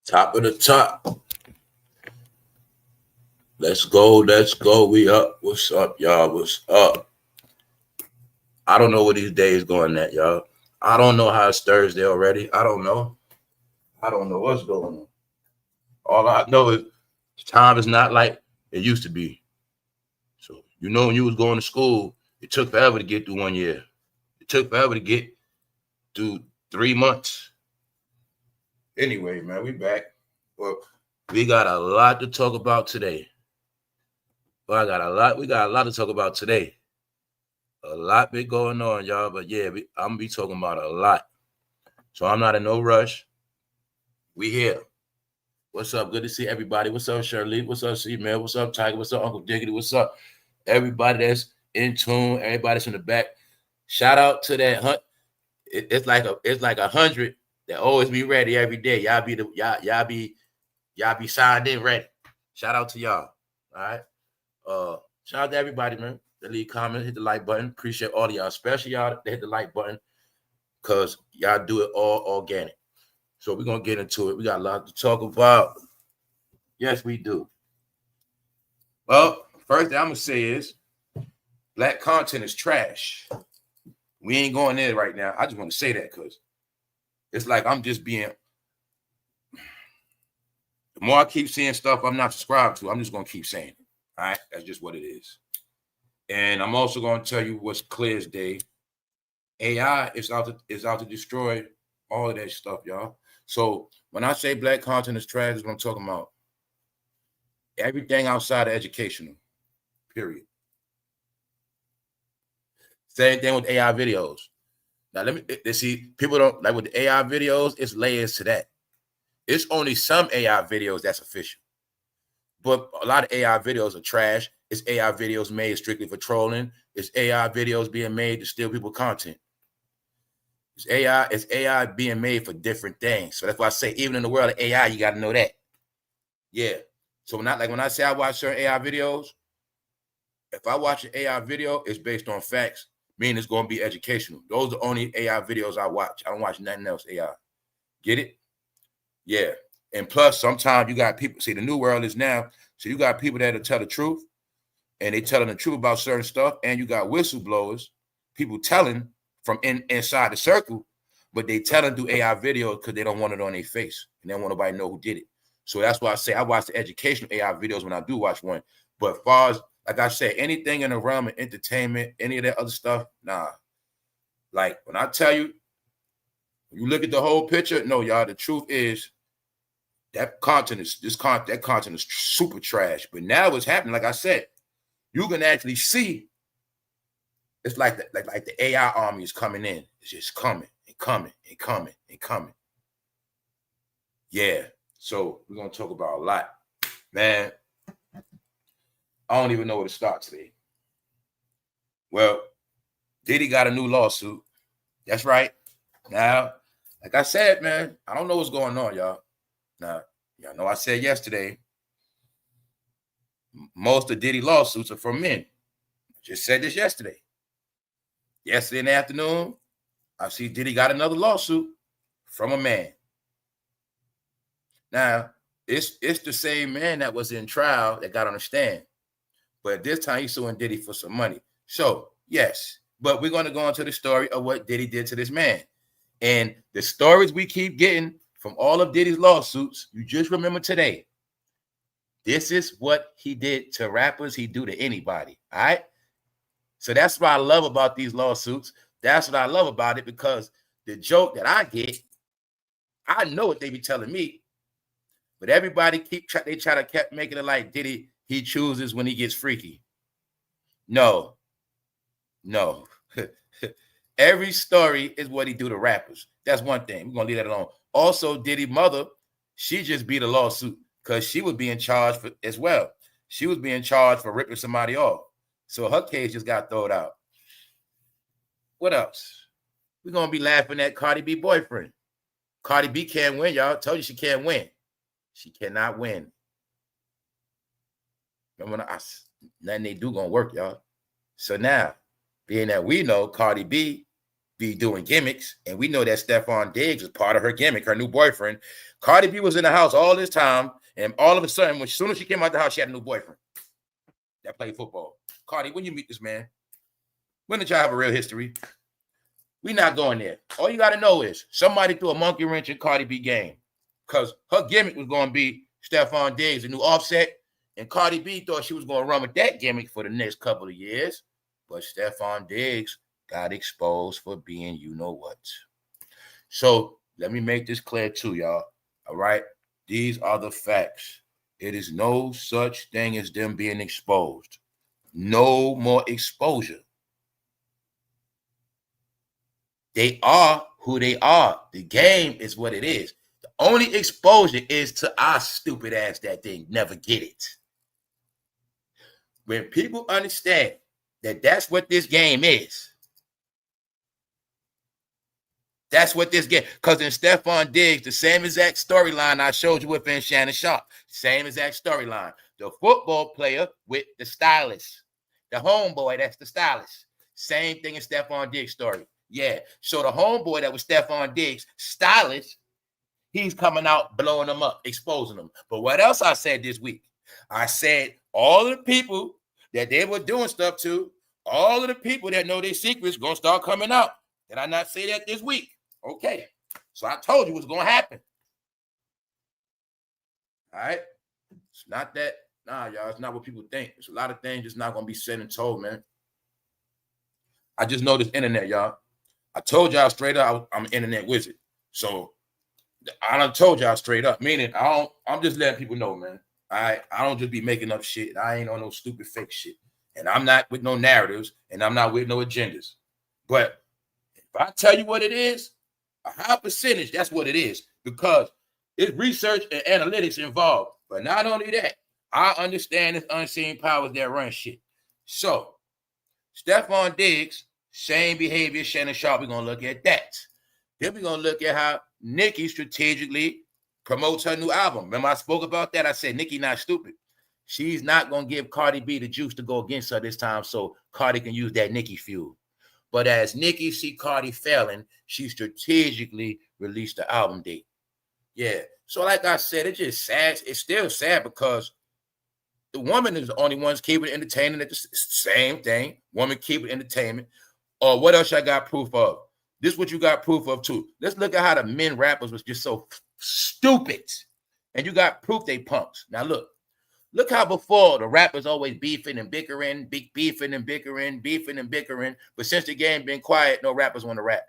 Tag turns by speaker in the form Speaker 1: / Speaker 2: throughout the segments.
Speaker 1: Top of the top. Let's go. Let's go. We up. What's up, y'all? What's up? I don't know where these days going at, y'all. I don't know how it's Thursday already. I don't know. I don't know what's going on. All I know is time is not like it used to be. So, you know, when you was going to school, it took forever to get through 1 year. It took forever to get through 3 months. Anyway, man, we back. Well, we got a lot to talk about today. We got a lot to talk about today. A lot been going on, y'all. But yeah, I'm gonna be talking about a lot. So I'm not in no rush. We here. What's up? Good to see everybody. What's up, Shirley? What's up, C-Man? What's up, Tiger? What's up, Uncle Diggity? What's up? Everybody that's in tune, everybody that's in the back. Shout out to that hunt. It's like 100 that always be ready every day. Y'all be signed in ready. Shout out to y'all. All right. Shout out to everybody, man. That leave comments, hit the like button. Appreciate all of y'all, especially y'all that hit the like button, because y'all do it all organic. So we're gonna get into it. We got a lot to talk about. Yes, we do. Well, first thing I'm gonna say is black content is trash. We ain't going there right now. I just want to say that because it's like I'm just being. The more I keep seeing stuff I'm not subscribed to, I'm just gonna keep saying it. All right, that's just what it is. And I'm also going to tell you what's clear as day. AI is out to destroy all of that stuff, y'all. So when I say black content is trash, is what I'm talking about. Everything outside of educational, period. Same thing with AI videos. Now let me see. People don't like with the AI videos. It's layers to that. It's only some AI videos that's official, but a lot of AI videos are trash. It's AI videos made strictly for trolling. It's AI videos being made to steal people's content. It's AI being made for different things. So that's why I say, even in the world of AI, you got to know that. Yeah. So when I say I watch certain AI videos, if I watch an AI video, it's based on facts, meaning it's going to be educational. Those are the only AI videos I watch. I don't watch nothing else AI. Get it? Yeah. And plus, sometimes you got people, see, the new world is now, so you got people that'll tell the truth, and they telling the truth about certain stuff, and you got whistleblowers, people telling from inside the circle, but they telling through AI videos because they don't want it on their face, and they don't want nobody to know who did it. So that's why I say I watch the educational AI videos when I do watch one. But as far as, like I said, anything in the realm of entertainment, any of that other stuff, nah. Like when I tell you, you look at the whole picture, no, y'all, the truth is that content is super trash. But now what's happening, like I said, you can actually see it's like the AI army is coming in. It's just coming and coming and coming and coming. Yeah. So we're gonna talk about a lot. Man, I don't even know where to start today. Well, Diddy got a new lawsuit. That's right. Now, like I said, man, I don't know what's going on, y'all. Now, y'all know I said yesterday, most of Diddy lawsuits are from men. I just said this yesterday. Yesterday in the afternoon, I see Diddy got another lawsuit from a man. Now, it's the same man that was in trial that got on the stand. But this time he's suing Diddy for some money. So, yes. But we're going to go into the story of what Diddy did to this man. And the stories we keep getting from all of Diddy's lawsuits, you just remember today. This is what he did to rappers, he do to anybody, all right? So that's what I love about these lawsuits. That's what I love about it, because the joke that I get, I know what they be telling me, but everybody try to keep making it like Diddy, he chooses when he gets freaky. No. Every story is what he do to rappers. That's one thing. We're going to leave that alone. Also, Diddy's mother, she just beat a lawsuit because she was being charged for as well. She was being charged for ripping somebody off. So her case just got thrown out. What else? We're going to be laughing at Cardi B boyfriend. Cardi B can't win, y'all. Told you she can't win. She cannot win. Remember, nothing they do going to work, y'all. So now, being that we know Cardi B be doing gimmicks, and we know that Stefondiggs is part of her gimmick, her new boyfriend. Cardi B was in the house all this time, and all of a sudden, as soon as she came out the house, she had a new boyfriend that played football. Cardi, when you meet this man? When did y'all have a real history? We not going there. All you got to know is somebody threw a monkey wrench in Cardi B game because her gimmick was going to be Stefondiggs, a new Offset, and Cardi B thought she was going to run with that gimmick for the next couple of years, but Stefondiggs got exposed for being you-know-what. So let me make this clear too, y'all. All right? These are the facts. It is no such thing as them being exposed. No more exposure. They are who they are. The game is what it is. The only exposure is to our stupid ass that they never get it. When people understand that that's what this game is, that's what this game, because in Stefondiggs, the same exact storyline I showed you within Shannonsharpe, same exact storyline. The football player with the stylist, the homeboy, that's the stylist. Same thing in Stefondiggs' story. Yeah, so the homeboy that was Stefondiggs' stylist, he's coming out, blowing them up, exposing them. But what else I said this week? I said all of the people that they were doing stuff to, all of the people that know their secrets going to start coming out. Did I not say that this week? Okay, so I told you what's going to happen. All right? It's not that, nah, y'all, it's not what people think. It's a lot of things just not going to be said and told, man. I just know this internet, y'all. I told y'all straight up I'm an internet wizard. So I done told y'all straight up, meaning I'm just letting people know, man. I don't just be making up shit. I ain't on no stupid fake shit. And I'm not with no narratives, and I'm not with no agendas. But if I tell you what it is, a high percentage, that's what it is. Because it's research and analytics involved. But not only that, I understand it's unseen powers that run shit. So Stefondiggs, same behavior, Shannonsharpe, we're going to look at that. Then we're going to look at how Nicki strategically promotes her new album. Remember I spoke about that? I said Nicki not stupid. She's not going to give Cardi B the juice to go against her this time so Cardi can use that Nicki fuel. But as Nicki see Cardi failing, she strategically released the album date. Yeah. So like I said, it's just sad. It's still sad because the woman is the only ones keeping entertaining at the same thing. Woman keeping entertainment. Or what else I got proof of? This is what you got proof of too. Let's look at how the men rappers was just so stupid. And you got proof they punks. Now look how before the rappers always beefing and bickering, beefing and bickering. But since the game been quiet, no rappers want to rap.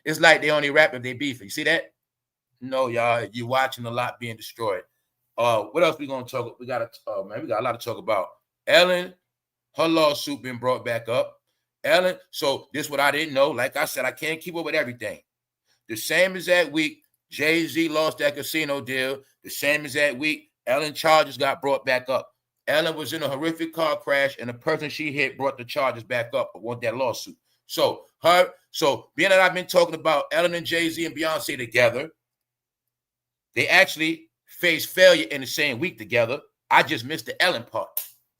Speaker 1: It's like they only rap if they beefing. You see that? No, y'all, you're watching a lot being destroyed. What else we gonna talk? We got a lot to talk about. Ellen, her lawsuit been brought back up. Ellen, so this is what I didn't know. Like I said, I can't keep up with everything. The same as that week, Jay-Z lost that casino deal. The same as that week, Ellen charges got brought back up. Ellen was in a horrific car crash, and the person she hit brought the charges back up or want that lawsuit. So being that I've been talking about Ellen and Jay-Z and Beyonce together, they actually faced failure in the same week together. I just missed the Ellen part.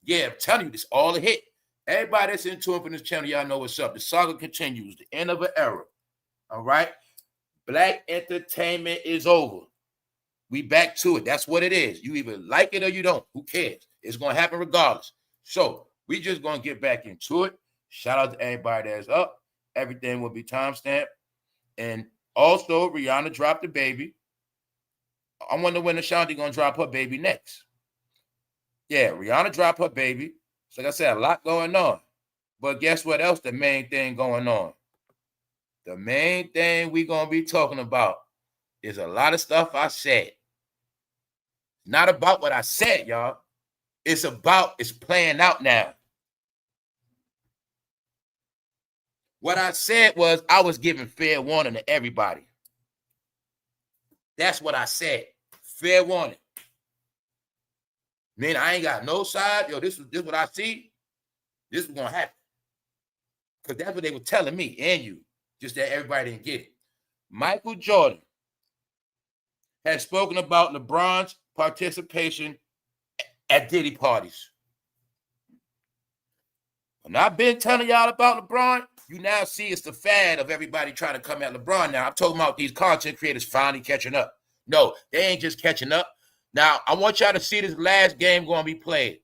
Speaker 1: Yeah, I'm telling you, this all a hit. Everybody that's in tune from this channel, y'all know what's up. The saga continues. The end of an era. All right? Black entertainment is over. We back to it. That's what it is. You either like it or you don't. Who cares? It's going to happen regardless. So we just going to get back into it. Shout out to everybody that's up. Everything will be timestamped. And also, Rihanna dropped the baby. I wonder when Ashanti going to drop her baby next. Yeah, Rihanna dropped her baby. So like I said, a lot going on. But guess what else? The main thing going on. The main thing we're going to be talking about is a lot of stuff I said. Not about what I said, y'all. It's playing out now. What I said was I was giving fair warning to everybody. That's what I said. Fair warning. Man, I ain't got no side. Yo, this is what I see. This is going to happen. Because that's what they were telling me and you. Just that everybody didn't get it. Michael Jordan has spoken about LeBron's participation at Diddy parties. And I've been telling y'all about LeBron. you now see it's the fad of everybody trying to come at LeBron now. I'm talking about these content creators finally catching up. No, they ain't just catching up. Now, I want y'all to see this last game going to be played.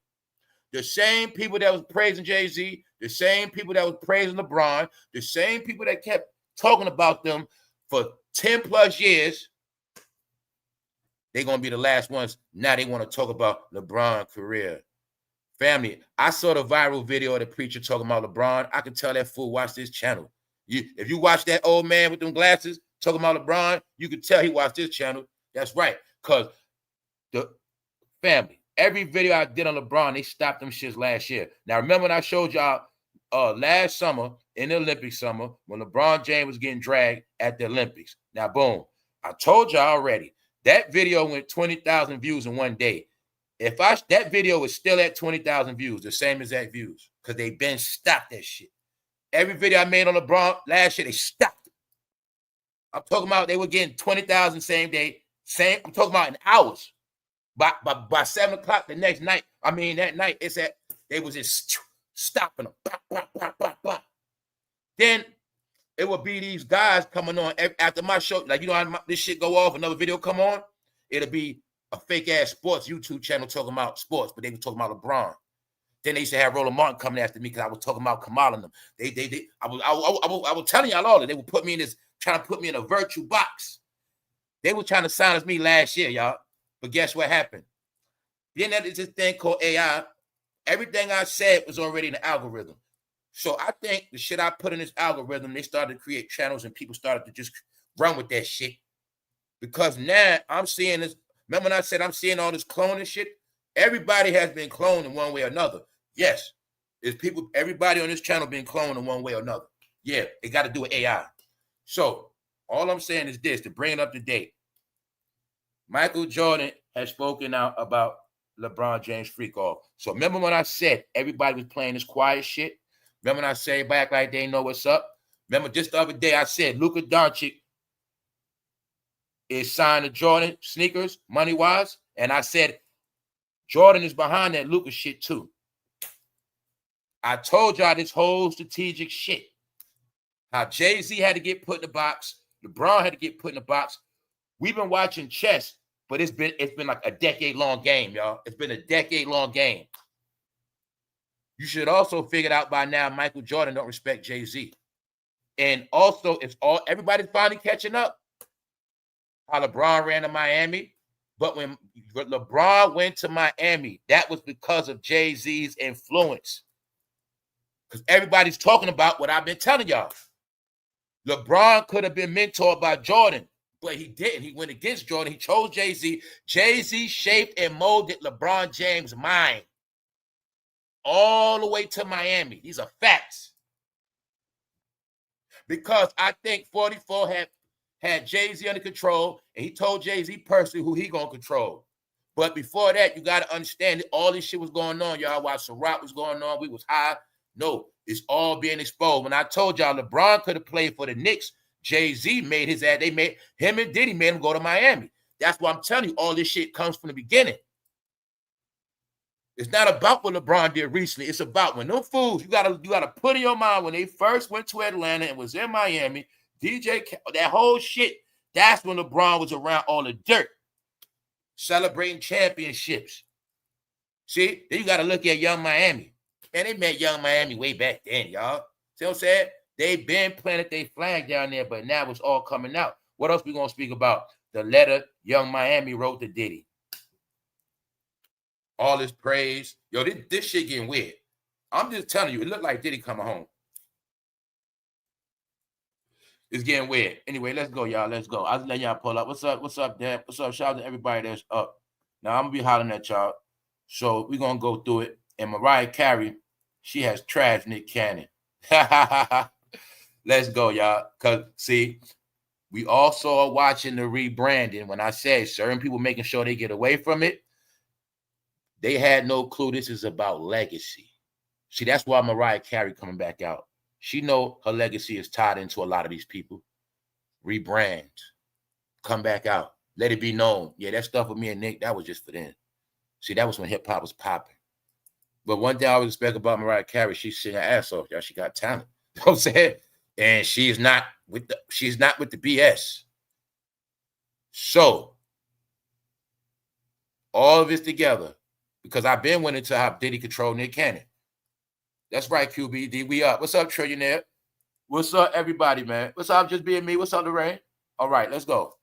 Speaker 1: The same people that was praising Jay-Z, the same people that was praising LeBron, the same people that kept talking about them for 10 plus years, they're going to be the last ones. Now they want to talk about LeBron's career. Family, I saw the viral video of the preacher talking about LeBron. I could tell that fool watch this channel. If you watch that old man with them glasses talking about LeBron, you could tell he watched this channel. That's right, because the family, every video I did on LeBron, they stopped them shits last year. Now, remember when I showed y'all last summer in the Olympic summer when LeBron James was getting dragged at the Olympics. Now, boom, I told y'all already, that video went 20,000 views in one day. If that video is still at 20,000 views, the same exact views, because they been stopped that shit. Every video I made on LeBron last year, they stopped it. I'm talking about they were getting 20,000 same day. I'm talking about in hours. By 7 o'clock the next night, that night, they was just stopping them. Bah, bah, bah, bah, bah. Then it would be these guys coming on after my show. Like, you know how this shit go off, another video come on? It'll be a fake-ass sports YouTube channel talking about sports, but they were talking about LeBron. Then they used to have Roland Martin coming after me because I was talking about Kamal and them. I was telling y'all all that. They would put me in this, trying to put me in a virtual box. They were trying to silence me last year, y'all. But guess what happened? Then there's this thing called AI. Everything I said was already in the algorithm. So I think the shit I put in this algorithm, they started to create channels and people started to just run with that shit. Because now I'm seeing this. Remember when I said I'm seeing all this cloning shit? Everybody has been cloned in one way or another. Yes. There's people, everybody on this channel been cloned in one way or another. Yeah, it got to do with AI. So all I'm saying is this, to bring it up to date. Michael Jordan has spoken out about LeBron James freak off. So remember when I said everybody was playing this quiet shit? Remember when I said back like they know what's up? Remember just the other day I said Luka Doncic is signed to Jordan sneakers money-wise, and I said Jordan is behind that Luka shit too. I told y'all this whole strategic shit. How Jay-Z had to get put in the box, LeBron had to get put in the box. We've been watching chess, but it's been like a decade-long game, y'all. It's been a decade-long game. You should also figure out by now Michael Jordan don't respect Jay-Z. And also, everybody's finally catching up. How LeBron ran to Miami. But when LeBron went to Miami, that was because of Jay-Z's influence. Because everybody's talking about what I've been telling y'all. LeBron could have been mentored by Jordan, but he didn't. He went against Jordan. He chose Jay-Z. Jay-Z shaped and molded LeBron James' mind all the way to Miami. These are facts. Because I think 44 had Jay-Z under control, and he told Jay-Z personally who he gonna control. But before that, you gotta understand that all this shit was going on, y'all. While Ciroc was going on, we was high. No, it's all being exposed. When I told y'all LeBron could have played for the Knicks, Jay-Z made his ad. Him and Diddy made him go to Miami. That's why I'm telling you, all this shit comes from the beginning. It's not about what LeBron did recently. It's about when them fools, you gotta put in your mind when they first went to Atlanta and was in Miami, that whole shit, that's when LeBron was around all the dirt, celebrating championships. See, then you got to look at Young Miami. Man, they met Young Miami way back then, y'all. See what I'm saying? They been planted their flag down there, but now it's all coming out. What else we going to speak about? The letter Young Miami wrote to Diddy. All this praise. Yo, this shit getting weird. I'm just telling you, it looked like Diddy coming home. It's getting weird. Anyway, let's go, y'all. Let's go. I'll let y'all pull up. What's up? What's up, Dad? What's up? Shout out to everybody that's up. Now, I'm going to be hollering at y'all. So we're going to go through it. And Mariah Carey, she has trashed Nick Cannon. Let's go, y'all. Because, see, we also are watching the rebranding. When I say certain people making sure they get away from it, they had no clue this is about legacy. See, that's why Mariah Carey coming back out. She know her legacy is tied into a lot of these people. Rebrand. Come back out. Let it be known. Yeah, that stuff with me and Nick, that was just for them. See, that was when hip-hop was popping. But one thing I always respect about Mariah Carey, she sing her ass off, y'all. She got talent. You know what I'm saying? And she's not with the BS. So all of this together, because I've been wanting to have Diddy control Nick Cannon. That's right, QBD. We up. What's up, Trillionaire? What's up, everybody, man? What's up, just being me? What's up, Lorraine? All right, let's go.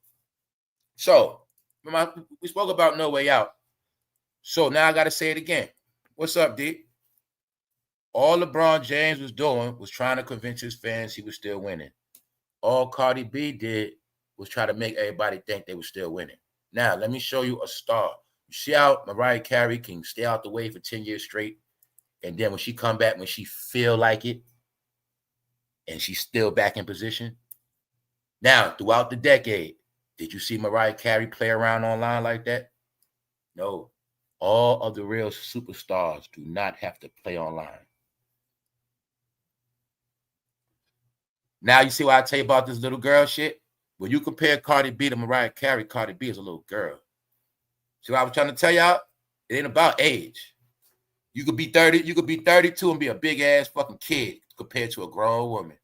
Speaker 1: So, we spoke about No Way Out. So now I got to say it again. What's up, D? All LeBron James was doing was trying to convince his fans he was still winning. All Cardi B did was try to make everybody think they were still winning. Now, let me show you a star. You see how Mariah Carey can stay out the way for 10 years straight, and then when she come back, when she feel like it, and she's still back in position? Now, throughout the decade, did you see Mariah Carey play around online like that? No. All of the real superstars do not have to play online. Now you see why I tell you about this little girl shit? When you compare Cardi B to Mariah Carey, Cardi B is a little girl. See what I was trying to tell y'all? It ain't about age. You could be 30, you could be 32 and be a big ass fucking kid compared to a grown woman.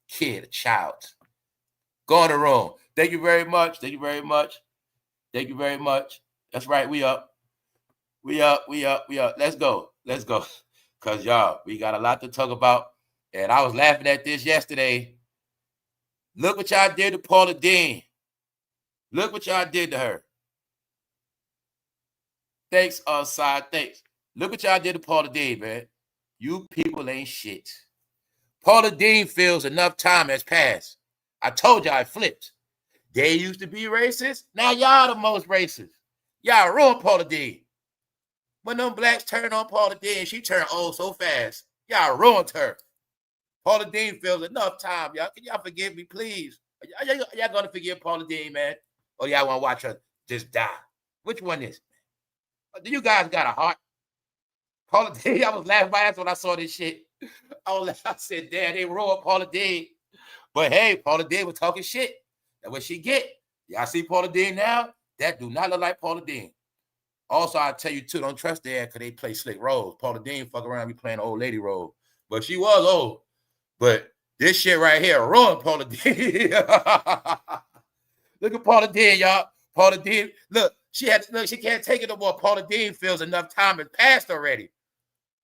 Speaker 1: Kid, a child. Go in the room. Thank you very much. Thank you very much. Thank you very much. That's right. We up. We up. We up. We up. Let's go. Let's go. Because, y'all, we got a lot to talk about. And I was laughing at this yesterday. Look what y'all did to Paula Deen. Look what y'all did to her. Thanks, side. Thanks. Look what y'all did to Paula Deen, man. You people ain't shit. Paula Deen feels enough time has passed. I told y'all I flipped. They used to be racist. Now y'all the most racist. Y'all ruined Paula Deen. When them blacks turned on Paula Deen, she turned old so fast. Y'all ruined her. Paula Deen feels enough time. Y'all, can y'all forgive me, please? Y'all gonna forgive Paula Deen, man? Or y'all want to watch her just die? Which one is it? Do you guys got a heart? Paula Deen, I was laughing my ass when I saw this shit. I said, damn, they ruined Paula Deen. But hey, Paula Deen was talking shit. That's what she get. Y'all see Paula Deen now? That do not look like Paula Deen. Also, I tell you too, don't trust their ass because they play slick roles. Paula Deen fuck around, be playing old lady role. But she was old. But this shit right here ruined Paula Deen. Look at Paula Deen, y'all. Paula Deen, look, she can't take it no more. Paula Deen feels enough time has passed already.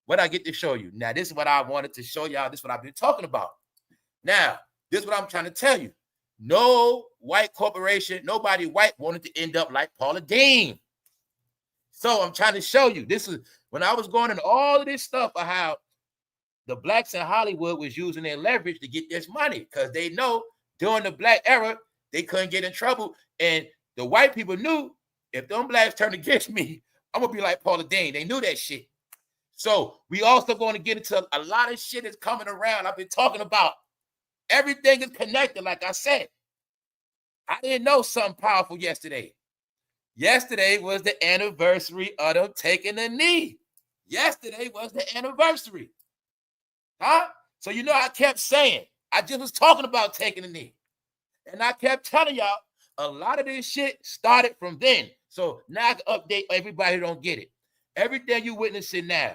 Speaker 1: What I get to show you. Now, this is what I wanted to show y'all. This is what I've been talking about. Now, this is what I'm trying to tell you. No white corporation, nobody white wanted to end up like Paula Deen. So I'm trying to show you. This is when I was going into all of this stuff of how the blacks in Hollywood was using their leverage to get this money because they know during the black era, they couldn't get in trouble. And the white people knew if them blacks turned against me, I'm going to be like Paula Deen. They knew that shit. So we also going to get into a lot of shit that's coming around. I've been talking about everything is connected, like I said. I didn't know something powerful yesterday. Yesterday was the anniversary of them taking a knee. Yesterday was the anniversary. Huh? So you know I kept saying, I just was talking about taking a knee. And I kept telling y'all, a lot of this shit started from then. So now I can update everybody who don't get it. Everything you witnessing now,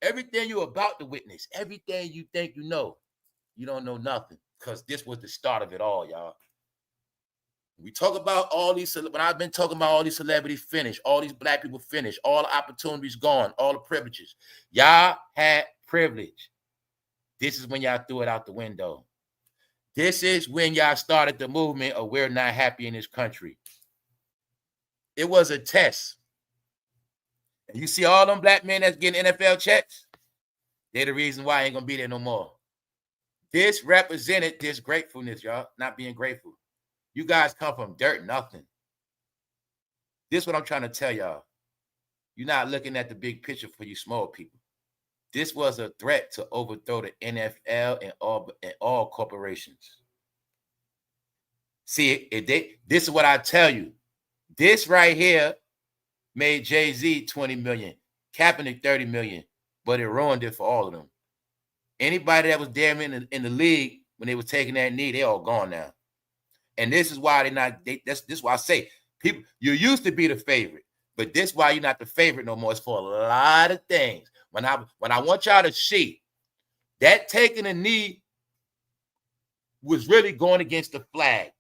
Speaker 1: everything you're about to witness, everything you think you know, you don't know nothing. Because this was the start of it all, y'all. We talk about all these, when I've been talking about all these celebrities finished, all these black people finished, all the opportunities gone, all the privileges. Y'all had privilege. This is when y'all threw it out the window. This is when y'all started the movement of we're not happy in this country. It was a test. And you see all them black men that's getting NFL checks, they're the reason why I ain't going to be there no more. This represented this gratefulness, y'all, not being grateful. You guys come from dirt, nothing. This is what I'm trying to tell y'all. You're not looking at the big picture for you small people. This was a threat to overthrow the NFL and all corporations. See, this is what I tell you. This right here made Jay-Z 20 million, Kaepernick 30 million, but it ruined it for all of them. Anybody that was damn in the league when they was taking that knee, they all gone now. And this is why this is why I say, people, you used to be the favorite, but this is why you're not the favorite no more. It's for a lot of things. When I want y'all to see that taking a knee was really going against the flag.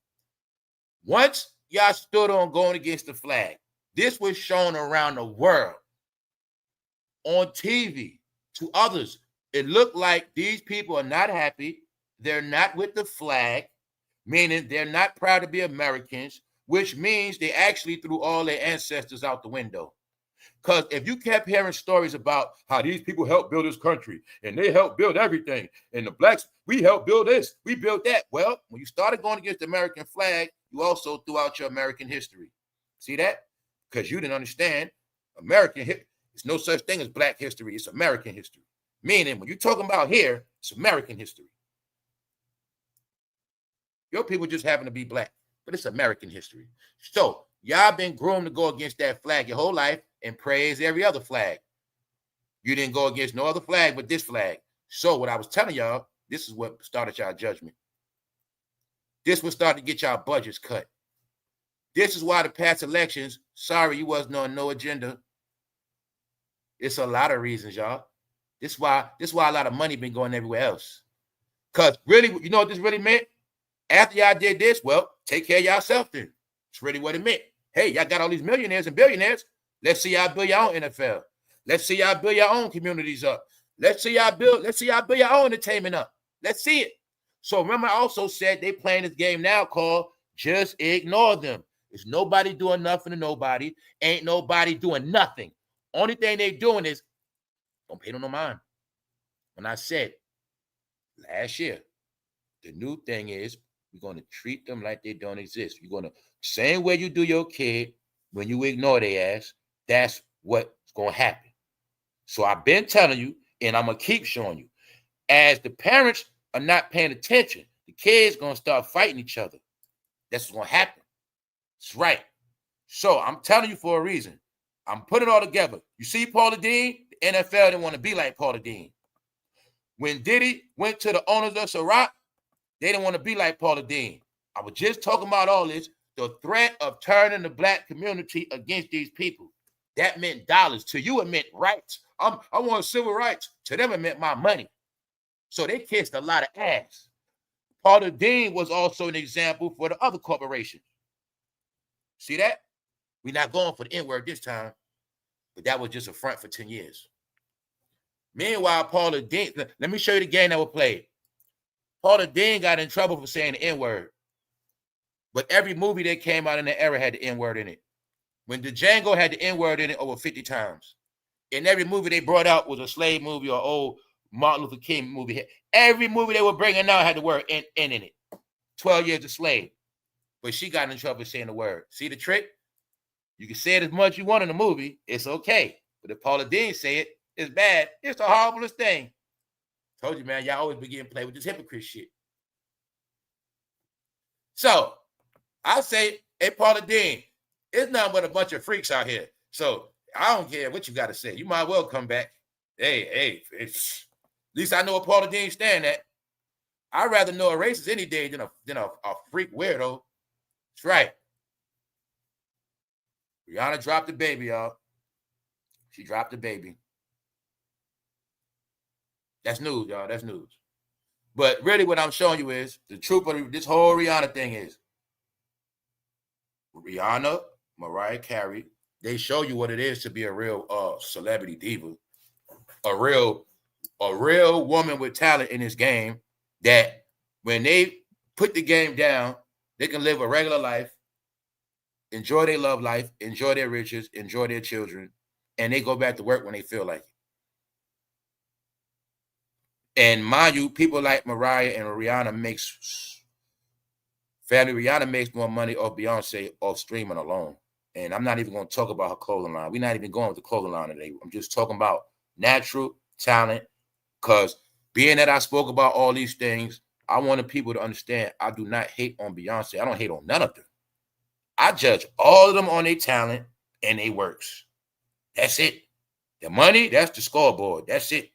Speaker 1: Once y'all stood on going against the flag, this was shown around the world on TV to others. It looked like these people are not happy. They're not with the flag, meaning they're not proud to be Americans, which means they actually threw all their ancestors out the window. Because if you kept hearing stories about how these people helped build this country and they helped build everything, and the blacks, we helped build this, we built that. Well, when you started going against the American flag, you also threw out your American history. See that? Because you didn't understand American history. There's no such thing as black history. It's American history. Meaning, when you're talking about here, it's American history. Your people just happen to be black, but it's American history. So y'all been groomed to go against that flag your whole life and praise every other flag. You didn't go against no other flag but this flag. So what I was telling y'all, this is what started y'all judgment. This was starting to get y'all budgets cut. This is why the past elections, sorry, you wasn't on no agenda. It's a lot of reasons, y'all. This is why a lot of money been going everywhere else. Because really, you know what this really meant? After y'all did this, well, take care of yourself then. It's really what it meant. Hey, y'all got all these millionaires and billionaires. Let's see y'all build your own NFL. Let's see y'all build your own communities up. Let's see y'all build your own entertainment up. Let's see it. So remember, I also said they playing this game now called just ignore them. There's nobody doing nothing to nobody. Ain't nobody doing nothing. Only thing they doing is don't pay them no mind. When I said last year, the new thing is we're going to treat them like they don't exist. You're going to, same way you do your kid when you ignore their ass, that's what's going to happen. So I've been telling you, and I'm going to keep showing you. As the parents are not paying attention, the kids going to start fighting each other. That's what's going to happen. That's right. So I'm telling you for a reason. I'm putting it all together. You see Paula Deen? The NFL didn't want to be like Paula Deen. When Diddy went to the owners of Ciroc, they didn't want to be like Paula Deen. I was just talking about all this, the threat of turning the black community against these people. That meant dollars. To you, it meant rights. I want civil rights. To them, it meant my money. So they kissed a lot of ass. Paula Deen was also an example for the other corporations. See that? We're not going for the N-word this time, but that was just a front for 10 years. Meanwhile, Paula Deen, let me show you the game that was played. Paula Deen got in trouble for saying the N-word. But every movie that came out in the era had the N-word in it. When the Django had the N-word in it over 50 times. And every movie they brought out was a slave movie or old Martin Luther King movie. Every movie they were bringing out had the word N in it. 12 Years a Slave. But she got in trouble for saying the word. See the trick? You can say it as much as you want in the movie. It's okay. But if Paula Deen say it, it's bad. It's the horriblest thing. Told you, man, y'all always be getting played with this hypocrite shit. So, I say, hey, Paula Deen, it's nothing but a bunch of freaks out here. So, I don't care what you got to say. You might well come back. Hey, at least I know what Paula Deen stand at. I'd rather know a racist any day than a freak weirdo. That's right. Rihanna dropped the baby, y'all. She dropped the baby. That's news, y'all. That's news. But really what I'm showing you is the truth of this whole Rihanna thing is Rihanna, Mariah Carey, they show you what it is to be a real celebrity diva. A real woman with talent in this game that when they put the game down, they can live a regular life, enjoy their love life, enjoy their riches, enjoy their children, and they go back to work when they feel like it. And mind you, people like Mariah and Rihanna Rihanna makes more money off Beyonce off streaming alone. And I'm not even going to talk about her clothing line. We're not even going with the clothing line today. I'm just talking about natural talent. Because being that I spoke about all these things, I wanted people to understand I do not hate on Beyonce. I don't hate on none of them. I judge all of them on their talent and their works. That's it. The money, that's the scoreboard. That's it.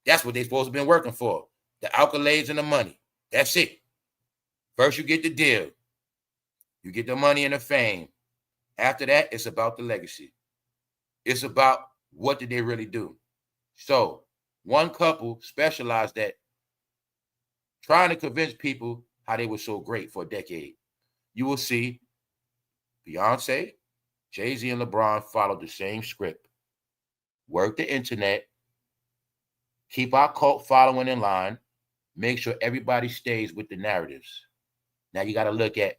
Speaker 1: That's what they're supposed to have been working for. The accolades and the money. That's it. First, you get the deal. You get the money and the fame. After that, it's about the legacy. It's about what did they really do. So, one couple specialized at trying to convince people how they were so great for a decade. You will see Beyonce, Jay-Z, and LeBron follow the same script. Work the internet, keep our cult following in line, make sure everybody stays with the narratives. Now you got to look at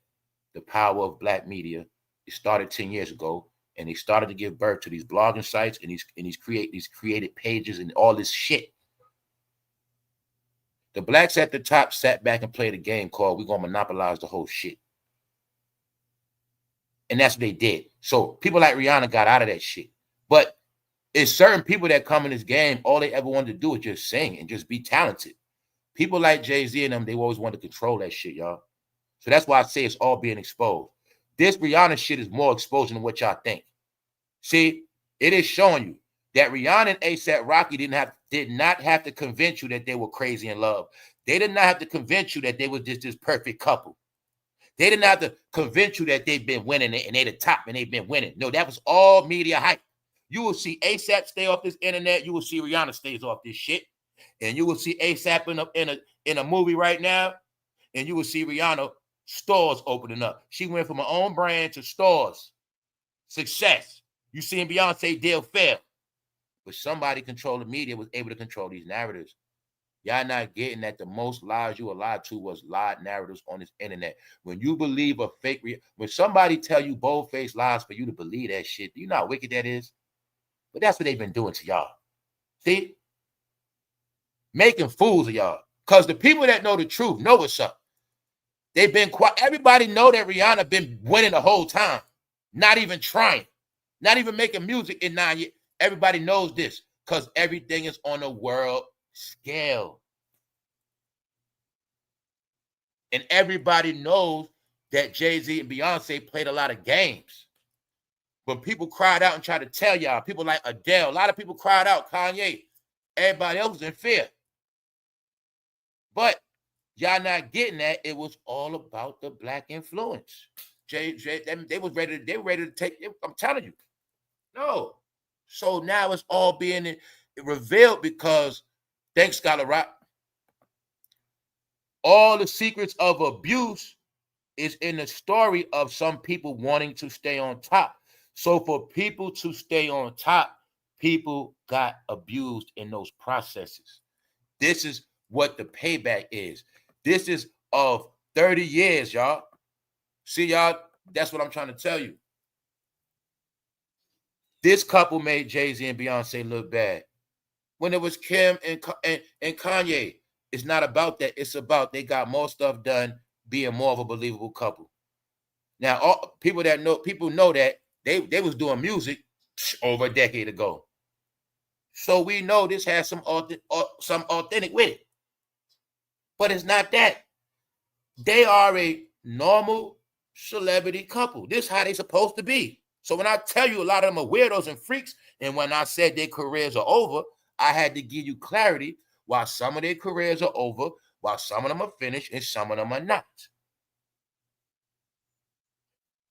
Speaker 1: the power of black media. It started 10 years ago, and they started to give birth to these blogging sites and these created pages and all this shit. The blacks at the top sat back and played a game called "We're gonna monopolize the whole shit," and that's what they did. So people like Rihanna got out of that shit, but it's certain people that come in this game, all they ever wanted to do is just sing and just be talented. People like Jay-Z and them, they always wanted to control that shit, y'all. So that's why I say it's all being exposed. This Rihanna shit is more exposing than what y'all think. See, it is showing you that Rihanna and A$AP Rocky did not have to convince you that they were crazy in love. They did not have to convince you that they were just this perfect couple. They didn't have to convince you that they've been winning and they're the top and they've been winning. No, that was all media hype. You will see A$AP stay off this internet. You will see Rihanna stays off this shit. And you will see A$AP in a movie right now. And you will see Rihanna stores opening up. She went from her own brand to stores. Success. You seeing Beyonce deal fail. But somebody controlling the media was able to control these narratives. Y'all not getting that the most lies you were lied to was lied narratives on this internet. When you believe a fake, when somebody tell you bold-faced lies for you to believe that shit, do you know how wicked that is? But that's what they've been doing to y'all. See? Making fools of y'all. Because the people that know the truth know what's up. They've been quiet. Everybody know that Rihanna been winning the whole time. Not even trying. Not even making music in 9 years. Everybody knows this because everything is on a world scale. And everybody knows that Jay-Z and Beyonce played a lot of games. When people cried out and tried to tell y'all, people like Adele, a lot of people cried out, Kanye, everybody else was in fear. But y'all not getting that. It was all about the black influence. They were ready to take it. I'm telling you. No. So now it's all being revealed because, thanks, Scholar Rock, all the secrets of abuse is in the story of some people wanting to stay on top. So for people to stay on top, people got abused in those processes. This is what the payback is. This is of 30 years, y'all. See, y'all, that's what I'm trying to tell you. This couple made Jay-Z and Beyonce look bad. When it was Kim and Kanye, it's not about that. It's about they got more stuff done being more of a believable couple. Now, all people know that they was doing music over a decade ago. So we know this has some authentic with it. But it's not that. They are a normal celebrity couple. This is how they supposed to be. So when I tell you a lot of them are weirdos and freaks, and when I said their careers are over, I had to give you clarity why some of their careers are over, while some of them are finished, and some of them are not.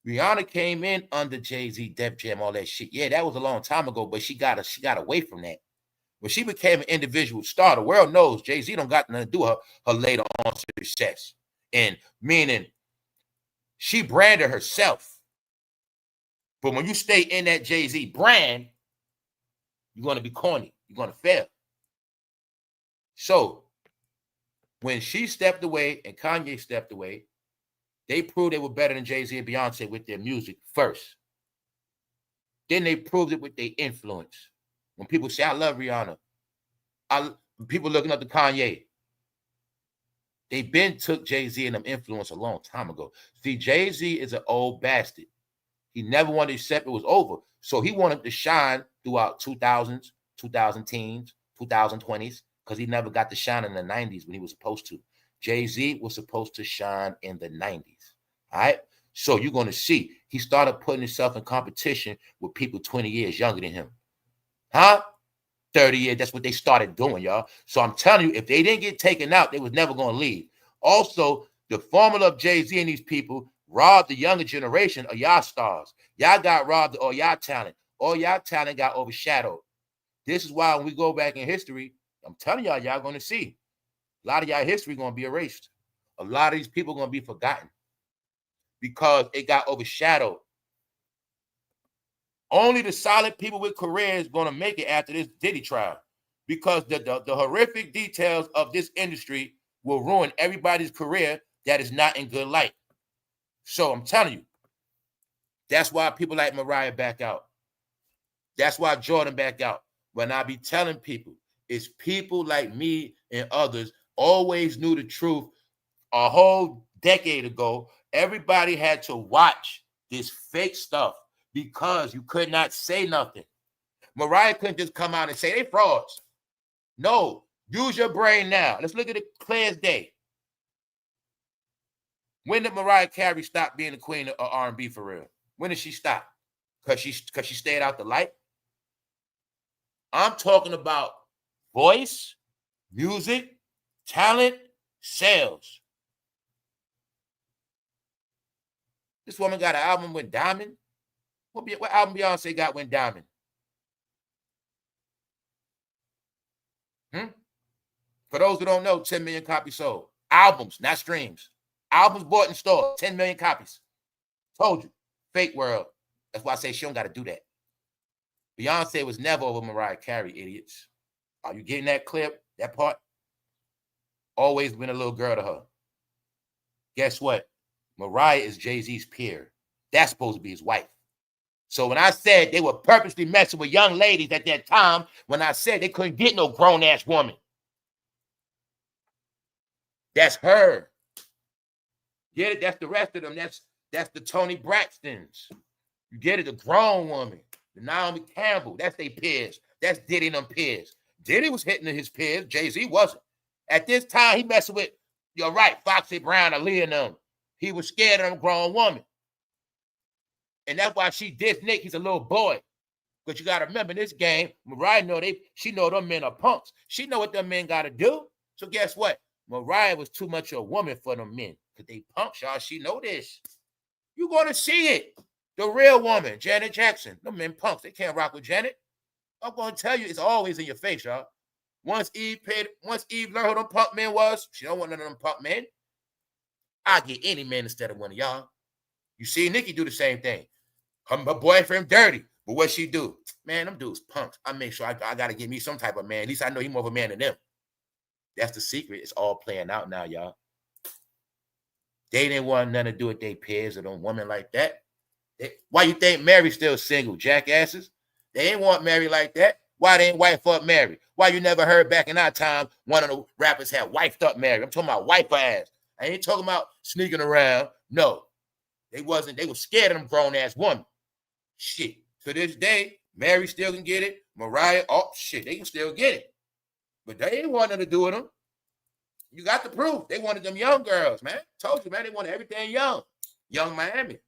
Speaker 1: Rihanna came in under Jay-Z, Def Jam, all that shit. Yeah, that was a long time ago, but she got away from that. When she became an individual star, the world knows Jay-Z don't got nothing to do with her later on success. And meaning she branded herself. But when you stay in that Jay-Z brand, you're going to be corny. You're going to fail. So when she stepped away and Kanye stepped away, they proved they were better than Jay-Z and Beyonce with their music first. Then they proved it with their influence. When people say, I love Rihanna, people looking up to Kanye, they been took Jay-Z and them influence a long time ago. See, Jay-Z is an old bastard. He never wanted to accept it was over. So he wanted to shine throughout 2000s, 2010s, 2020s, because he never got to shine in the 90s when he was supposed to. Jay-Z was supposed to shine in the 90s. All right? So you're going to see he started putting himself in competition with people 20 years younger than him. Huh? 30 years. That's what they started doing, y'all. So I'm telling you, if they didn't get taken out, they was never going to leave. Also, the formula of Jay-Z and these people robbed the younger generation of y'all stars. Y'all got robbed of all y'all talent. All y'all talent got overshadowed. This is why when we go back in history, I'm telling y'all, y'all going to see a lot of y'all history going to be erased. a lot of these people are going to be forgotten because it got overshadowed. Only the solid people with careers going to make it after this Diddy trial, because the horrific details of this industry will ruin everybody's career that is not in good light. So I'm telling you, that's why people like Mariah back out. That's why Jordan back out. When I be telling people, it's people like me and others always knew the truth a whole decade ago. Everybody had to watch this fake stuff because you could not say nothing. Mariah couldn't just come out and say they frauds. No, use your brain now. Let's look at it clear as day. When did Mariah Carey stop being the queen of R&B for real? When did she stop? Because she stayed out the light? I'm talking about voice, music, talent, sales. This woman got an album with Diamond. What album Beyonce got went diamond? For those who don't know, 10 million copies sold. Albums, not streams. Albums bought in stores, 10 million copies. Told you, fake world. That's why I say she don't got to do that. Beyonce was never over Mariah Carey, idiots. Are you getting that clip, that part? Always been a little girl to her. Guess what? Mariah is Jay-Z's peer. That's supposed to be his wife. So when I said they were purposely messing with young ladies at that time, when I said they couldn't get no grown-ass woman, that's her. Get it? That's the rest of them. That's the Toni Braxtons. You get it? The grown woman. The Naomi Campbell. That's their peers. That's Diddy and them peers. Diddy was hitting his peers. Jay-Z wasn't. At this time, he messing with, you're right, Foxy Brown, Aaliyah and them. He was scared of them grown woman. And that's why she dissed Nick. He's a little boy. But you got to remember, in this game, Mariah she know them men are punks. She know what them men got to do. So guess what? Mariah was too much a woman for them men. Because they punks, y'all. She know this. You're going to see it. The real woman, Janet Jackson. Them men punks. They can't rock with Janet. I'm going to tell you, it's always in your face, y'all. Once Eve learned who them punk men was, she don't want none of them punk men. I get any man instead of one of y'all. You see Nikki do the same thing. Her boyfriend dirty. But what she do? Man, them dudes punks. I make sure I got to get me some type of man. At least I know he's more of a man than them. That's the secret. It's all playing out now, y'all. They didn't want nothing to do with their peers or them women like that. Why you think Mary's still single, jackasses? They ain't want Mary like that. Why they ain't wife up Mary? Why you never heard back in our time one of the rappers had wifed up Mary? I'm talking about wife her ass. I ain't talking about sneaking around. No. They were scared of them grown-ass women. Shit. To this day, Mary still can get it. Mariah, oh shit, they can still get it. But they ain't want nothing to do with them. You got the proof. They wanted them young girls, man. Told you, man, they wanted everything young. Yungmiami.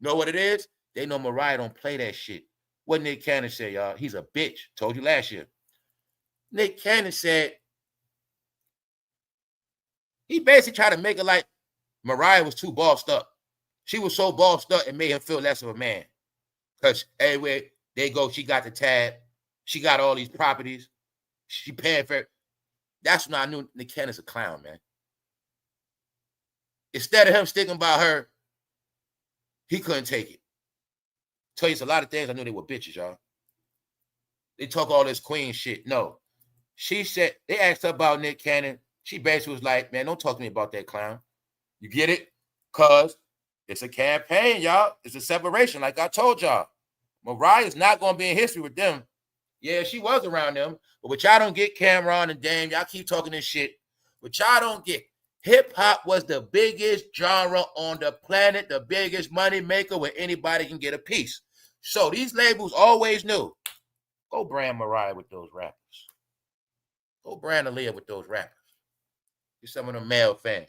Speaker 1: Know what it is? They know Mariah don't play that shit. What Nick Cannon said, y'all? He's a bitch. Told you last year. Nick Cannon said, he basically tried to make it like Mariah was too bossed up. She was so bossed up, it made him feel less of a man. Because everywhere they go, she got the tab. She got all these properties. She paying for it. That's when I knew Nick Cannon's a clown, man. Instead of him sticking by her, he couldn't take it. Tell you, it's a lot of things I knew they were bitches, y'all. They talk all this queen shit. No. She said, they asked her about Nick Cannon. She basically was like, man, don't talk to me about that clown. You get it? Because it's a campaign, y'all. It's a separation, like I told y'all. Mariah's not going to be in history with them. Yeah, she was around them. But what y'all don't get, Cameron and Dame, y'all keep talking this shit. What y'all don't get, hip-hop was the biggest genre on the planet, the biggest money maker where anybody can get a piece. So these labels always knew, go brand Mariah with those rappers. Go brand Aaliyah with those rappers. Get some of them male fans.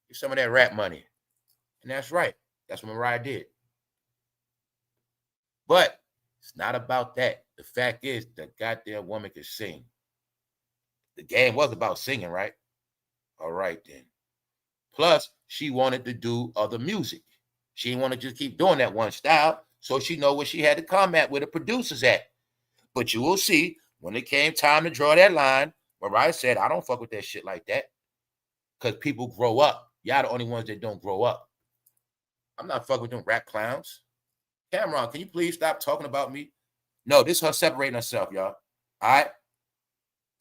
Speaker 1: Get some of that rap money. And that's right. That's what Mariah did. But it's not about that. The fact is, the goddamn woman can sing. The game was about singing, right? All right, then. Plus, she wanted to do other music. She didn't want to just keep doing that one style, so she know where she had to come at where the producers at. But you will see, when it came time to draw that line, Mariah said, I don't fuck with that shit like that. Because people grow up. Y'all the only ones that don't grow up. I'm not fucking with them rap clowns. Cameron, can you please stop talking about me? No, this is her separating herself, y'all. All right?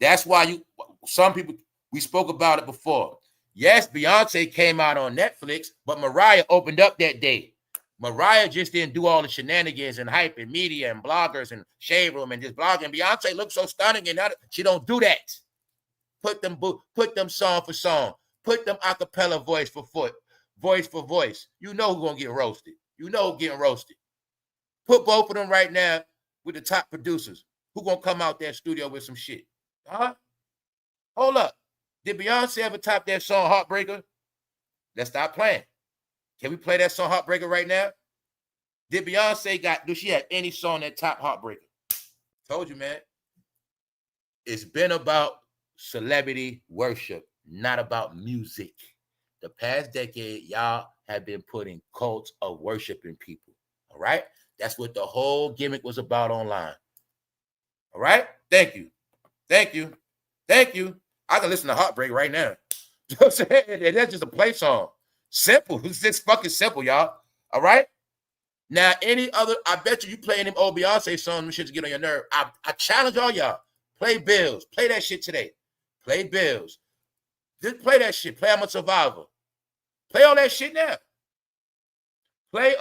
Speaker 1: That's why some people, we spoke about it before. Yes, Beyonce came out on Netflix, but Mariah opened up that day. Mariah just didn't do all the shenanigans and hype and media and bloggers and shade room and just blogging. Beyonce looks so stunning and she don't do that. Put them song for song. Put them acapella voice for voice. You know who's gonna get roasted. You know who's getting roasted. Put both of them right now with the top producers. Who gonna come out that studio with some shit? Huh? Hold up. Did Beyonce ever top that song Heartbreaker? Let's stop playing. Can we play that song Heartbreaker right now? Did Beyonce do she have any song that top Heartbreaker? Told you, man. It's been about celebrity worship, not about music. The past decade, y'all have been putting cults of worshiping people. All right? That's what the whole gimmick was about online. All right? Thank you. Thank you. Thank you. I can listen to Heartbreak right now. You know what I'm saying? That's just a play song. Simple. It's just fucking simple, y'all. All right? Now, any other, I bet you play any old Beyonce song, them shit to get on your nerve. I challenge all y'all. Play Bills. Play that shit today. Play Bills. Just play that shit. Play I'm a Survivor. Play all that shit now. Play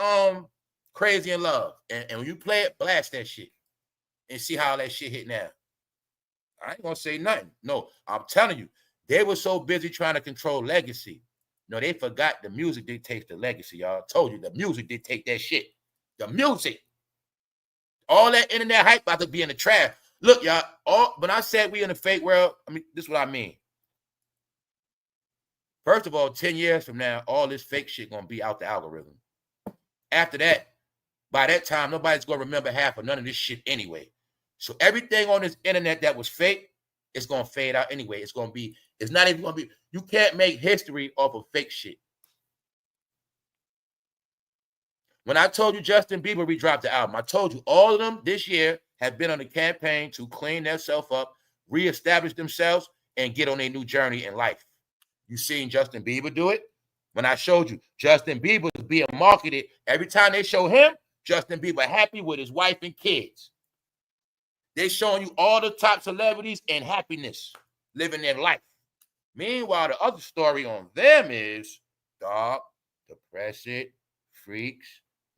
Speaker 1: Crazy in Love. And when you play it, blast that shit. And see how that shit hit now. I ain't gonna say nothing. No, I'm telling you, they were so busy trying to control legacy. No, they forgot the music dictates the legacy, y'all. I told you, the music dictate that shit. The music. All that internet hype about to be in the trash. Look, y'all, when I said we in a fake world, I mean, this is what I mean. First of all, 10 years from now, all this fake shit gonna be out the algorithm. After that, by that time, nobody's gonna remember half of none of this shit anyway. So everything on this internet that was fake, it's gonna fade out anyway. It's not even gonna be, you can't make history off of fake shit. When I told you Justin Bieber redropped the album, I told you all of them this year have been on a campaign to clean themselves up, reestablish themselves, and get on a new journey in life. You seen Justin Bieber do it? When I showed you Justin Bieber being marketed, every time they show him, Justin Bieber happy with his wife and kids. They showing you all the top celebrities and happiness, living their life. Meanwhile, the other story on them is dog, depressed, freaks,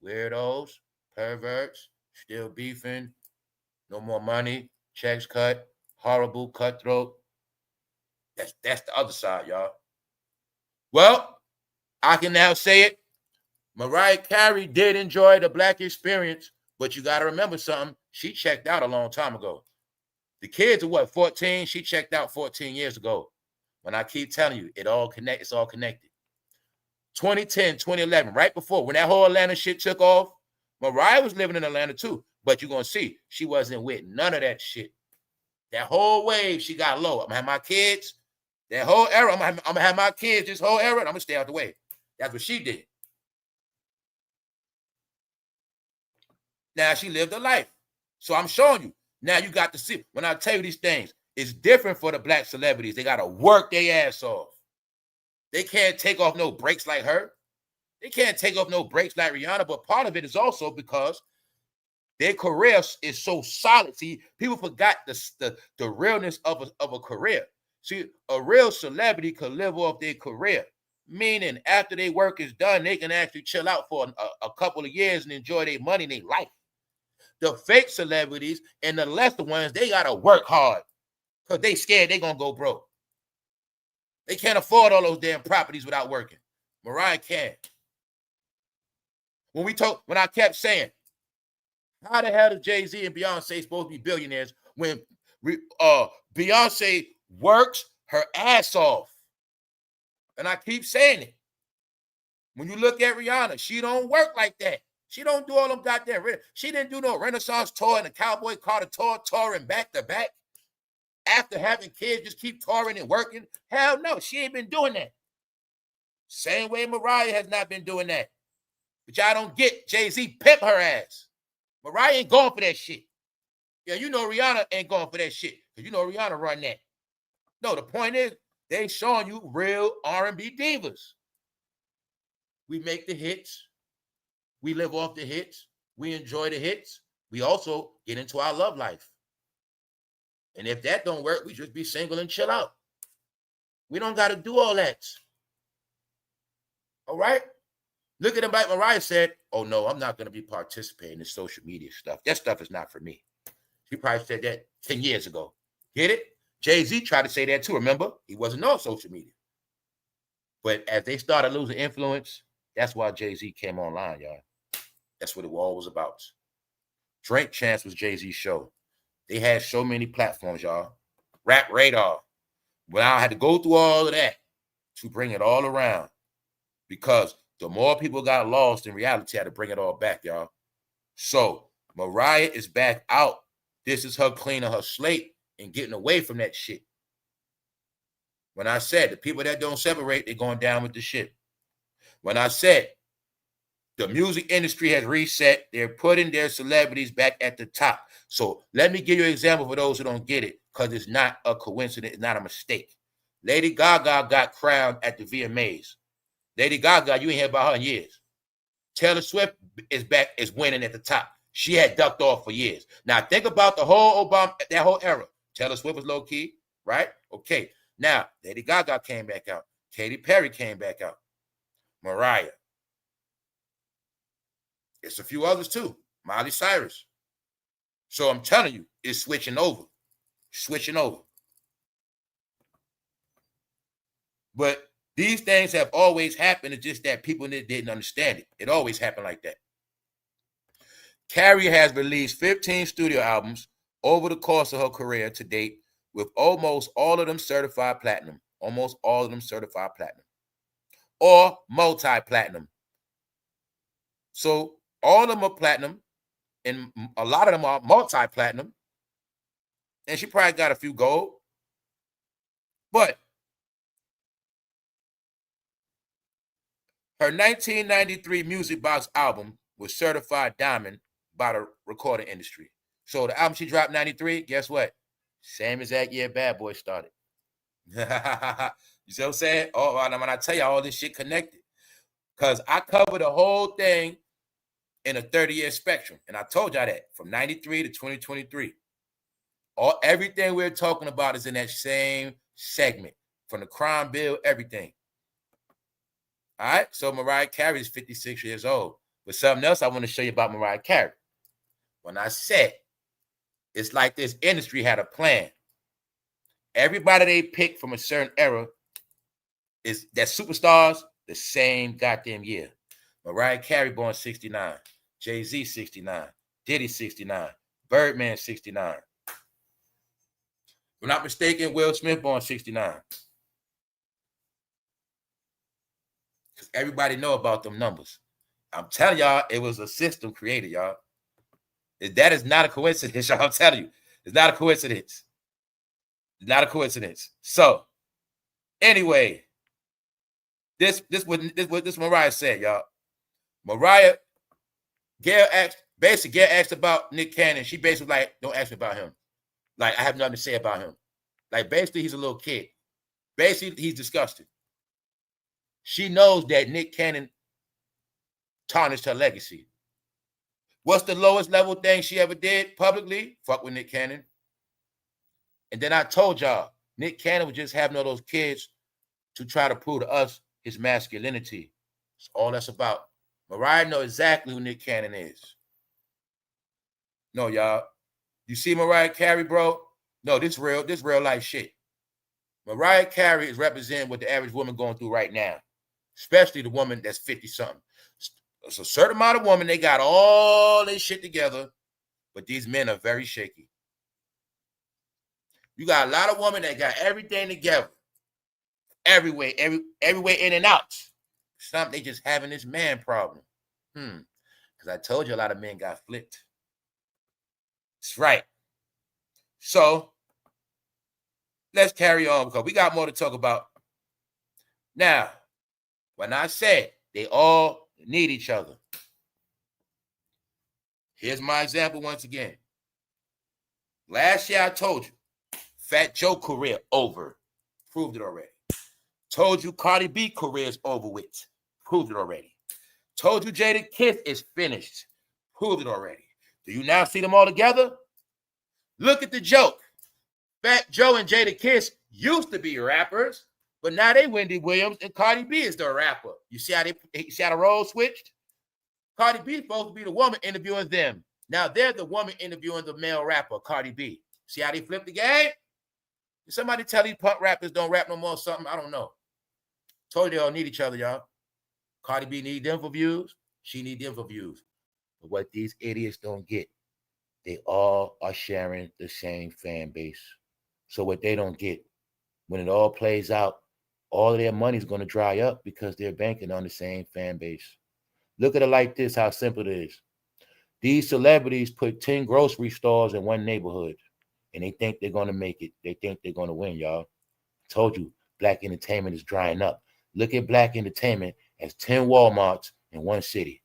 Speaker 1: weirdos, perverts, still beefing, no more money, checks cut, horrible, cutthroat. That's the other side, y'all. Well, I can now say it. Mariah Carey did enjoy the Black experience, but you got to remember something. She checked out a long time ago. The kids are what, 14? She checked out 14 years ago. When I keep telling you, it's all connected. 2010, 2011, right before, when that whole Atlanta shit took off, Mariah was living in Atlanta too. But you're going to see, she wasn't with none of that shit. That whole wave, she got low. I'm going to have my kids. That whole era, I'm going to have my kids this whole era, and I'm going to stay out the way. That's what she did. Now she lived a life. So I'm showing you. Now you got to see. When I tell you these things, it's different for the Black celebrities. They got to work their ass off. They can't take off no breaks like her. They can't take off no breaks like Rihanna. But part of it is also because their career is so solid. See, people forgot the realness of a career. See, a real celebrity could live off their career. Meaning after their work is done, they can actually chill out for a couple of years and enjoy their money and their life. The fake celebrities and the lesser ones, they got to work hard because they scared they're going to go broke. They can't afford all those damn properties without working. Mariah can. When I kept saying, how the hell is Jay-Z and Beyonce supposed to be billionaires when Beyonce works her ass off? And I keep saying it. When you look at Rihanna, she don't work like that. She don't do all them goddamn. She didn't do no Renaissance tour and the Cowboy Carter tour, touring back to back. After having kids, just keep touring and working. Hell no, she ain't been doing that. Same way Mariah has not been doing that. But y'all don't get Jay-Z pimp her ass. Mariah ain't going for that shit. Yeah, you know Rihanna ain't going for that shit. Because you know Rihanna run that. No, the point is, they showing you real R&B divas. We make the hits. We live off the hits. We enjoy the hits. We also get into our love life. And if that don't work, we just be single and chill out. We don't got to do all that. All right? Look at him like Mariah said, oh, no, I'm not going to be participating in social media stuff. That stuff is not for me. She probably said that 10 years ago. Get it? Jay-Z tried to say that too, remember? He wasn't on social media. But as they started losing influence, that's why Jay-Z came online, y'all. That's what it all was about. Drink Chance was Jay-Z's show. They had so many platforms, y'all. Rap Radar. Well, I had to go through all of that to bring it all around. Because the more people got lost in reality, I had to bring it all back, y'all. So Mariah is back out. This is her cleaning her slate and getting away from that shit. When I said the people that don't separate, they're going down with the shit. When I said the music industry has reset, they're putting their celebrities back at the top. So let me give you an example for those who don't get it, because it's not a coincidence, it's not a mistake. Lady Gaga got crowned at the VMAs. Lady Gaga, you ain't heard about her in years. Taylor Swift is back, is winning at the top. She had ducked off for years. Now think about the whole Obama, that whole era. Taylor Swift was low key, right? Okay. Now Lady Gaga came back out. Katy Perry came back out. Mariah. It's a few others too. Miley Cyrus. So I'm telling you, it's switching over. Switching over. But these things have always happened. It's just that people didn't understand it. It always happened like that. CAREY has released 15 studio albums over the course of her career to date, with almost all of them certified platinum. Almost all of them certified platinum. Or multi-platinum. So all of them are platinum, and a lot of them are multi-platinum. And she probably got a few gold. But her 1993 Music Box album was certified diamond by the recording industry. So the album she dropped in 93, guess what? Same exact year Bad Boy started. You see what I'm saying? Oh, when I tell you all this shit connected. Because I covered the whole thing in a 30-year spectrum. And I told y'all that from 93 to 2023. Everything we're talking about is in that same segment. From the crime bill, everything. All right? So Mariah Carey is 56 years old. But something else I want to show you about Mariah Carey. When I said, it's like this industry had a plan. Everybody they picked from a certain era is that superstars the same goddamn year. Mariah Carey born 69. Jay-Z 69. Diddy 69. Birdman 69. If I'm not mistaken, Will Smith born 69. Because everybody know about them numbers. I'm telling y'all, it was a system created, y'all. That is not a coincidence, y'all. I'm telling you. It's not a coincidence. It's not a coincidence. So, anyway, this what Mariah said, y'all. Mariah, Gail asked about Nick Cannon. She basically like, don't ask me about him. Like, I have nothing to say about him. Like, basically, he's a little kid. Basically, he's disgusting. She knows that Nick Cannon tarnished her legacy. What's the lowest level thing she ever did publicly? Fuck with Nick Cannon. And then I told y'all, Nick Cannon was just having all those kids to try to prove to us his masculinity. That's all that's about. Mariah knows exactly who Nick Cannon is. No, y'all. You see Mariah Carey, bro? No, this real life shit. Mariah Carey is representing what the average woman going through right now, especially the woman that's 50-something. It's a certain amount of women, they got all this shit together, but these men are very shaky. You got a lot of women that got everything together, every way in and out. Some they just having this man problem. Because I told you a lot of men got flipped. That's right. So let's carry on because we got more to talk about. Now, when I said they all need each other, here's my example once again. Last year I told you, fatjoe career over. Proved it already. Told you Cardi B career is over with. Proved it already. Told you Jadakiss is finished. Proved it already. Do you now see them all together? Look at the joke. FatJoe and Jadakiss used to be rappers, but now they Wendy Williams and Cardi B is the rapper. You see how the role switched? Cardi B is supposed to be the woman interviewing them. Now they're the woman interviewing the male rapper, Cardi B. See how they flipped the game? Did somebody tell these punk rappers don't rap no more or something? I don't know. Told you they all need each other, y'all. Cardi B need them for views. She need them for views. But what these idiots don't get, they all are sharing the same fan base. So what they don't get, when it all plays out, all of their money is going to dry up because they're banking on the same fan base. Look at it like this, how simple it is. These celebrities put 10 grocery stores in one neighborhood, and they think they're going to make it. They think they're going to win, y'all. I told you, black entertainment is drying up. Look at black entertainment as 10 Walmarts in one city.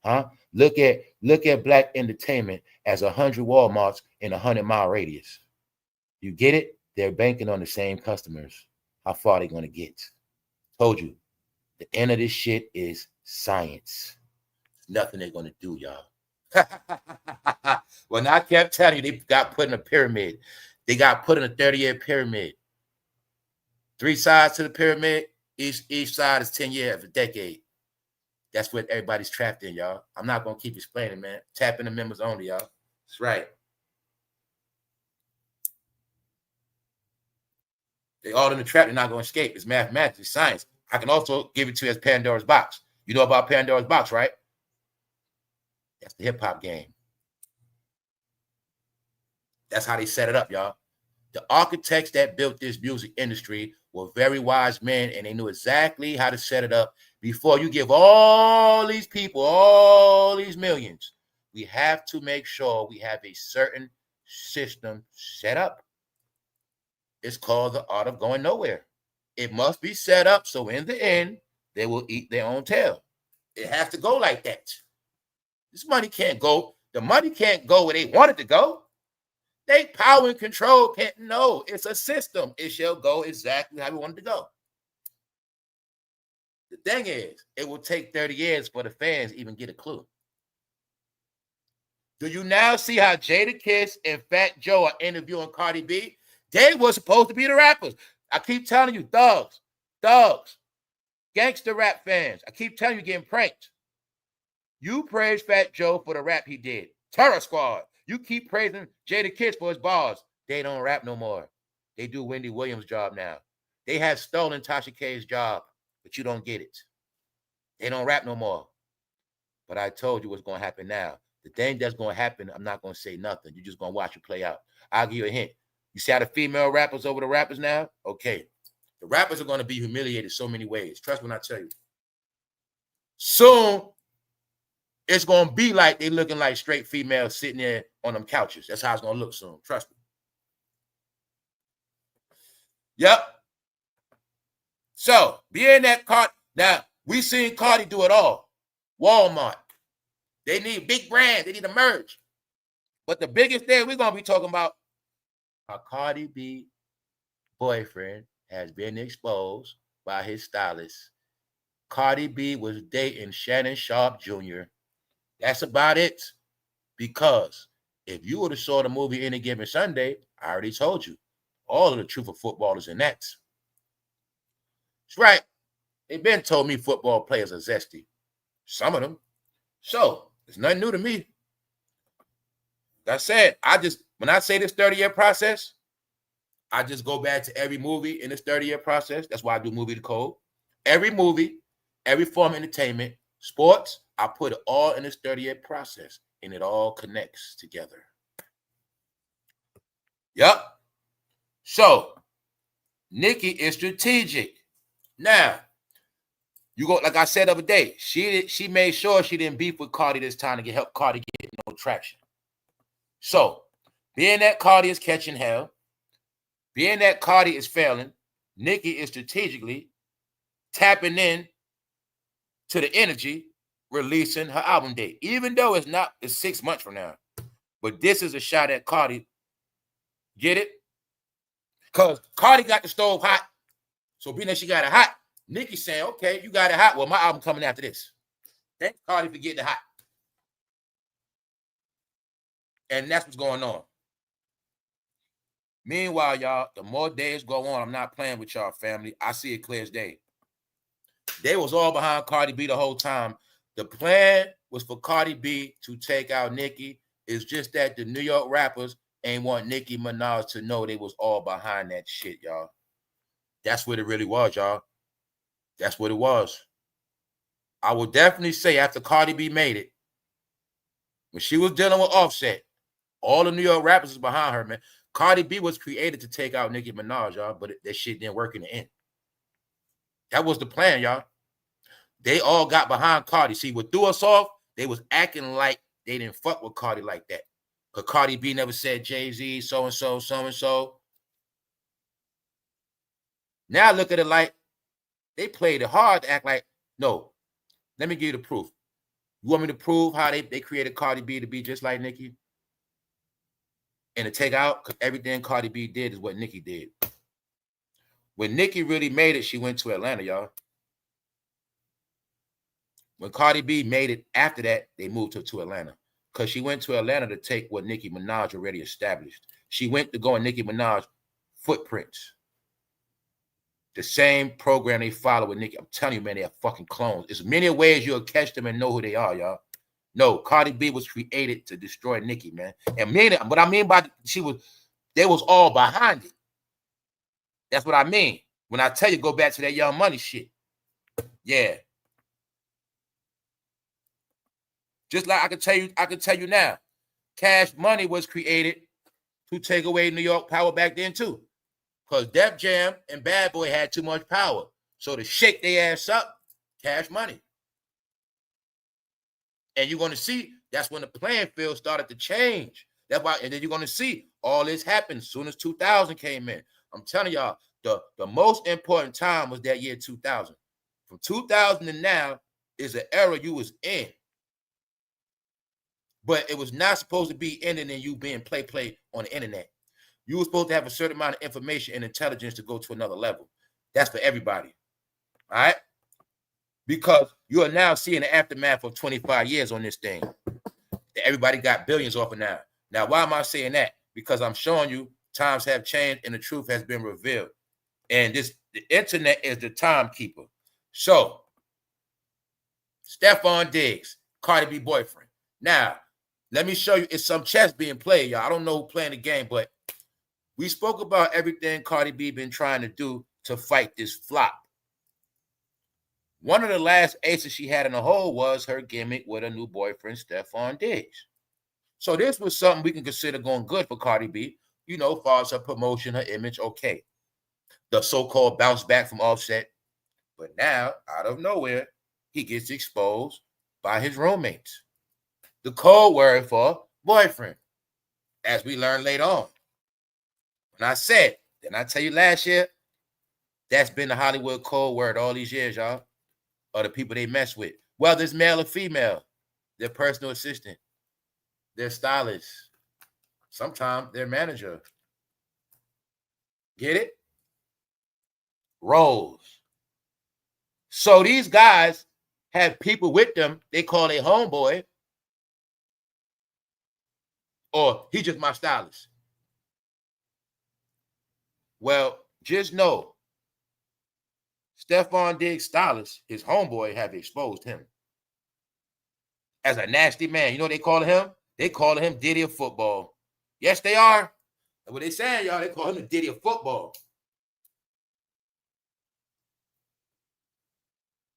Speaker 1: Huh? Look at black entertainment as 100 Walmarts in a 100-mile radius. You get it? They're banking on the same customers. How far they going to get? Told you. The end of this shit is science. Nothing they're going to do, y'all. Well, now I kept telling you, they got put in a pyramid. They got put in a 30-year pyramid. 3 sides to the pyramid. Each side is 10 years, a decade. That's what everybody's trapped in, y'all. I'm not going to keep explaining, man. Tap in the members only, y'all. That's right. They all in the trap. They're not going to escape. It's mathematics. It's science. I can also give it to you as Pandora's box. You know about Pandora's box, right? That's the hip-hop game. That's how they set it up, y'all. The architects that built this music industry were very wise men, and they knew exactly how to set it up. Before you give all these people, all these millions, we have to make sure we have a certain system set up. It's called the art of going nowhere. It must be set up so in the end, they will eat their own tail. It has to go like that. This money can't go. The money can't go where they want it to go. They power and control can't know. It's a system. It shall go exactly how we want it to go. The thing is, it will take 30 years for the fans even get a clue. Do you now see how Jadakiss and FatJoe are interviewing Cardi B? They were supposed to be the rappers. I keep telling you, thugs, gangster rap fans. I keep telling you, getting pranked. You praise FatJoe for the rap he did. Terror Squad. You keep praising Jadakiss for his bars. They don't rap no more. They do Wendy Williams' job now. They have stolen Tasha K's job, but you don't get it. They don't rap no more. But I told you what's going to happen now. The thing that's going to happen, I'm not going to say nothing. You're just going to watch it play out. I'll give you a hint. You see how the female rappers over the rappers now? Okay. The rappers are going to be humiliated so many ways. Trust me when I tell you. Soon, it's going to be like they looking like straight females sitting there on them couches. That's how it's going to look soon. Trust me. Yep. So, being that Cardi, now, we seen Cardi do it all. Walmart. They need big brands. They need to merge. But the biggest thing we're going to be talking about, a Cardi B boyfriend has been exposed by his stylist. Cardi B was dating Shannonsharpe Jr. That's about it. Because if you would have saw the movie Any Given Sunday, I already told you, all of the truth of football is in that. That's right. They've been told me football players are zesty. Some of them. So, it's nothing new to me. Like I said, when I say this 30-year process, I just go back to every movie in this 30-year process. That's why I do Movie to Code. Every movie, every form of entertainment, sports, I put it all in this 30-year process, and it all connects together. Yep. So, Nicki is strategic. Now, you go, like I said the other day, she made sure she didn't beef with Cardi this time to help Cardi get no traction. So, being that Cardi is catching hell, being that Cardi is failing, Nicki is strategically tapping in to the energy, releasing her album date. Even though it's 6 months from now. But this is a shot at Cardi. Get it? Because Cardi got the stove hot. So being that she got it hot, Nicki saying, okay, you got it hot. Well, my album coming after this. Thanks, Cardi, for getting it hot. And that's what's going on. Meanwhile, y'all, the more days go on, I'm not playing with y'all, family. I see it clear as day. They was all behind Cardi B the whole time. The plan was for Cardi B to take out Nicki. It's just that the New York rappers ain't want Nickiminaj to know they was all behind that shit, y'all. That's what it really was, y'all. That's what it was. I will definitely say after Cardi B made it, when she was dealing with Offset, all the New York rappers was behind her, man. Cardi B was created to take out Nicki Minaj, y'all, but that shit didn't work in the end. That was the plan, y'all. They all got behind Cardi. See, what threw us off, they was acting like they didn't fuck with Cardi like that. Because Cardi B never said Jay-Z, so-and-so, so-and-so. Now look at it like they played it hard to act like, no, let me give you the proof. You want me to prove how they created Cardi B to be just like Nicki? And to take out, because everything Cardi B did is what Nicki did. When Nicki really made it, she went to Atlanta, y'all. When Cardi B made it after that, they moved her to Atlanta. Because she went to Atlanta to take what Nicki Minaj already established. She went to go in Nicki Minaj footprints. The same program they follow with Nicki. I'm telling you, man, they are fucking clones. There's many ways you'll catch them and know who they are, y'all. No, Cardi B was created to destroy Nicki, man. And what I mean by they was all behind it. That's what I mean. When I tell you, go back to that Young Money shit. Yeah. Just like I can tell you now, Cash Money was created to take away New York power back then too. Because Def Jam and Bad Boy had too much power. So to shake their ass up, Cash Money. And you're going to see that's when the playing field started to change. That's why, and then you're going to see all this happen as soon as 2000 came in. I'm telling y'all, the most important time was that year 2000. From 2000 to now is an era you was in. But it was not supposed to be ending in you being play on the internet. You were supposed to have a certain amount of information and intelligence to go to another level. That's for everybody. All right? Because you are now seeing the aftermath of 25 years on this thing. Everybody got billions off of now. Now, why am I saying that? Because I'm showing you times have changed and the truth has been revealed. And the internet is the timekeeper. So, stefondiggs, Cardi B boyfriend. Now, let me show you, it's some chess being played, y'all. I don't know who playing the game, but we spoke about everything Cardi B been trying to do to fight this flop. One of the last aces she had in the hole was her gimmick with her new boyfriend, stefondiggs. So this was something we can consider going good for Cardi B. You know, as far as her promotion, her image, okay. The so-called bounce back from Offset. But now, out of nowhere, he gets exposed by his roommates. The code word for boyfriend, as we learned later on. When I said, didn't I tell you last year? That's been the Hollywood code word all these years, y'all. Or the people they mess with. Whether it's male or female, their personal assistant, their stylist, sometimes their manager. Get it? Roles. So these guys have people with them they call a homeboy, or he just my stylist. Well, just know, stefondiggs stylist, his homeboy, have exposed him as a nasty man. You know what they call him? They call him Diddy of football. Yes, they are. And what they saying, y'all, they call him the Diddy of football.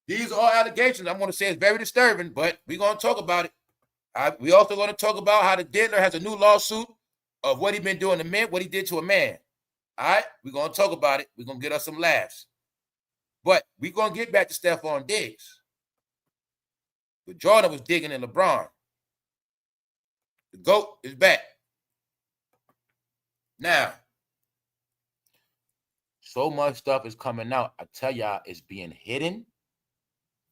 Speaker 1: These are all allegations. I'm going to say it's very disturbing, but we're going to talk about it. We also going to talk about how the diddler has a new lawsuit of what he been doing to men, what he did to a man. All right? We're going to talk about it. We're going to get us some laughs. But we're going to get back to stefondiggs. But Jordan was digging in LeBron. The GOAT is back. Now, so much stuff is coming out. I tell y'all, it's being hidden.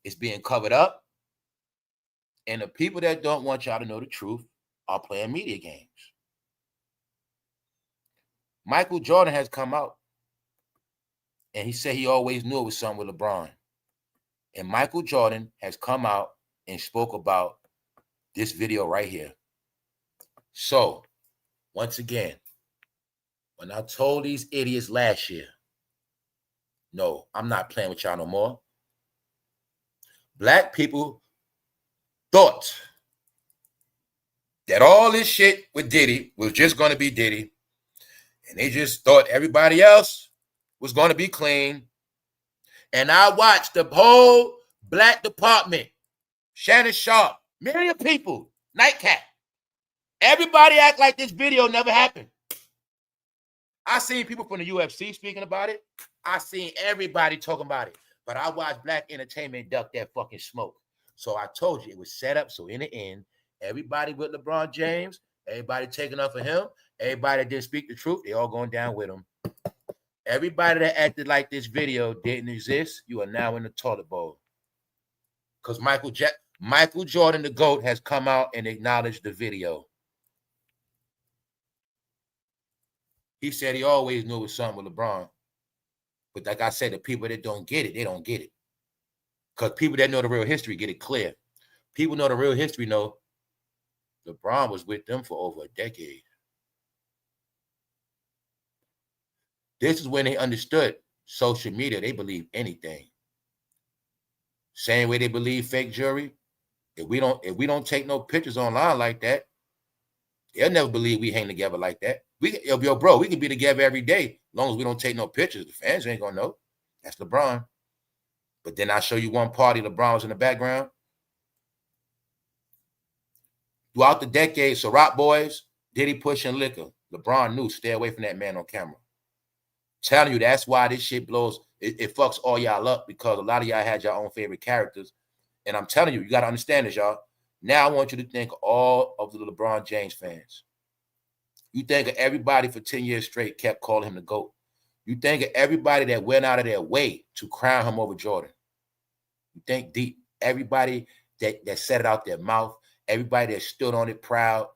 Speaker 1: It's being covered up. And the people that don't want y'all to know the truth are playing media games. Michael Jordan has come out And he said he always knew it was something with LeBron. And Michael Jordan has come out and spoke about this video right here. So, once again, when I told these idiots last year, no, I'm not playing with y'all no more. Black people thought that all this shit with Diddy was just going to be Diddy. And they just thought everybody else was going to be clean. And I watched the whole black department, Shannonsharpe, million people, Nightcap. Everybody act like this video never happened. I seen people from the UFC speaking about it. I seen everybody talking about it. But I watched black entertainment duck that fucking smoke. So I told you it was set up. So in the end, everybody with LeBron James, everybody taking up for him, everybody that didn't speak the truth, they all going down with him. Everybody that acted like this video didn't exist, you are now in the toilet bowl. Because Michael Jordan, the GOAT, has come out and acknowledged the video. He said he always knew it was something with LeBron. But like I said, the people that don't get it, they don't get it. Because people that know the real history get it clear. People know the real history know LeBron was with them for over a decade. This is when they understood social media. They believe anything. Same way they believe fake jewelry. If we don't take no pictures online like that, they'll never believe we hang together like that. Yo, bro, we can be together every day as long as we don't take no pictures. The fans ain't gonna know. That's LeBron. But then I show you one party, LeBron was in the background. Throughout the decade, Ciroc boys, Diddy pushing liquor. LeBron knew, stay away from that man on camera. Telling you, that's why this shit blows. It fucks all y'all up because a lot of y'all had your own favorite characters. And I'm telling you, you got to understand this, y'all. Now I want you to think of all of the LeBron James fans. You think of everybody for 10 years straight kept calling him the GOAT. You think of everybody that went out of their way to crown him over Jordan. You think deep. Everybody that said it out their mouth, everybody that stood on it proud.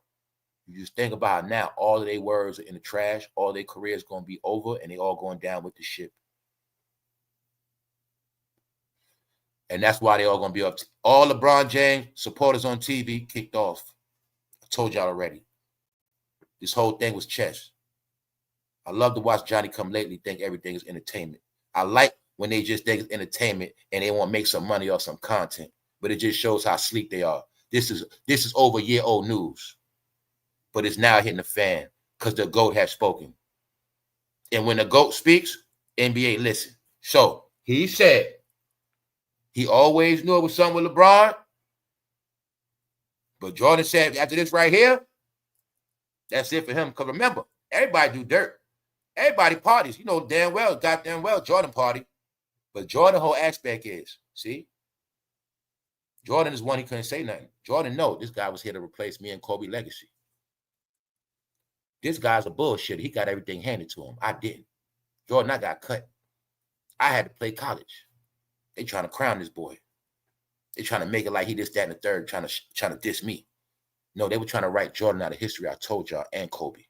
Speaker 1: You just think about now, all of their words are in the trash. All their careers going to be over, and they all going down with the ship. And that's why they all going to be up. All LeBron James supporters on TV kicked off. I told y'all already. This whole thing was chess. I love to watch Johnny Come Lately think everything is entertainment. I like when they just think it's entertainment and they want to make some money off some content. But it just shows how sleek they are. This is over a year old news. But it's now hitting the fan because the GOAT has spoken. And when the GOAT speaks, NBA listen. So he said he always knew it was something with LeBron. But Jordan said after this right here, that's it for him. Because remember, everybody do dirt. Everybody parties. You know damn well, goddamn well, Jordan party. But Jordan whole aspect is, see? Jordan is one he couldn't say nothing. Jordan know this guy was here to replace me and Kobe legacy. This guy's a bullshit. He got everything handed to him. I didn't. Jordan, I got cut. I had to play college. They trying to crown this boy. They trying to make it like he this, that, and the third, trying to diss me. No, they were trying to write Jordan out of history. I told y'all, and Kobe.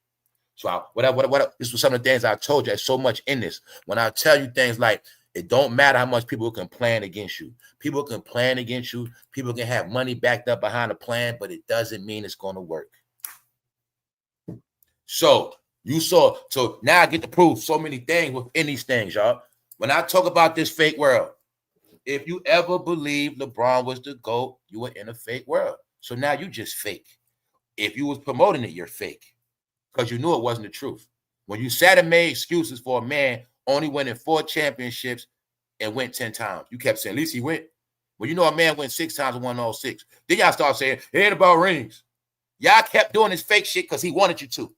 Speaker 1: So what? This was some of the things I told you. There's so much in this. When I tell you things like, it don't matter how much people can plan against you. People can plan against you. People can have money backed up behind a plan, but it doesn't mean it's going to work. So you saw. So now I get to prove so many things within these things, y'all. When I talk about this fake world, if you ever believe LeBron was the GOAT, you were in a fake world. So now you just fake. If you was promoting it, you're fake. Because you knew it wasn't the truth. When you sat and made excuses for a man only winning 4 championships and went 10 times, you kept saying, at least he went. Well, you know a man went 6 times and won all 6. Then y'all start saying, it ain't about rings. Y'all kept doing this fake shit because he wanted you to.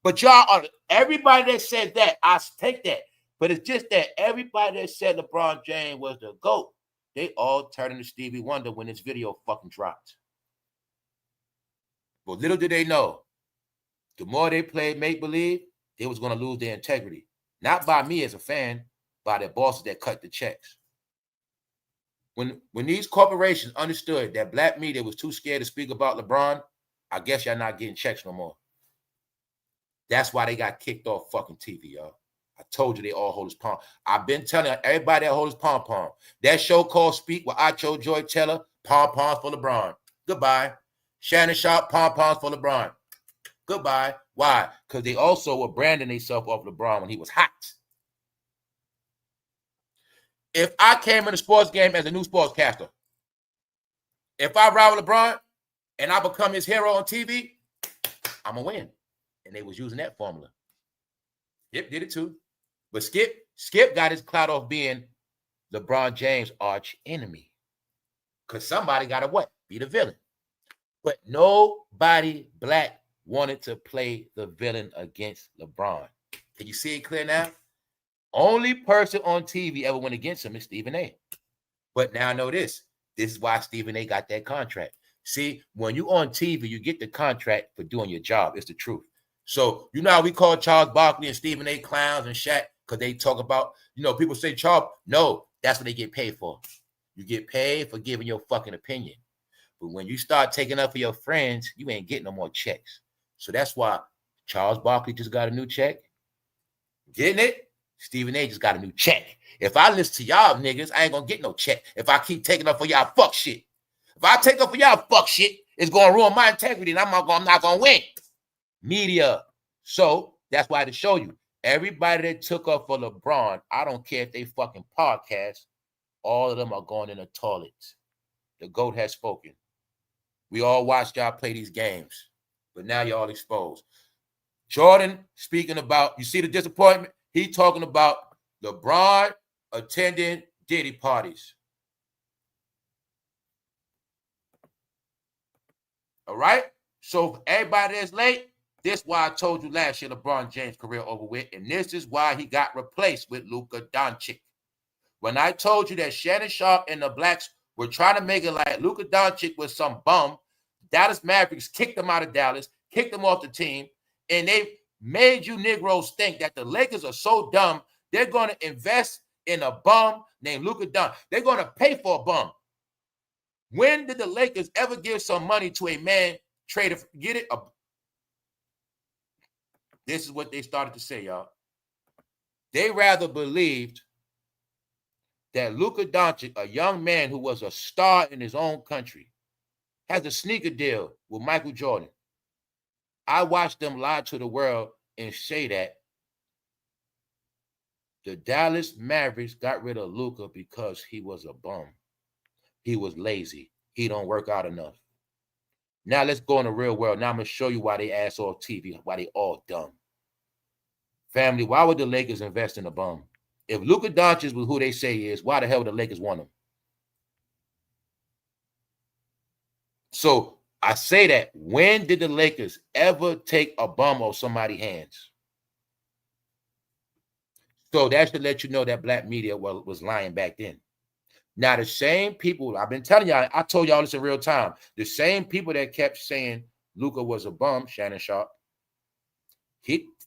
Speaker 1: But y'all are, everybody that said that, I take that. But it's just that everybody that said LeBron James was the GOAT, they all turned into Stevie Wonder when this video fucking dropped. But little did they know, the more they played make-believe, they was going to lose their integrity. Not by me as a fan, by their bosses that cut the checks. When these corporations understood that black media was too scared to speak about LeBron, I guess y'all not getting checks no more. That's why they got kicked off fucking TV, y'all. I told you they all hold his palm. I've been telling everybody that holds his pom-pom. That show called Speak with Acho Joy Teller, pom-poms for LeBron. Goodbye. Shannonsharpe, pom-poms for LeBron. Goodbye. Why? Because they also were branding themselves off LeBron when he was hot. If I came in a sports game as a new sportscaster, if I ride with LeBron and I become his hero on TV, I'm going to win. And they was using that formula. Skip did it too. But Skip got his clout off being LeBron James' arch enemy. Because somebody got to what? Be the villain. But nobody black wanted to play the villain against LeBron. Can you see it clear now? Only person on TV ever went against him is Stephen A. But now I know this. This is why Stephen A got that contract. See, when you on TV, you get the contract for doing your job. It's the truth. So, you know how we call Charles Barkley and Stephen A clowns and Shaq because they talk about, people say Charles. No, that's what they get paid for. You get paid for giving your fucking opinion. But when you start taking up for your friends, you ain't getting no more checks. So that's why Charles Barkley just got a new check. Getting it? Stephen A just got a new check. If I listen to y'all niggas, I ain't gonna get no check. If I keep taking up for y'all fuck shit. If I take up for y'all fuck shit, it's gonna ruin my integrity and I'm not gonna win. Media. So that's why I had to show you. Everybody that took up for LeBron, I don't care if they fucking podcast, all of them are going in the toilets. The GOAT has spoken. We all watched y'all play these games, but now y'all exposed. Jordan speaking about, you see the disappointment? He talking about LeBron attending Diddy parties. All right? So for everybody that's late, this is why I told you last year LeBron James' career over with, and this is why he got replaced with Luka Doncic. When I told you that Shannonsharpe and the blacks were trying to make it like Luka Doncic was some bum, Dallas Mavericks kicked him out of Dallas, kicked him off the team, and they made you Negroes think that the Lakers are so dumb, they're going to invest in a bum named Luka Doncic. They're going to pay for a bum. When did the Lakers ever give some money to a man traded? Get it? This is what they started to say, y'all. They rather believed that Luka Doncic, a young man who was a star in his own country, has a sneaker deal with Michael Jordan. I watched them lie to the world and say that the Dallas Mavericks got rid of Luka because he was a bum. He was lazy. He don't work out enough. Now let's go in the real world. Now I'm going to show you why they ass off TV, why they all dumb. Family, why would the Lakers invest in a bum? If Luka Doncic was who they say he is, why the hell would the Lakers want him? So I say that, when did the Lakers ever take a bum off somebody's hands? So that should let you know that black media was lying back then. Now, the same people, I've been telling y'all, I told y'all this in real time, the same people that kept saying Luka was a bum, Shannonsharpe,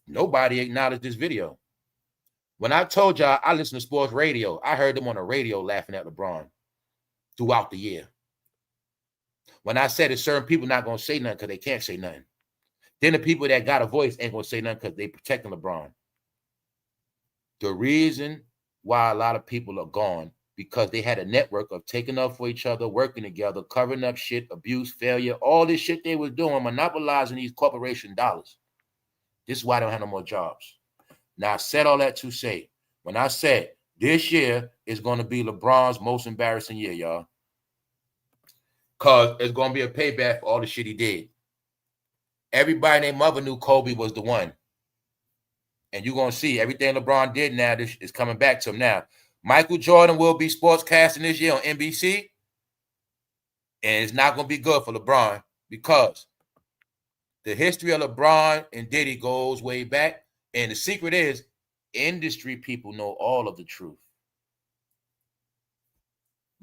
Speaker 1: nobody acknowledged this video. When I told y'all I listen to sports radio, I heard them on the radio laughing at LeBron throughout the year. When I said that certain people not going to say nothing because they can't say nothing. Then the people that got a voice ain't going to say nothing because they protecting LeBron. The reason why a lot of people are gone, because they had a network of taking up for each other, working together, covering up shit, abuse, failure, all this shit they was doing, monopolizing these corporation dollars. This is why I don't have no more jobs. Now, I said all that to say, when I said this year is going to be LeBron's most embarrassing year, y'all, because it's going to be a payback for all the shit he did. Everybody named mother knew Kobe was the one. And you're going to see everything LeBron did now, this is coming back to him now. Michael Jordan will be sportscasting this year on NBC. And it's not going to be good for LeBron because the history of LeBron and Diddy goes way back. And the secret is, industry people know all of the truth.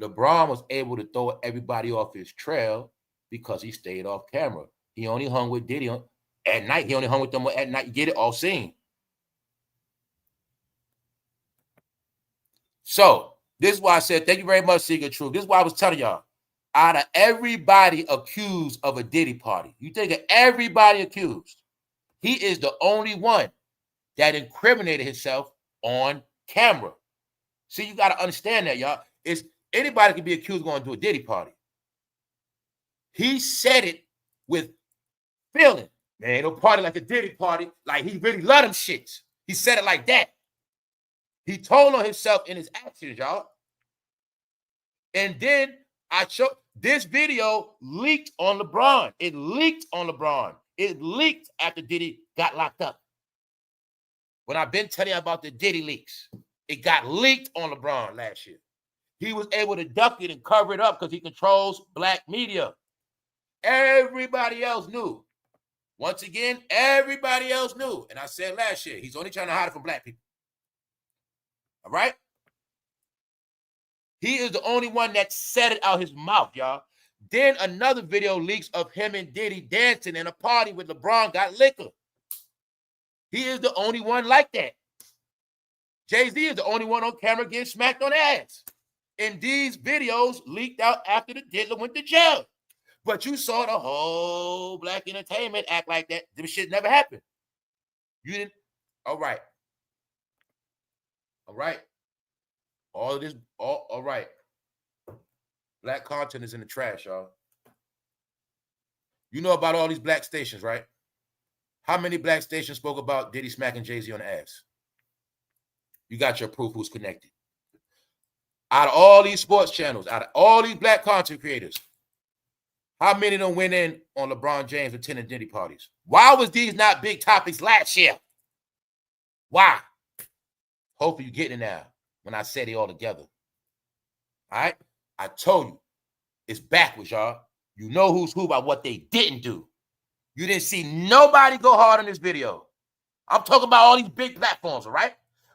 Speaker 1: LeBron was able to throw everybody off his trail because he stayed off camera. He only hung with Diddy at night. He only hung with them at night. You get it? All seen. So this is why I said, thank you very much, Secret Truth. This is why I was telling y'all, out of everybody accused of a Diddy party, you think of everybody accused, he is the only one that incriminated himself on camera. See, you got to understand that, y'all. It's anybody can be accused of going to do a Diddy party. He said it with feeling. Man, ain't no party like a Diddy party. Like he really loved them shits. He said it like that. He told on himself in his actions, y'all. And then I showed this video leaked on LeBron. It leaked on LeBron. It leaked after Diddy got locked up. When I've been telling you about the Diddy leaks, it got leaked on LeBron last year. He was able to duck it and cover it up because he controls black media. Everybody else knew. Once again, everybody else knew. And I said last year, he's only trying to hide it from black people. All right? He is the only one that said it out his mouth, y'all. Then another video leaks of him and Diddy dancing in a party with LeBron got liquor. He is the only one like that. Jay-Z is the only one on camera getting smacked on the ass. And these videos leaked out after the diddler went to jail. But you saw the whole black entertainment act like that. This shit never happened. You didn't? All right. All right. All of this, all right. Black content is in the trash, y'all. You know about all these black stations, right? How many black stations spoke about Diddy smacking Jay-Z on the ass? You got your proof who's connected. Out of all these sports channels, out of all these black content creators, how many of them went in on LeBron James attending Diddy parties? Why was these not big topics last year? Why? Hopefully you get it now when I said it all together. All right? I told you, it's backwards, y'all. You know who's who by what they didn't do. You didn't see nobody go hard in this video. I'm talking about all these big platforms, all right?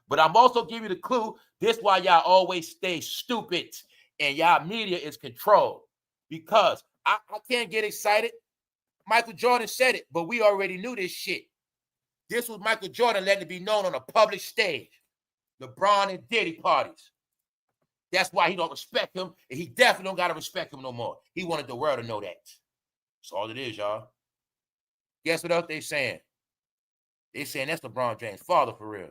Speaker 1: But I'm also giving you the clue. This is why y'all always stay stupid and y'all media is controlled. Because I can't get excited. Michael Jordan said it, but we already knew this shit. This was Michael Jordan letting it be known on a public stage. LeBron and Diddy parties. That's why he don't respect him, and he definitely don't got to respect him no more. He wanted the world to know that. That's all it is, y'all. Guess what else they saying? They saying that's LeBron James' father for real.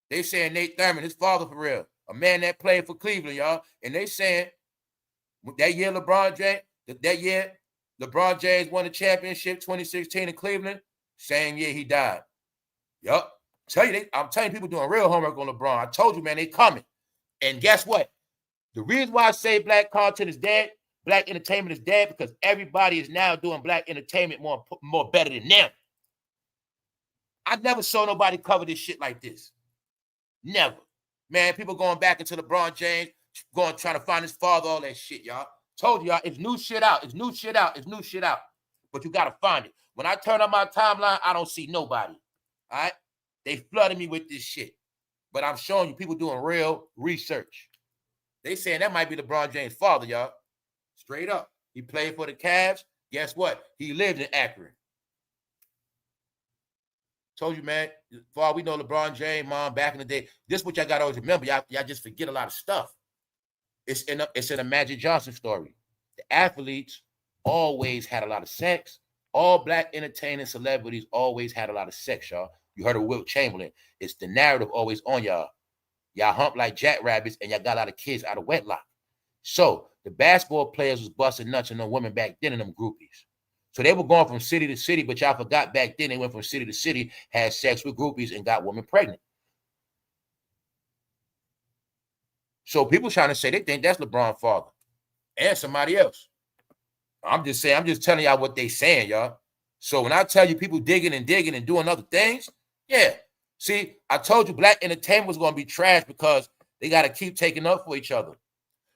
Speaker 1: They saying Nate Thurman, his father for real. A man that played for Cleveland, y'all. And they saying that year LeBron James won the championship 2016 in Cleveland, same year he died. Yup. I'm telling you, people doing real homework on LeBron. I told you, man, they coming. And guess what? The reason why I say black content is dead, black entertainment is dead, because everybody is now doing black entertainment more better than them. I never saw nobody cover this shit like this. Never. Man, people going back into LeBron James, trying to find his father, all that shit, y'all. Told y'all, it's new shit out. It's new shit out. It's new shit out. But you got to find it. When I turn on my timeline, I don't see nobody. All right? They flooded me with this shit. But I'm showing you people doing real research. They saying that might be LeBron James' father, y'all. Straight up. He played for the Cavs. Guess what? He lived in Akron. Told you, man, for all we know, LeBron James, mom, back in the day, this is what y'all got to always remember. Y'all just forget a lot of stuff. It's in a Magic Johnson story. The athletes always had a lot of sex. All black entertaining celebrities always had a lot of sex, y'all. You heard of Wilt Chamberlain. It's the narrative always on y'all. Y'all hump like jackrabbits and y'all got a lot of kids out of wedlock. So the basketball players was busting nuts on them women back then in them groupies. So they were going from city to city, but y'all forgot back then they went from city to city, had sex with groupies, and got women pregnant. So people trying to say they think that's LeBron's father and somebody else. I'm just telling y'all what they saying, y'all. So when I tell you people digging and doing other things, yeah. See, I told you black entertainment was going to be trash because they got to keep taking up for each other.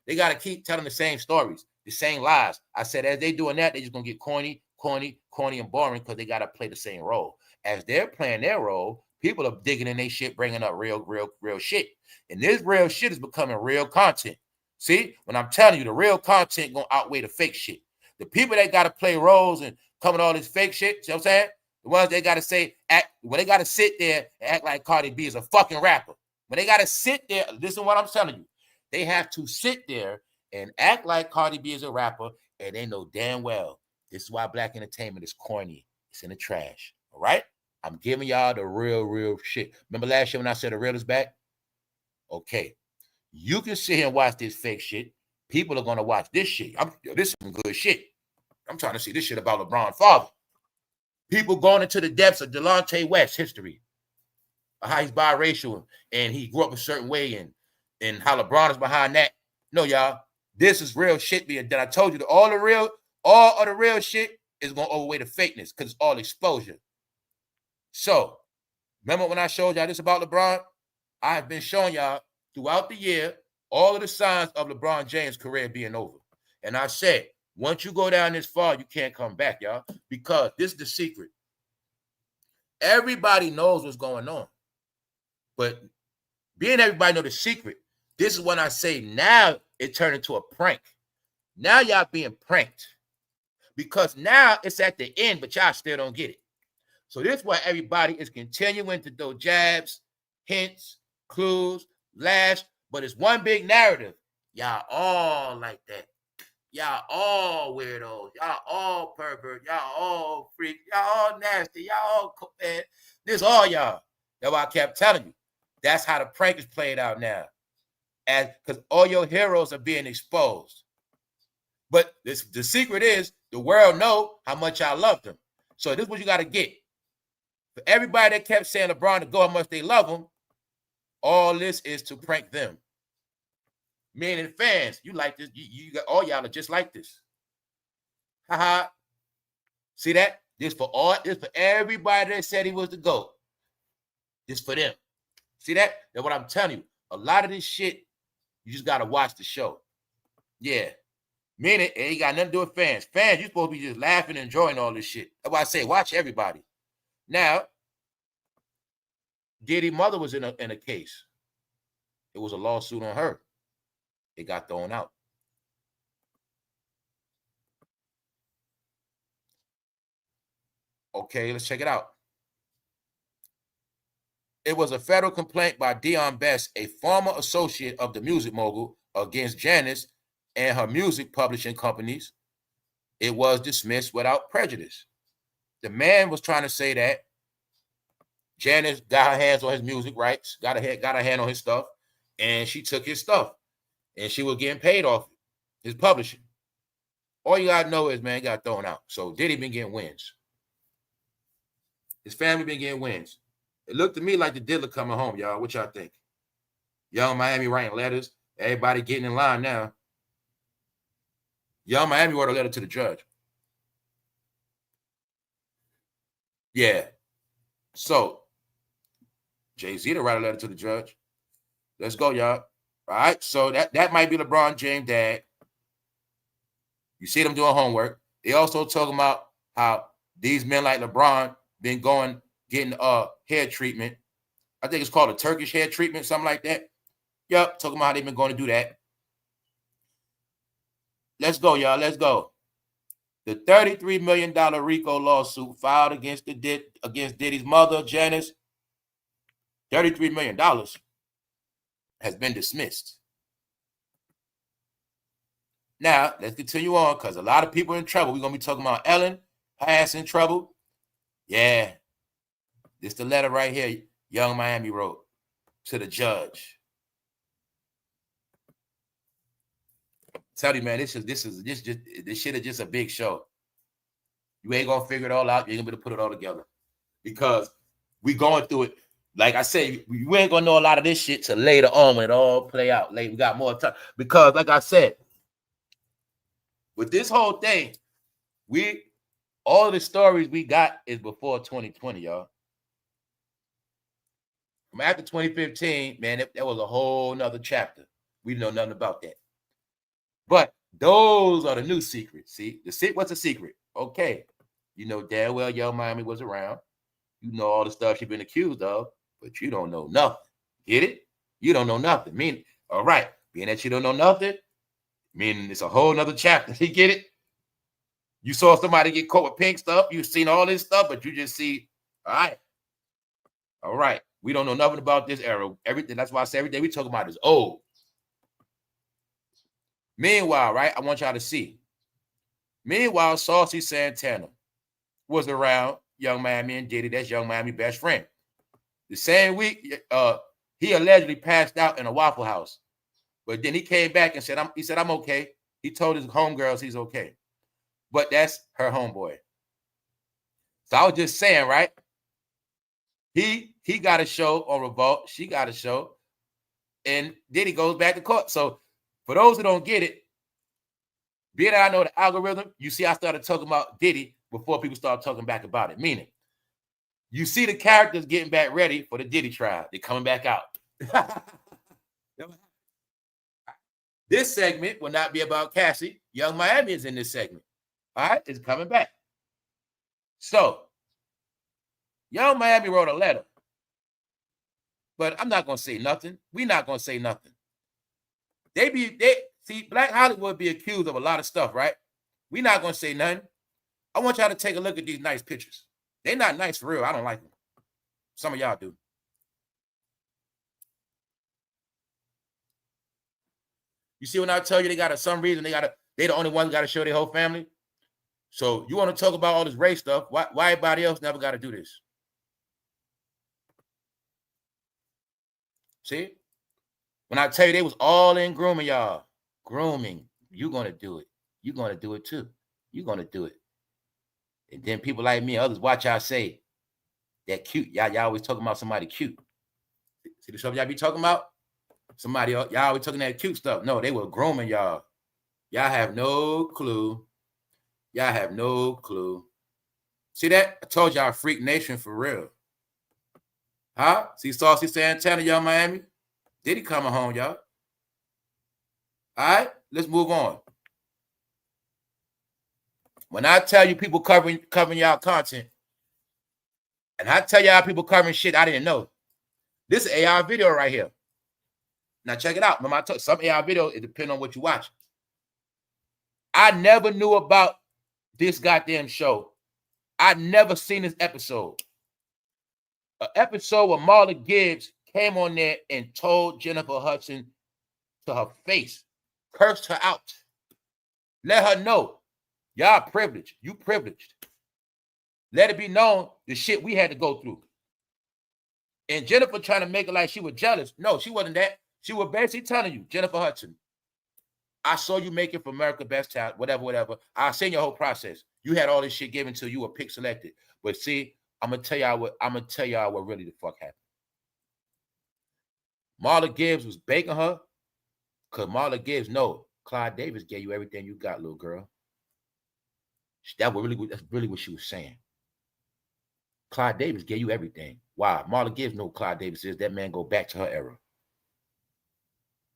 Speaker 1: They got to keep telling the same stories, the same lies. I said, as they doing that, they just going to get corny, and boring because they got to play the same role. As they're playing their role, people are digging in their shit, bringing up real shit. And this real shit is becoming real content. See, when I'm telling you, the real content going to outweigh the fake shit. The people that got to play roles and come with all this fake shit, see what I'm saying? The ones they got to say, when they got to sit there and act like Cardi B is a fucking rapper. When they got to sit there, listen to what I'm telling you. They have to sit there and act like Cardi B is a rapper, and they know damn well this is why black entertainment is corny. It's in the trash, all right? I'm giving y'all the real shit. Remember last year when I said the real is back? Okay. You can sit here and watch this fake shit. People are going to watch this shit. This is some good shit. I'm trying to see this shit about LeBron's father. People going into the depths of Delonte West's history. How he's biracial and he grew up a certain way and how LeBron is behind that. No, y'all. This is real shit that I told you. All of the real shit is going to overweigh the fakeness because it's all exposure. So, remember when I showed y'all this about LeBron? I've been showing y'all throughout the year all of the signs of LeBron James' career being over. And I said, once you go down this far, you can't come back, y'all, because this is the secret. Everybody knows what's going on. But being everybody know the secret, this is when I say now it turned into a prank. Now y'all being pranked. Because now it's at the end, but y'all still don't get it. So this is why everybody is continuing to throw jabs, hints, clues, lash, but it's one big narrative. Y'all all like that. Y'all all weirdos. Y'all all pervert. Y'all all freak. Y'all all nasty. Y'all all man. This all y'all. That's why I kept telling you. That's how the prank is played out now. And because all your heroes are being exposed. But the secret is the world know how much y'all love them. So this is what you got to get. For everybody that kept saying LeBron to go how much they love him, all this is to prank them. Meaning fans, you like this. You got all y'all are just like this. Haha. See that? This for everybody that said he was the GOAT. This for them. See that? That's what I'm telling you. A lot of this shit, you just gotta watch the show. Yeah. Meaning it ain't got nothing to do with fans. Fans, you're supposed to be just laughing and enjoying all this shit. That's why I say watch everybody. Now, Diddy's mother was in a case. It was a lawsuit on her. It got thrown out. Okay, let's check it out. It was a federal complaint by Dion Best, a former associate of the music mogul, against Janice and her music publishing companies. It was dismissed without prejudice. The man was trying to say that Janice got her hands on his music rights, got her hand on his stuff, and she took his stuff, and she was getting paid off his publishing. All you gotta know is, man, he got thrown out. So Diddy been getting wins. His family been getting wins. It looked to me like the diddler coming home, y'all. What y'all think? Young Miami writing letters. Everybody getting in line now. Young Miami wrote a letter to the judge. Yeah. So, Jay-Z to write a letter to the judge. Let's go, y'all. All right. So that might be LeBron James' dad. You see them doing homework. They also talking about how these men like LeBron been getting hair treatment. I think it's called a Turkish hair treatment, something like that. Yep, talking about how they've been going to do that. Let's go, y'all. Let's go. The $33 million RICO lawsuit filed against Diddy's mother, Janice, $33 million has been dismissed. Now, let's continue on because a lot of people are in trouble. We're going to be talking about Ellen, her ass in trouble. Yeah. This the letter right here Young Miami wrote to the judge. Tell you, man, this shit is just a big show. You ain't gonna figure it all out. You ain't gonna be able to put it all together because we going through it. Like I said, we ain't gonna know a lot of this shit till later on when it all play out. Later, we got more time because, like I said, with this whole thing, all the stories we got is before 2020, y'all. From after 2015, man, that was a whole nother chapter. We know nothing about that. But those are the new secrets. See, what's a secret? Okay, you know damn well Young Miami was around. You know all the stuff she's been accused of, but you don't know nothing. Get it? You don't know nothing. Meaning, all right, being that you don't know nothing, meaning it's a whole nother chapter. You get it? You saw somebody get caught with pink stuff. You've seen all this stuff, but you just see, all right. We don't know nothing about this era. Everything. That's why I say everything we talk about is old. Meanwhile, right, I want y'all to see. Meanwhile, Saucy Santana was around Yungmiami and Diddy. That's Yungmiami best friend. The same week, he allegedly passed out in a Waffle House. But then he came back and said, I'm okay. He told his homegirls he's okay. But that's her homeboy. So I was just saying, right? He got a show on Revolt. She got a show. And Diddy goes back to court. So for those who don't get it, being that I know the algorithm, you see I started talking about Diddy before people start talking back about it. Meaning, you see the characters getting back ready for the Diddy trial. They're coming back out. This segment will not be about Cassie. Yungmiami is in this segment. All right, it's coming back. So, Yungmiami wrote a letter. But I'm not going to say nothing. We're not going to say nothing. See, Black Hollywood be accused of a lot of stuff, right? We're not going to say nothing. I want y'all to take a look at these nice pictures. They're not nice for real. I don't like them. Some of y'all do. You see when I tell you they got to, some reason they the only ones got to show their whole family. So you want to talk about all this race stuff? Why everybody else never got to do this? See? When I tell you they was all in grooming, y'all. Grooming. You're going to do it. You're going to do it too. You're going to do it. And then people like me and others, watch y'all say that cute. Y'all always talking about somebody cute. See the stuff y'all be talking about? Somebody, y'all always talking that cute stuff. No, they were grooming y'all. Y'all have no clue. Y'all have no clue. See that? I told y'all Freak Nation for real. Huh? See Saucy Santana, Yungmiami? Diddy coming home, y'all. All right, let's move on. When I tell you people covering y'all content, and I tell y'all people covering shit I didn't know, this is an AI video right here. Now check it out. Remember I told some AI video, it depends on what you watch. I never knew about this goddamn show. I never seen this episode. An episode where Marla Gibbs came on there and told Jennifer Hudson to her face, cursed her out, let her know, y'all privileged, you privileged. Let it be known the shit we had to go through. And Jennifer trying to make it like she was jealous. No, she wasn't that. She was basically telling you, Jennifer Hudson, I saw you make it for America Best Talent, whatever. I seen your whole process. You had all this shit given to you, were pick selected. But see, I'm gonna tell y'all what really the fuck happened. Marla Gibbs was baking her because Marla Gibbs know Clive Davis gave you everything you got, little girl. That's really what she was saying. Clive Davis gave you everything. Why? Marla Gibbs know who Clive Davis is. That man go back to her era.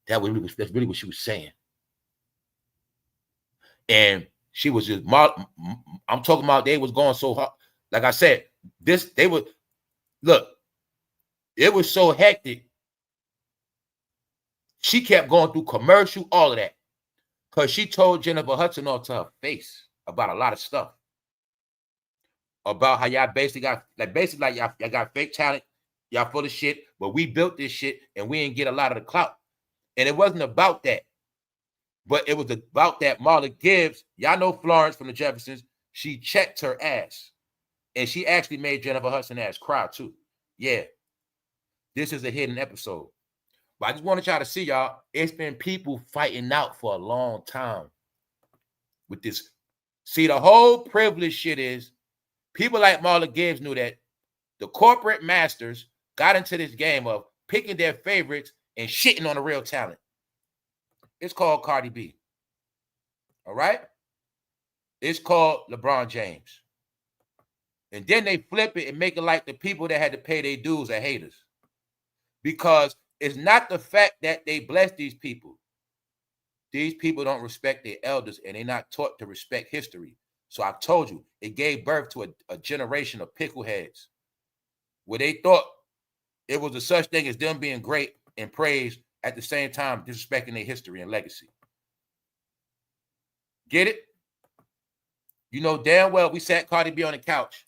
Speaker 1: That's really what she was saying. And she was just, I'm talking about they was going so hard. Like I said, it was so hectic. She kept going through commercial, all of that. Because she told Jennifer Hudson off to her face about a lot of stuff. About how y'all basically got, y'all got fake talent, y'all full of shit, but we built this shit and we didn't get a lot of the clout. And it wasn't about that. But it was about that Marla Gibbs, y'all know Florence from the Jeffersons, she checked her ass. And she actually made Jennifer Hudson ass cry too. Yeah. This is a hidden episode. But I just wanted y'all to see, y'all, it's been people fighting out for a long time with this. See, the whole privilege shit is people like Marla Gibbs knew that the corporate masters got into this game of picking their favorites and shitting on the real talent. It's called Cardi B. All right? It's called LeBron James. And then they flip it and make it like the people that had to pay their dues are haters. Because it's not the fact that they bless these people. These people don't respect their elders and they're not taught to respect history. So I told you, it gave birth to a generation of pickleheads where they thought it was a such thing as them being great and praised at the same time disrespecting their history and legacy. Get it? You know damn well we sat Cardi B on the couch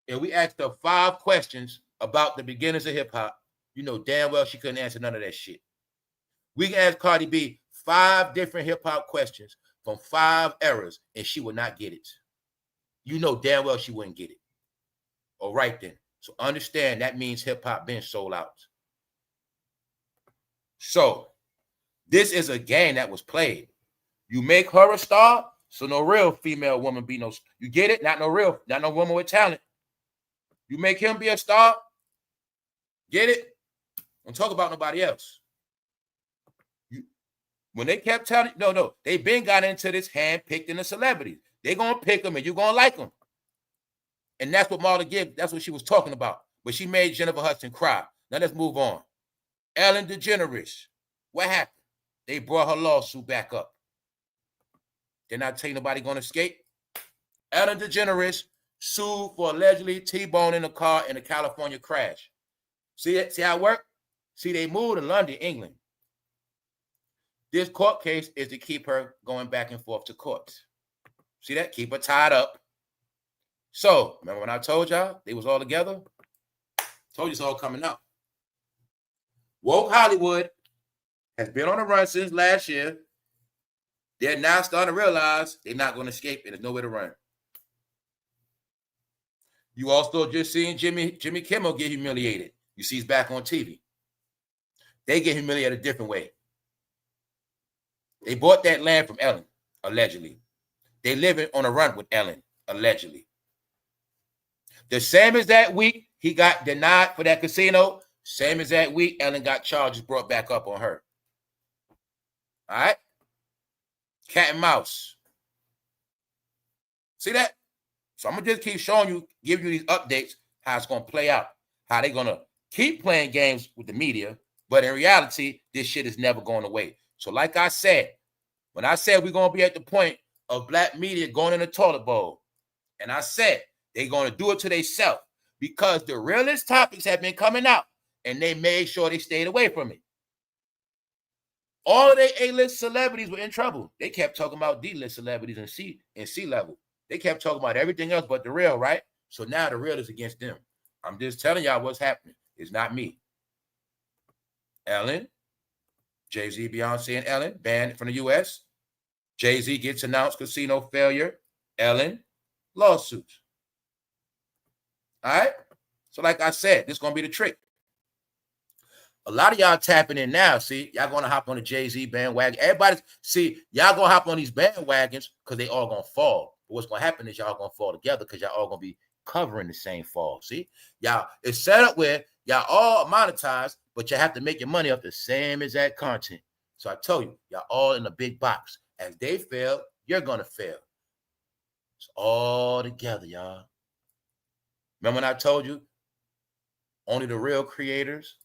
Speaker 1: and we asked her 5 questions about the beginnings of hip-hop. You know damn well she couldn't answer none of that shit. We can ask Cardi B 5 different hip-hop questions from 5 eras and she would not get it. You know damn well she wouldn't get it. All right then. So understand that means hip-hop been sold out. So this is a game that was played. You make her a star, so no real female woman be no. You get it? Not no woman with talent. You make him be a star. Get it? Don't talk about nobody else. When they kept telling, no, they been got into this hand-picked in the celebrities. They gonna pick them and you gonna like them. And that's what Marla Gibbs, that's what she was talking about. But she made Jennifer Hudson cry. Now let's move on. Ellen DeGeneres. What happened? They brought her lawsuit back up. They're not telling nobody gonna escape. Ellen DeGeneres sued for allegedly T-boning a car in a California crash. See how it worked? See, they moved to London, England. This court case is to keep her going back and forth to court. See that? Keep her tied up. So, remember when I told y'all they was all together? Told you it's all coming out. Woke Hollywood has been on the run since last year. They're now starting to realize they're not going to escape and there's nowhere to run. You also just seen Jimmy Kimmel get humiliated. You see he's back on TV. They get humiliated a different way. They bought that land from Ellen, allegedly. They living on a run with Ellen, allegedly. The same as that week, he got denied for that casino. Same as that week, Ellen got charges brought back up on her. All right? Cat and mouse. See that? So I'm going to just keep showing you, giving you these updates, how it's going to play out. How they're going to keep playing games with the media, but in reality, this shit is never going away. So like I said, when I said we're going to be at the point of black media going in the toilet bowl, and I said they're going to do it to themselves because the realest topics have been coming out, and they made sure they stayed away from it. All of their A-list celebrities were in trouble. They kept talking about D-list celebrities and C level. They kept talking about everything else but the real, right? So now the real is against them. I'm just telling y'all what's happening. It's not me. Ellen, Jay-Z, Beyonce, and Ellen banned from the U.S. Jay-Z gets announced casino failure. Ellen, lawsuits. All right? So like I said, this is going to be the trick. A lot of y'all tapping in now. See, y'all going to hop on the Jay-Z bandwagon. Everybody, see, y'all going to hop on these bandwagons because they all going to fall. But what's going to happen is y'all going to fall together because y'all all going to be covering the same fall. See, y'all, it's set up where y'all all monetized, but you have to make your money off the same exact content. So I told you, y'all all in a big box. As they fail, you're going to fail. It's all together, y'all. Remember when I told you, only the real creators,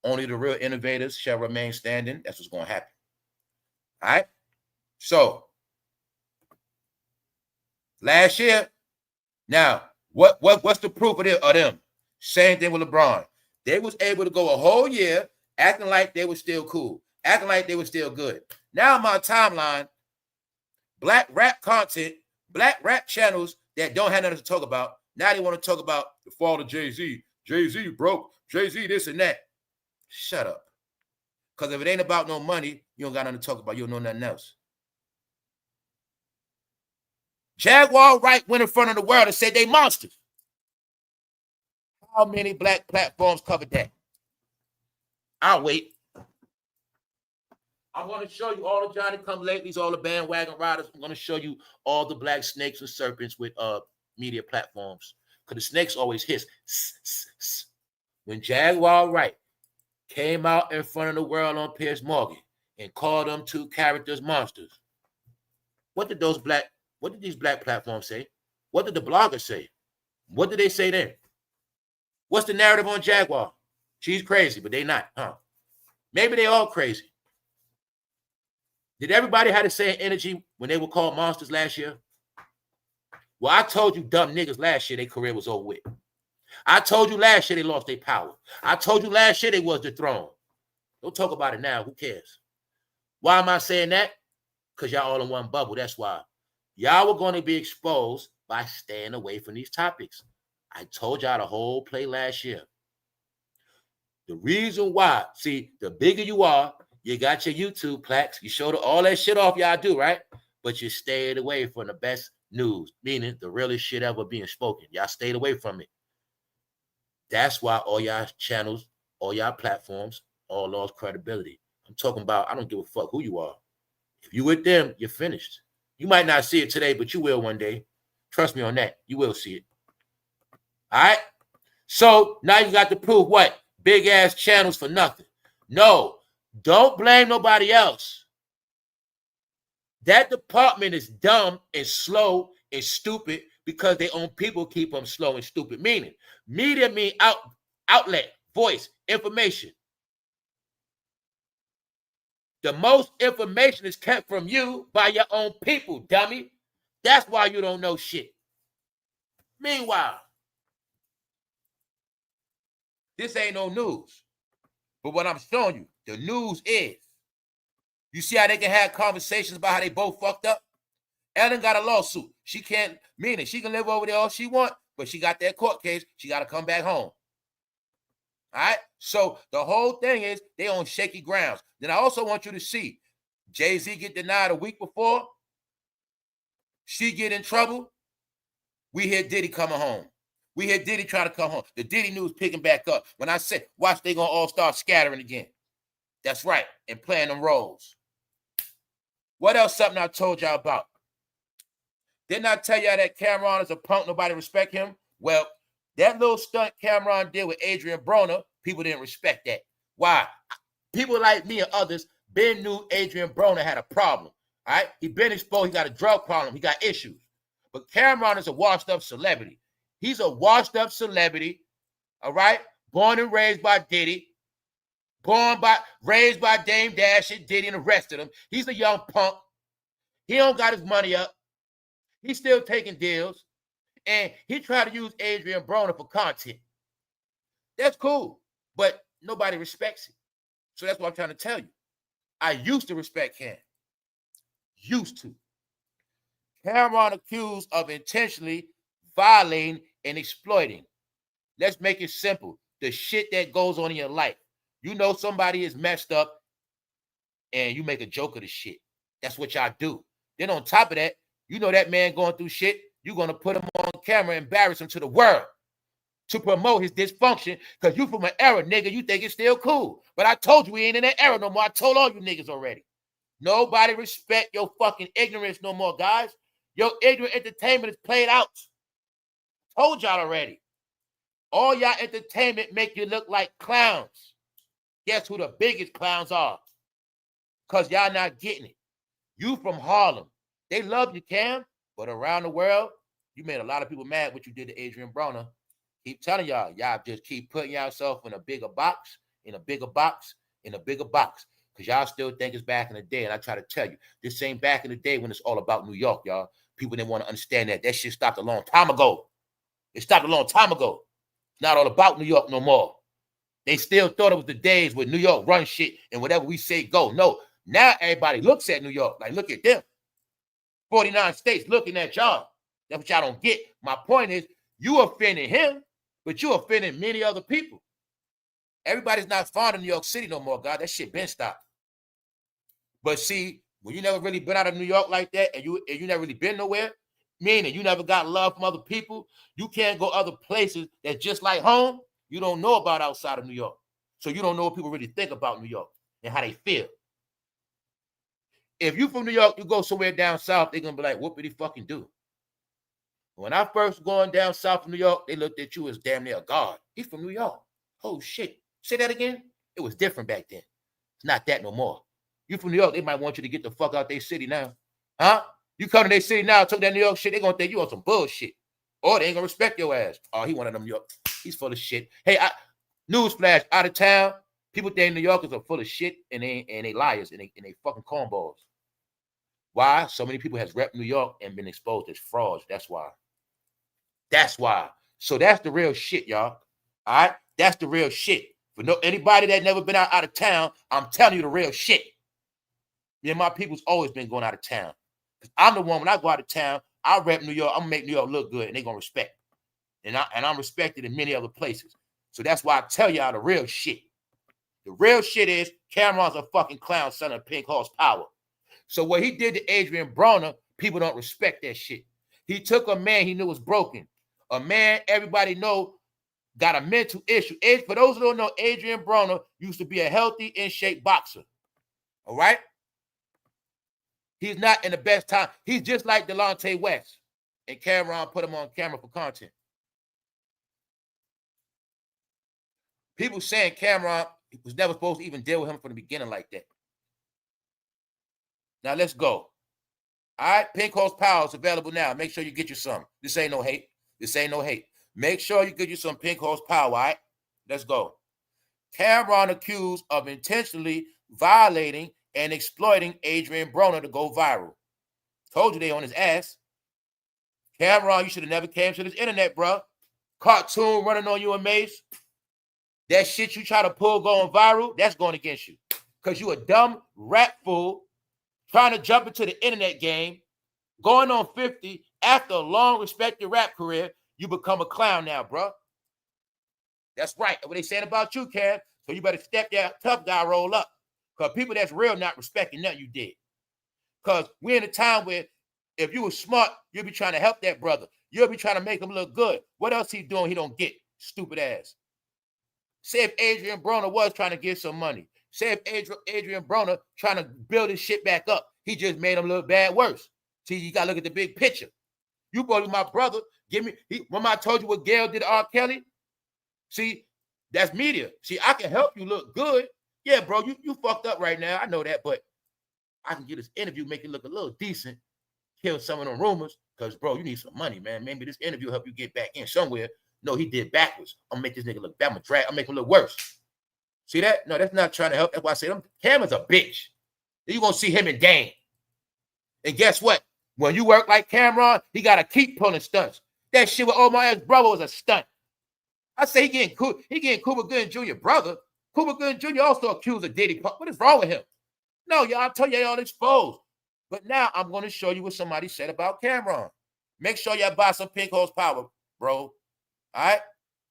Speaker 1: only the real innovators shall remain standing? That's what's going to happen. All right? So, last year, now, what's the proof of them? Same thing with LeBron. They was able to go a whole year acting like they were still cool, acting like they were still good. Now my timeline, black rap content, black rap channels that don't have nothing to talk about. Now they want to talk about the fall of Jay-Z. Jay-Z broke. Jay-Z this and that. Shut up. Because if it ain't about no money, you don't got nothing to talk about. You don't know nothing else. Jaguar Wright went in front of the world and said they monsters. How many black platforms covered that? I'll wait. I'm going to show you all the Johnny-come-latelys, all the bandwagon riders. I'm going to show you all the black snakes and serpents with media platforms. Because the snakes always hiss. When Jaguar Wright came out in front of the world on Piers Morgan and called them two characters monsters, what did these black platforms say? What did the bloggers say? What did they say there? What's the narrative on Jaguar? She's crazy, but they not, huh? Maybe they all crazy. Did everybody have the same energy when they were called monsters last year? Well, I told you dumb niggas last year their career was over with. I told you last year they lost their power. I told you last year they was the throne. Don't talk about it now. Who cares? Why am I saying that? Because y'all all in one bubble. That's why. Y'all were going to be exposed by staying away from these topics. I told y'all the whole play last year. The reason why, see, the bigger you are, you got your YouTube plaques. You showed all that shit off y'all do, right? But you stayed away from the best news, meaning the realest shit ever being spoken. Y'all stayed away from it. That's why all y'all channels, all y'all platforms, all lost credibility. I'm talking about, I don't give a fuck who you are. If you with them, you're finished. You might not see it today, but you will one day. Trust me on that. You will see it. All right? So now you got to prove what? Big ass channels for nothing. No, don't blame nobody else. That department is dumb and slow and stupid because their own people keep them slow and stupid. Meaning, media mean outlet, voice, information. The most information is kept from you by your own people, dummy. That's why you don't know shit. Meanwhile, this ain't no news. But what I'm showing you, the news is. You see how they can have conversations about how they both fucked up? Ellen got a lawsuit. She can't, meaning she can live over there all she want, but she got that court case. She got to come back home. All right? So the whole thing is they on shaky grounds. Then I also want you to see Jay-Z get denied a week before. She get in trouble. We hear Diddy coming home. We hear Diddy trying to come home. The Diddy news picking back up. When I said, watch, they going to all start scattering again. That's right. And playing them roles. What else something I told y'all about? Didn't I tell y'all that Cameron is a punk? Nobody respect him? Well, that little stunt Cameron did with Adrian Broner, people didn't respect that. Why? People like me and others been knew Adrian Broner had a problem. All right? He been exposed. He got a drug problem. He got issues. But Cameron is a washed-up celebrity. He's a washed-up celebrity, all right? Born and raised by Diddy. Raised by damedash and Diddy and the rest of them. He's a young punk. He don't got his money up. He's still taking deals. And he tried to use Adrian Broner for content. That's cool. But nobody respects it. So that's what I'm trying to tell you. I used to respect Cam. Used to. Cameron accused of intentionally violating and exploiting. Let's make it simple. The shit that goes on in your life. You know somebody is messed up and you make a joke of the shit. That's what y'all do. Then on top of that, you know that man going through shit. You're going to put him on camera and embarrass him to the world to promote his dysfunction because you from an era, nigga, you think it's still cool. But I told you we ain't in that era no more. I told all you niggas already. Nobody respect your fucking ignorance no more, guys. Your ignorant entertainment is played out. Told y'all already. All y'all entertainment make you look like clowns. Guess who the biggest clowns are? Because y'all not getting it. You from Harlem. They love you, Cam. But around the world, you made a lot of people mad what you did to Adrian Broner. Keep telling y'all just keep putting yourself in a bigger box, in a bigger box, in a bigger box. Because y'all still think it's back in the day. And I try to tell you, this ain't back in the day when it's all about New York, y'all. People didn't want to understand that. That shit stopped a long time ago. It stopped a long time ago. It's not all about New York no more. They still thought it was the days when New York run shit and whatever we say go. No, now everybody looks at New York like, look at them. 49 states looking at y'all. That's what y'all don't get. My point is, you offending him, but you offending many other people. Everybody's not fond of New York City no more, God. That shit been stopped. But see, when you never really been out of New York like that and you never really been nowhere, meaning you never got love from other people, you can't go other places that's just like home. You don't know about outside of New York. So you don't know what people really think about New York and how they feel. If you from New York, you go somewhere down south, they're going to be like, what did he fucking do? When I first going down south of New York, they looked at you as damn near a god. He's from New York. Oh, shit. Say that again? It was different back then. It's not that no more. You from New York, they might want you to get the fuck out their city now. Huh? You come to their city now, talk that New York shit, they're going to think you on some bullshit. Or they ain't going to respect your ass. Oh, he one of them New York. He's full of shit. Hey, newsflash, out of town, people think New Yorkers are full of shit and they liars and they fucking cornballs. Why? So many people has repped New York and been exposed as frauds. That's why. That's why. So that's the real shit, y'all. All right? That's the real shit. For anybody that never been out of town, I'm telling you the real shit. Me and my people's always been going out of town. I'm the one, when I go out of town, I rep New York. I'm going to make New York look good, and they're going to respect. And I'm respected in many other places. So that's why I tell y'all the real shit. The real shit is Cameron's a fucking clown son of pink horsepower. So what he did to Adrian Broner, people don't respect that shit. He took a man he knew was broken. A man everybody know got a mental issue. For those who don't know, Adrian Broner used to be a healthy, in-shape boxer. All right? He's not in the best time. He's just like Delonte West. And Cameron put him on camera for content. People saying Cameron was never supposed to even deal with him from the beginning like that. Now let's go. All right, Pink Horse Power is available now. Make sure you get you some. This ain't no hate. This ain't no hate. Make sure you get you some Pink Horse Power, all right? Let's go. Cameron accused of intentionally violating and exploiting Adrian Broner to go viral. Told you they on his ass. Cameron, you should have never came to this internet, bro. Cartoon running on you and Mace. That shit you try to pull going viral, that's going against you. Because you a dumb rap fool trying to jump into the internet game, going on 50, after a long respected rap career, you become a clown now, bro. That's right. What they saying about you, Cam. So you better step that tough guy roll up. Because people that's real not respecting nothing you did. Because we're in a time where if you were smart, you'll be trying to help that brother. You'll be trying to make him look good. What else he doing he don't get? Stupid ass. Say if Adrian Broner was trying to get some money. Say if Adrian Broner trying to build his shit back up. He just made him look bad worse. See, you got to look at the big picture. You brought me my brother. When I told you what Gail did to R. Kelly, see, that's media. See, I can help you look good. Yeah, bro, you fucked up right now. I know that, but I can get this interview, make it look a little decent, kill some of them rumors, because, bro, you need some money, man. Maybe this interview will help you get back in somewhere. No, he did backwards. I'm going to make this nigga look bad. I'll make him look worse. See that? No, that's not trying to help. That's why I say Cameron's a bitch. Then you're going to see him and Dan. And guess what? When you work like Cameron, he got to keep pulling stunts. That shit with Omar X brother was a stunt. I say he getting Cuba Gooding Jr. brother. Cuba Gooding Jr. also accused of Diddy. What is wrong with him? No, y'all, I tell you, y'all exposed. But now I'm going to show you what somebody said about Cameron. Make sure y'all buy some Pink Horse Power, bro. All right?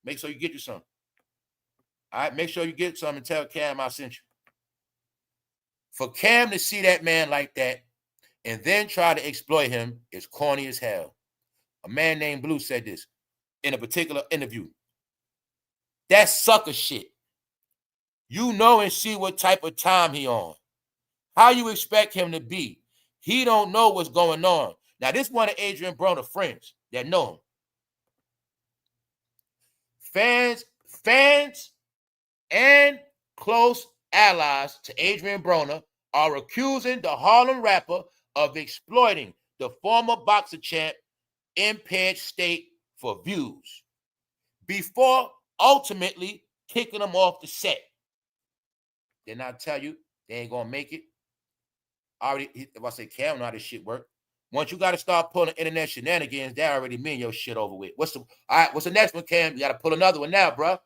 Speaker 1: Make sure you get you some. All right? Make sure you get some and tell Cam I sent you. For Cam to see that man like that and then try to exploit him is corny as hell. A man named Blue said this in a particular interview. That's sucker shit. You know and see what type of time he on. How you expect him to be? He don't know what's going on. Now, this one of Adrian Broner friends that know him. Fans and close allies to Adrian Broner are accusing the Harlem rapper of exploiting the former boxer champ impaired state for views before ultimately kicking him off the set. Didn't I tell you they ain't gonna make it? If I say Cam, know how this shit work. Once you got to start pulling internet shenanigans, that already mean your shit over with. What's the next one, Cam? You got to pull another one now, bro.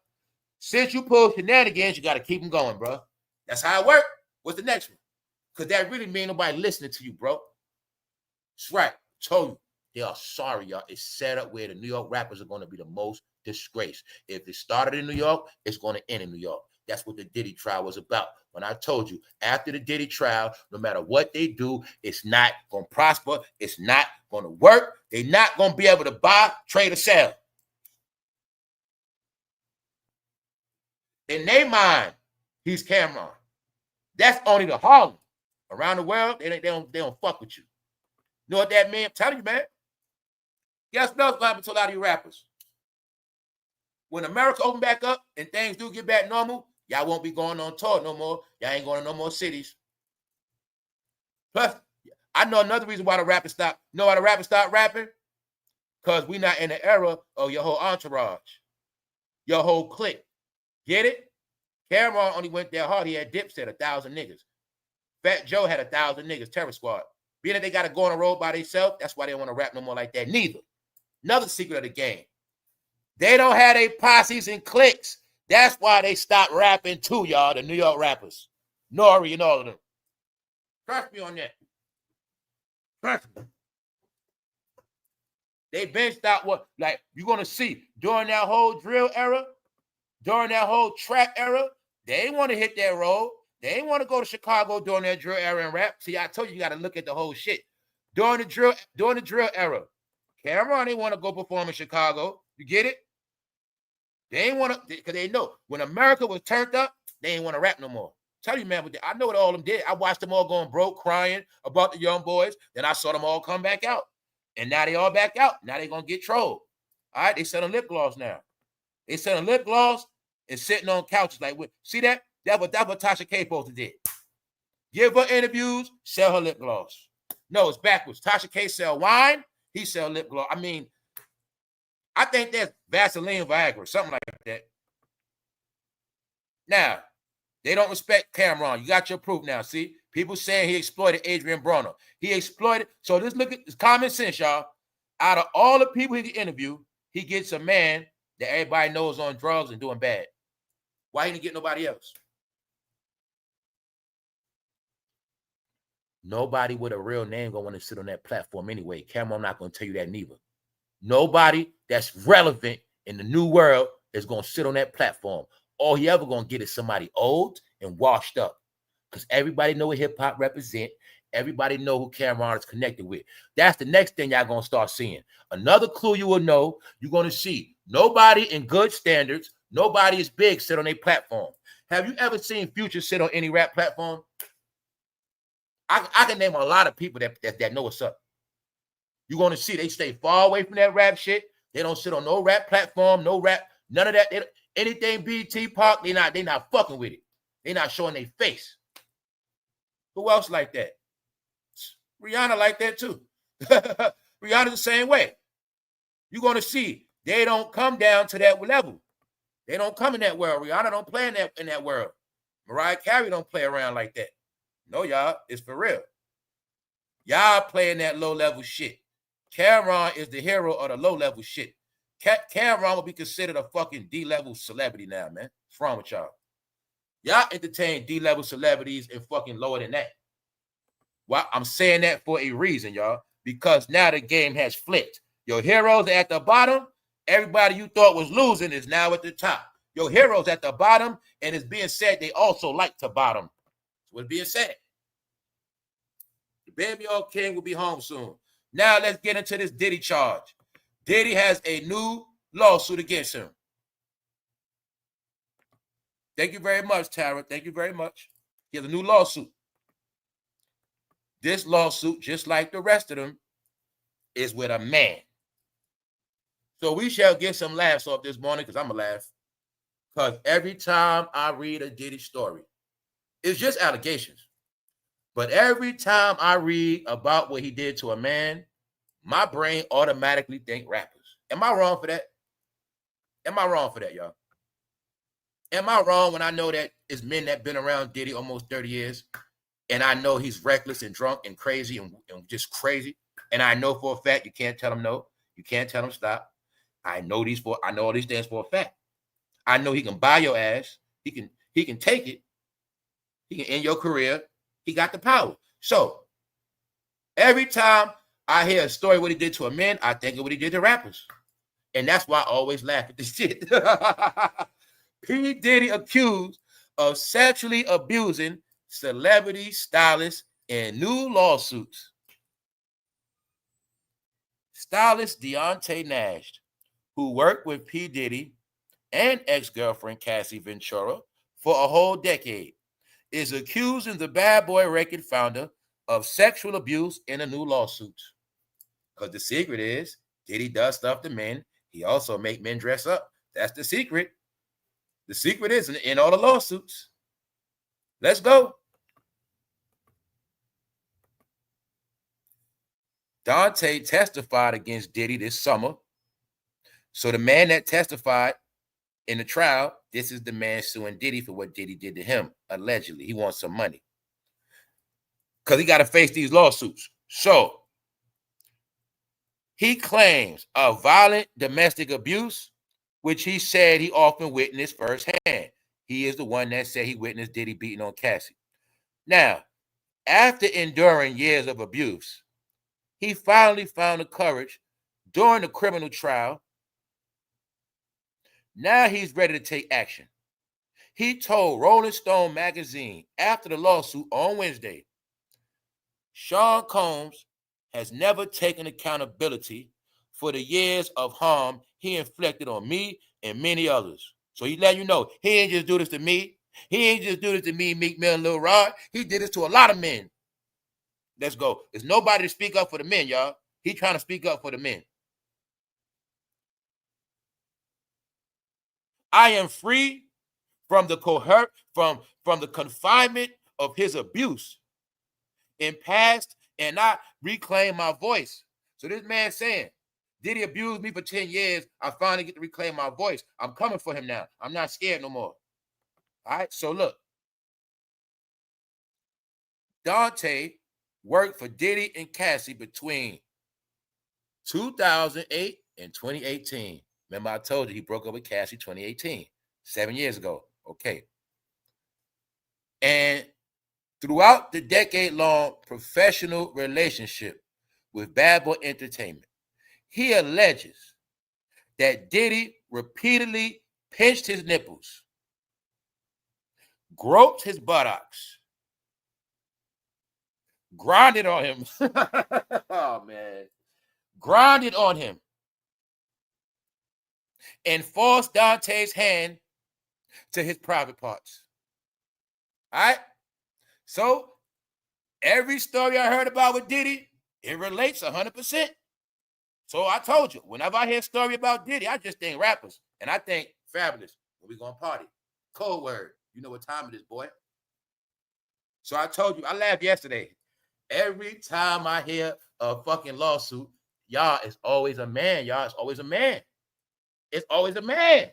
Speaker 1: Since you pull shenanigans, you got to keep them going, bro. That's how it work. What's the next one? Because that really mean nobody listening to you, bro. That's right. I told you. They are sorry, y'all. It's set up where the New York rappers are going to be the most disgraced. If it started in New York, it's going to end in New York. That's what the Diddy trial was about. When I told you, after the Diddy trial, no matter what they do, it's not going to prosper. It's not going to work. They're not going to be able to buy, trade, or sell. In their mind, he's Cameron. That's only the Harlem. Around the world, they don't fuck with you. You know what that means? I'm telling you, man. Guess what's going to happen to a lot of you rappers? When America open back up and things do get back normal, y'all won't be going on tour no more. Y'all ain't going to no more cities. Plus, I know another reason why the rappers stop. You know why the rappers stop rapping? Because we not in the era of your whole entourage. Your whole clique. Get it? Cameron only went that hard. He had Dipset, 1,000 niggas. FatJoe had 1,000 niggas, Terror Squad. Being that they got to go on the road by themselves, that's why they don't want to rap no more like that. Neither. Another secret of the game. They don't have their posses and cliques. That's why they stopped rapping too, y'all, the New York rappers. Nori and all of them. Trust me on that. Trust me. They been stopped what, like, you're going to see, during that whole drill era, during that whole trap era, they ain't want to hit that road. They ain't want to go to Chicago during that drill era and rap. See, I told you got to look at the whole shit. During the drill era, Cameron didn't want to go perform in Chicago. You get it? They ain't want to, because they know when America was turned up, they ain't want to rap no more. Tell you, man, I know what all of them did. I watched them all going broke, crying about the young boys. Then I saw them all come back out. And now they all back out. Now they going to get trolled. All right, they selling lip gloss now. They selling lip gloss and sitting on couches like, see that? That's what Tasha K supposed to did. Give her interviews, sell her lip gloss. No, it's backwards. Tasha K sell wine, he sell lip gloss. I mean, I think that's Vaseline Viagra, something like that. Now, they don't respect Cameron. You got your proof now. See, people saying he exploited Adrian Broner. He exploited. So just look at this common sense, y'all. Out of all the people he can interview, he gets a man that everybody knows on drugs and doing bad. Why he didn't get nobody else? Nobody with a real name gonna want to sit on that platform anyway. Cameron not gonna tell you that neither. Nobody that's relevant in the new world is gonna sit on that platform. All he ever gonna get is somebody old and washed up. Because everybody know what hip-hop represent. Everybody know who Cameron is connected with. That's the next thing y'all gonna start seeing. Another clue you will know, you're gonna see nobody in good standards, nobody is big sit on a platform. Have you ever seen Future sit on any rap platform? I can name a lot of people that know what's up. You're going to see they stay far away from that rap shit. They don't sit on no rap platform, no rap, none of that. Anything BT Park, they not fucking with it. They not showing their face. Who else like that? Rihanna like that too. Rihanna's the same way. You're going to see they don't come down to that level. They don't come in that world. Rihanna don't play in that world. Mariah Carey don't play around like that. No, y'all, it's for real. Y'all playing that low-level shit. Cameron is the hero of the low-level shit. Cameron will be considered a fucking D-level celebrity now, man. What's wrong with y'all? Y'all entertain D-level celebrities and fucking lower than that. Well, I'm saying that for a reason, y'all, because now the game has flipped. Your heroes are at the bottom. Everybody you thought was losing is now at the top. Your heroes at the bottom, and it's being said they also like to bottom. That's what's being said. The baby old king will be home soon. Now let's get into this Diddy charge. Diddy has a new lawsuit against him. Thank you very much, Tara. Thank you very much. He has a new lawsuit. This lawsuit, just like the rest of them, is with a man. So we shall get some laughs off this morning, because I'm going to laugh. Because every time I read a Diddy story, it's just allegations. But every time I read about what he did to a man, my brain automatically think rappers. Am I wrong for that? Am I wrong for that, y'all? Am I wrong when I know that it's men that been around Diddy almost 30 years, and I know he's reckless and drunk and crazy and just crazy, and I know for a fact you can't tell him no, you can't tell him stop. I know all these things for a fact. I know he can buy your ass. He can take it. He can end your career. He got the power. So every time I hear a story what he did to a man, I think of what he did to rappers. And that's why I always laugh at this shit. P. Diddy accused of sexually abusing celebrity stylists in new lawsuits. Stylist Deontay Nash, who worked with P. Diddy and ex-girlfriend Cassie Ventura for a whole decade, is accusing the Bad Boy Record founder of sexual abuse in a new lawsuit. Because the secret is, Diddy does stuff to men. He also make men dress up. That's the secret. The secret is in all the lawsuits. Let's go. Dante testified against Diddy this summer. So the man that testified in the trial, this is the man suing Diddy for what Diddy did to him, allegedly. He wants some money. Because he got to face these lawsuits. So he claims of violent domestic abuse, which he said he often witnessed firsthand. He is the one that said he witnessed Diddy beating on Cassie. Now, after enduring years of abuse, he finally found the courage during the criminal trial. Now he's ready to take action. He told Rolling Stone magazine after the lawsuit on Wednesday, Sean Combs has never taken accountability for the years of harm he inflicted on me and many others. So he let you know, he ain't just do this to me. He ain't just do this to me, Meek Mill and Lil Rod. He did this to a lot of men. Let's go. There's nobody to speak up for the men, y'all. He trying to speak up for the men. I am free from the from the confinement of his abuse in past, and I reclaim my voice. So this man saying, Diddy abused me for 10 years. I finally get to reclaim my voice. I'm coming for him now. I'm not scared no more. All right, so look. Dante worked for Diddy and Cassie between 2008 and 2018. Remember, I told you he broke up with Cassie 2018, 7 years ago. Okay. And throughout the decade-long professional relationship with Bad Boy Entertainment, he alleges that Diddy repeatedly pinched his nipples, groped his buttocks, grinded on him. Oh, man. Grinded on him and forced Dante's hand to his private parts. All right? So, every story I heard about with Diddy, it relates 100%. So, I told you, whenever I hear a story about Diddy, I just think rappers. And I think Fabulous, when we gonna party. Code word. You know what time it is, boy. So, I told you, I laughed yesterday. Every time I hear a fucking lawsuit, y'all, it's always a man, y'all. It's always a man. It's always a man.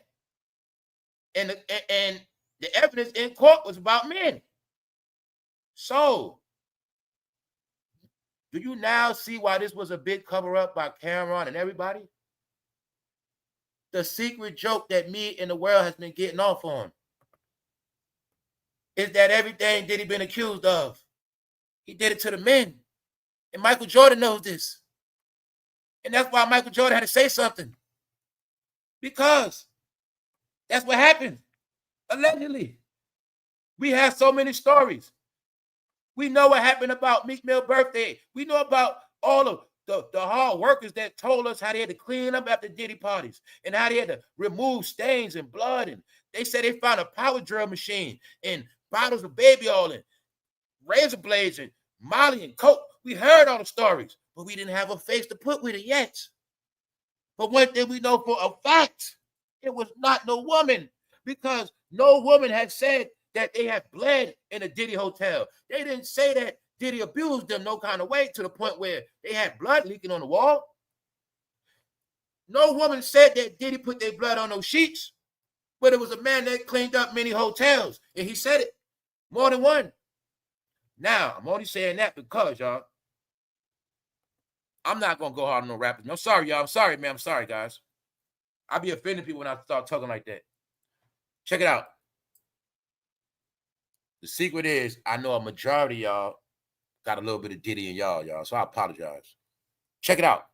Speaker 1: And the evidence in court was about men. So, do you now see why this was a big cover-up by Cameron and everybody? The secret joke that me and the world has been getting off on is that everything Diddy been accused of, he did it to the men. And Michael Jordan knows this. And that's why Michael Jordan had to say something. Because that's what happened. Allegedly. We have so many stories. We know what happened about Meek Mill's birthday. We know about all of the hard workers that told us how they had to clean up after Diddy parties and how they had to remove stains and blood. And they said they found a power drill machine and bottles of baby oil and razor blades and Molly and Coke. We heard all the stories, but we didn't have a face to put with it yet. But one thing we know for a fact, it was not no woman, because no woman had said that they had bled in a Diddy hotel. They didn't say that Diddy abused them no kind of way to the point where they had blood leaking on the wall. No woman said that Diddy put their blood on those sheets, but it was a man that cleaned up many hotels, and he said it more than one. Now, I'm only saying that because, y'all, I'm not going to go hard on no rappers. I'm sorry, y'all. I'm sorry, man. I'm sorry, guys. I be offending people when I start talking like that. Check it out. The secret is, I know a majority of y'all got a little bit of Diddy in y'all, so I apologize. Check it out.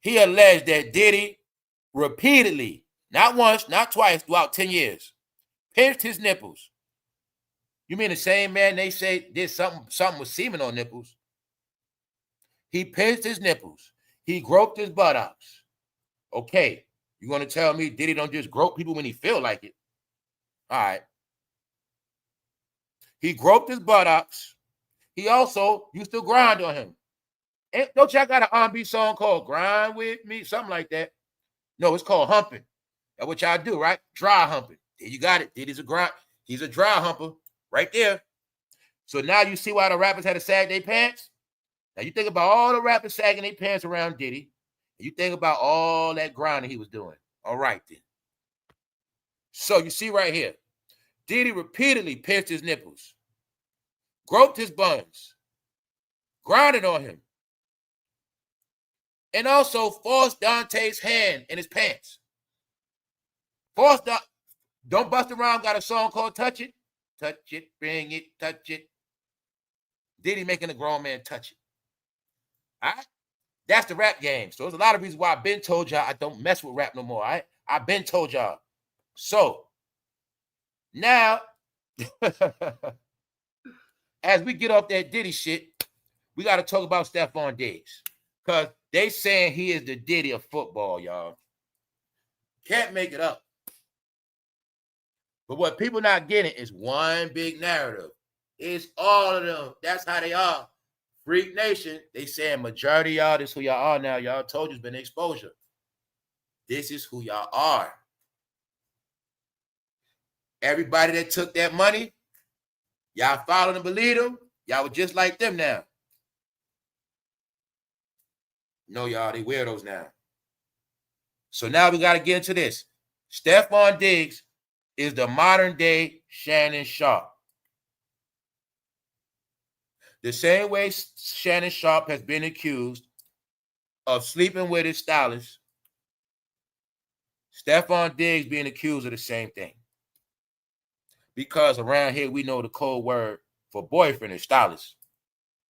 Speaker 1: He alleged that Diddy repeatedly, not once, not twice, throughout 10 years, pinched his nipples. You mean the same man they say did something with semen on nipples? He pinched his nipples. He groped his buttocks. Okay, you going to tell me Diddy don't just grope people when he feel like it? All right. He groped his buttocks. He also used to grind on him. And don't y'all got an R&B song called Grind With Me? Something like that. No, it's called humping. That's what y'all do, right? Dry humping. There you got it. Diddy's a grind. He's a dry humper right there. So now you see why the rappers had to sag their pants? Now you think about all the rappers sagging their pants around Diddy. And you think about all that grinding he was doing. All right, then. So you see right here, Diddy repeatedly pinched his nipples, groped his buns, grinded on him, and also forced Dante's hand in his pants. Don't Bust Around got a song called Touch It. Touch it, bring it, touch it. Diddy making a grown man touch it. All right? That's the rap game. So there's a lot of reasons why I've been told y'all I don't mess with rap no more. All right? I've been told y'all. So now, as we get off that Diddy shit, we got to talk about Stefondiggs. Because They saying he is the Diddy of football, y'all. Can't make it up. But what people not getting is one big narrative. It's all of them. That's how they are. Freak Nation, they saying majority of y'all, this is who y'all are now. Y'all told you it's been exposure. This is who y'all are. Everybody that took that money, y'all followed and believed them. Y'all were just like them now. No, y'all, they weirdos now. So now we got to get into this. Stefondiggs is the modern day Shannonsharpe. The same way Shannonsharpe has been accused of sleeping with his stylist, Stefondiggs being accused of the same thing. Because around here, we know the code word for boyfriend is stylist.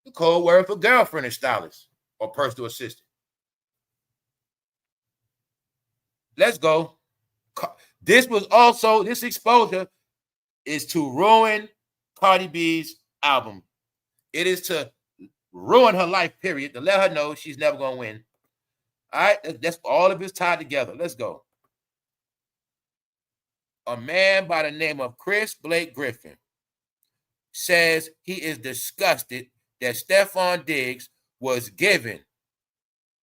Speaker 1: The code word for girlfriend is stylist or personal assistant. Let's go. This exposure is to ruin Cardi B's album. It is to ruin her life, period, to let her know she's never going to win. All right? That's all of it's tied together. Let's go. A man by the name of Chris Blake Griffin says he is disgusted that Stefondiggs was given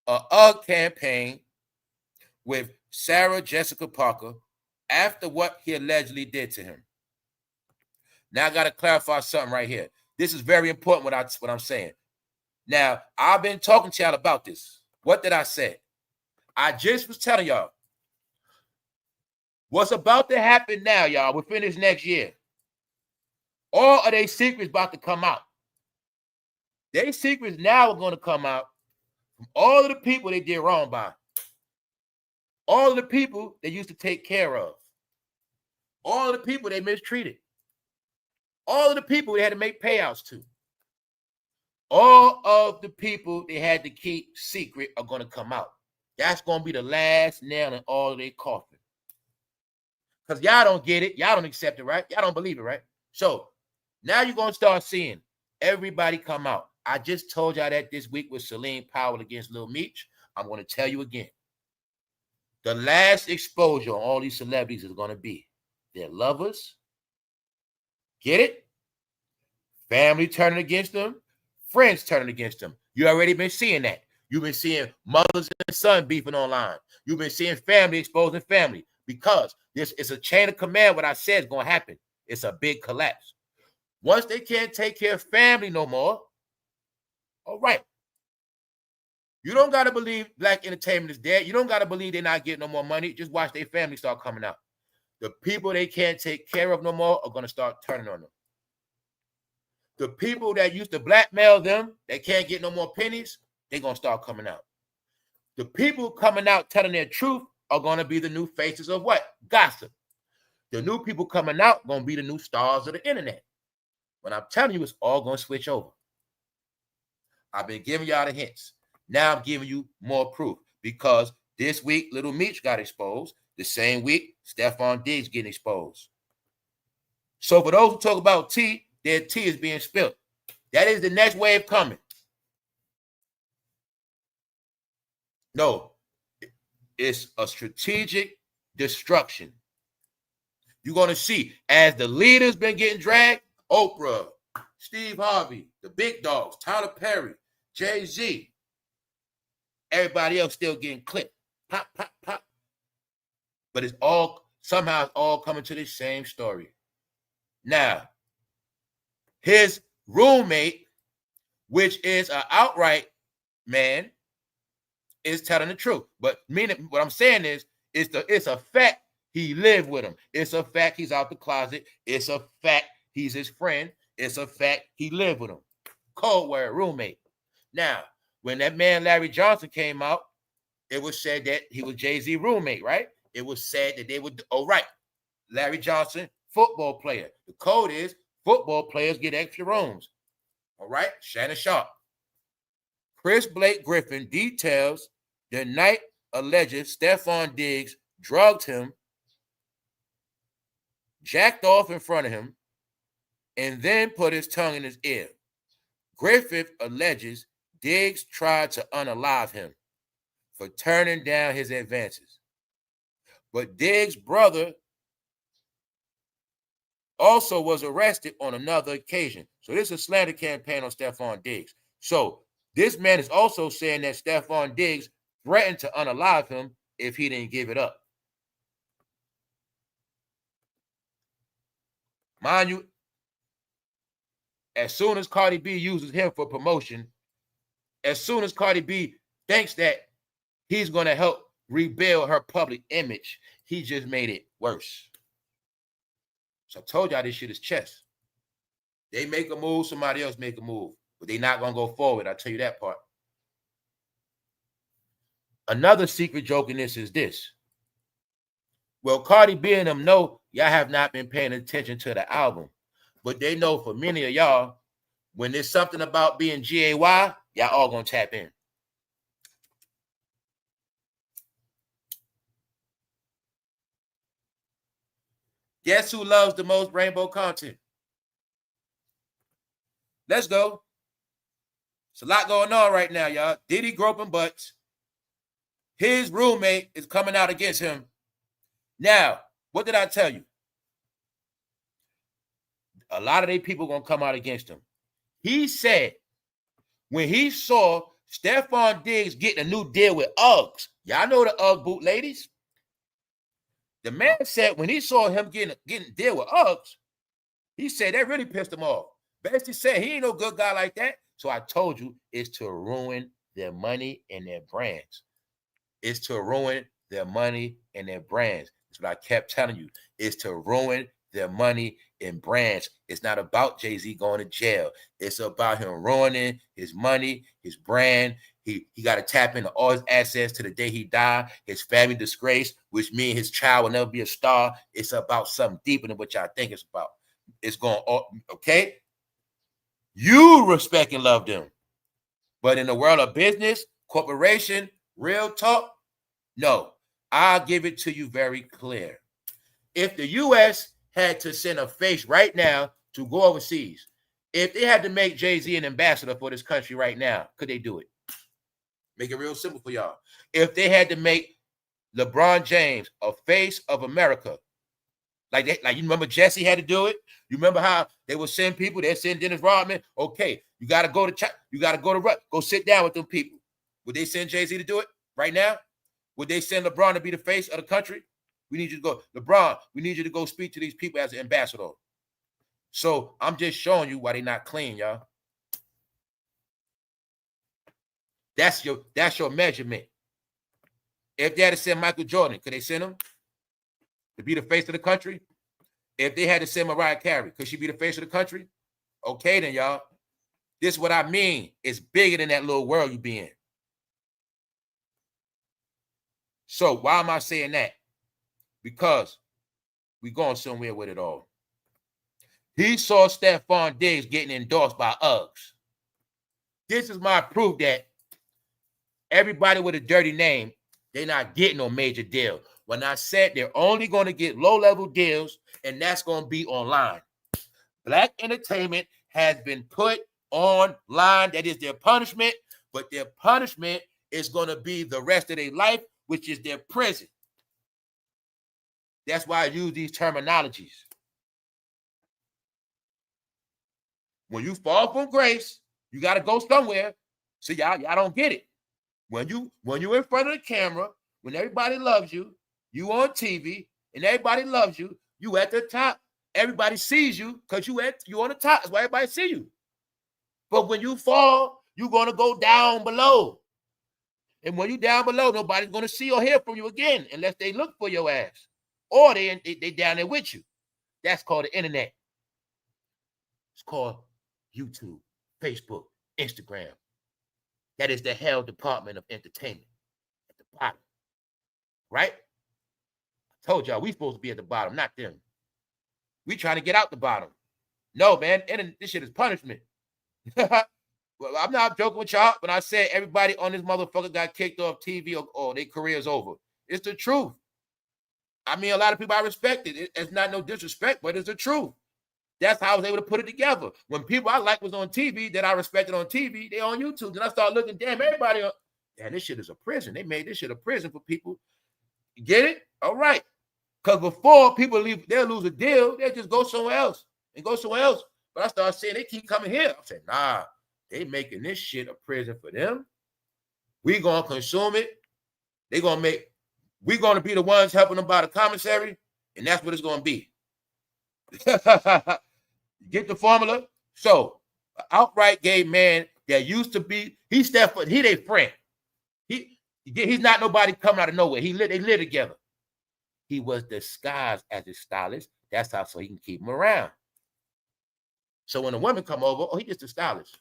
Speaker 1: a UGG campaign with Sarah Jessica Parker after what he allegedly did to him. Now I got to clarify something right here. This is very important what I'm saying. Now, I've been talking to y'all about this. What did I say? I just was telling y'all what's about to happen now, y'all, within this next year. All of their secrets about to come out. Their secrets now are going to come out from all of the people they did wrong by. All of the people they used to take care of. All of the people they mistreated. All of the people they had to make payouts to. All of the people they had to keep secret are going to come out. That's going to be the last nail in all of their coffin. Because y'all don't get it. Y'all don't accept it, right? Y'all don't believe it, right? So now you're going to start seeing everybody come out. I just told y'all that this week with Celine Powell against Lil Meech. I'm going to tell you again. The last exposure on all these celebrities is going to be their lovers. Get it? Family turning against them. Friends turning against them. You already been seeing that. You've been seeing mothers and sons beefing online. You've been seeing family exposing family because this is a chain of command. What I said is going to happen. It's a big collapse. Once they can't take care of family no more, all right. You don't got to believe black entertainment is dead. You don't got to believe they're not getting no more money. Just watch their family start coming out. The people they can't take care of no more are going to start turning on them. The people that used to blackmail them, they can't get no more pennies, they're going to start coming out. The people coming out telling their truth are going to be the new faces of what? Gossip. The new people coming out going to be the new stars of the internet. But I'm telling you, it's all going to switch over. I've been giving y'all the hints. Now I'm giving you more proof because this week, Little Meech got exposed. The same week, Stefondiggs getting exposed. So for those who talk about tea, their tea is being spilled. That is the next wave coming. No, it's a strategic destruction. You're going to see as the leaders been getting dragged, Oprah, Steve Harvey, the big dogs, Tyler Perry, Jay-Z, everybody else still getting clipped. Pop, pop, pop. But it's all, somehow it's all coming to the same story. Now, his roommate, which is an outright man, is telling the truth. But meaning, what I'm saying is, it's a fact he lived with him. It's a fact he's out the closet. It's a fact he's his friend. It's a fact he lived with him. Cold word, roommate. Now, when that man Larry Johnson came out, it was said that he was Jay-Z roommate, right? It was said that they would, oh, right. Larry Johnson, football player. The code is football players get extra rooms. All right? Shannonsharpe. Chris Blake Griffin details the night alleged Stefondiggs drugged him, jacked off in front of him, and then put his tongue in his ear. Griffith alleges Diggs tried to unalive him. for turning down his advances. But Diggs' brother also was arrested on another occasion. So this is a slander campaign on Stefon Diggs. So this man is also saying that Stefon Diggs threatened to unalive him if he didn't give it up. Mind you, as soon as Cardi B uses him for promotion, as soon as Cardi B thinks that he's going to help rebuild her public image, he just made it worse. So I told y'all this shit is chess. They make a move, somebody else make a move, but they're not going to go forward. I'll tell you that part. Another secret joke in this is this. Well, Cardi B and them know y'all have not been paying attention to the album, but they know for many of y'all, when there's something about being GAY, y'all all going to tap in. Guess who loves the most rainbow content? Let's go. It's a lot going on right now, y'all. Diddy groping butts. His roommate is coming out against him. Now, what did I tell you? A lot of these people going to come out against him. He said when he saw Stefon Diggs getting a new deal with Uggs, y'all know the Ugg boot ladies. The man said when he saw him getting a deal with Uggs, he said that really pissed him off. Basically said he ain't no good guy like that. So I told you it's to ruin their money and their brands. It's to ruin their money and their brands. That's what I kept telling you. It's to ruin their money and brands. It's not about Jay-Z going to jail. It's about him ruining his money, his brand. He got to tap into all his assets to the day he died. His family disgrace, which means his child will never be a star. It's about something deeper than what y'all think it's about. It's going, okay? You respect and love them. But in the world of business, corporation, real talk, no. I'll give it to you very clear. If the U.S. had to send a face right now to go overseas, if they had to make Jay-Z an ambassador for this country right now, could they do it? Make it real simple for y'all. If they had to make LeBron James a face of America, like you remember Jesse had to do it. You remember how they would send people? They'd send Dennis Rodman. Okay, you got to go to go sit down with them people. Would they send Jay-Z to do it right now? Would they send LeBron to be the face of the country? We need you to go, LeBron. We need you to go speak to these people as an ambassador. So I'm just showing you why they're not clean, y'all. That's your measurement. If they had to send Michael Jordan, could they send him to be the face of the country? If they had to send Mariah Carey, could she be the face of the country? Okay, then, y'all. This is what I mean. It's bigger than that little world you be in. So why am I saying that? Because we going somewhere with it all. He saw Stefon Diggs getting endorsed by Uggs. This is my proof that everybody with a dirty name, they're not getting no major deal. When I said they're only going to get low-level deals, and that's going to be online. Black entertainment has been put online. That is their punishment, but their punishment is going to be the rest of their life, which is their prison. That's why I use these terminologies. When you fall from grace, you got to go somewhere. So y'all don't get it. When you're in front of the camera, when everybody loves you, you on TV, and everybody loves you, you at the top. Everybody sees you because you on the top. That's why everybody see you. But when you fall, you're going to go down below. And when you down below, nobody's going to see or hear from you again unless they look for your ass. Or they down there with you. That's called the internet. It's called YouTube, Facebook, Instagram. That is the hell department of entertainment at the bottom. Right? I told y'all we supposed to be at the bottom, not them. We trying to get out the bottom. No, man, this shit is punishment. Well, I'm not joking with y'all when I said everybody on this motherfucker got kicked off TV or their career's over. It's the truth. I mean, a lot of people I respect it. It's not no disrespect, but it's the truth. That's how I was able to put it together. When people I like was on TV that I respected on TV, they on YouTube. Then I started looking, damn, everybody on. And this shit is a prison. They made this shit a prison for people. You get it? All right. Because before people leave, they'll lose a deal. They'll just go somewhere else and go somewhere else. But I started saying they keep coming here. I said, nah, they making this shit a prison for them. We gonna consume it. We're gonna be the ones helping them buy the commissary, and that's what it's gonna be. Get the formula? So, an outright gay man that used to be, he's their friend. He's not nobody coming out of nowhere. They live together. He was disguised as his stylist. That's how, so he can keep him around. So when a woman come over, oh, he just a stylist.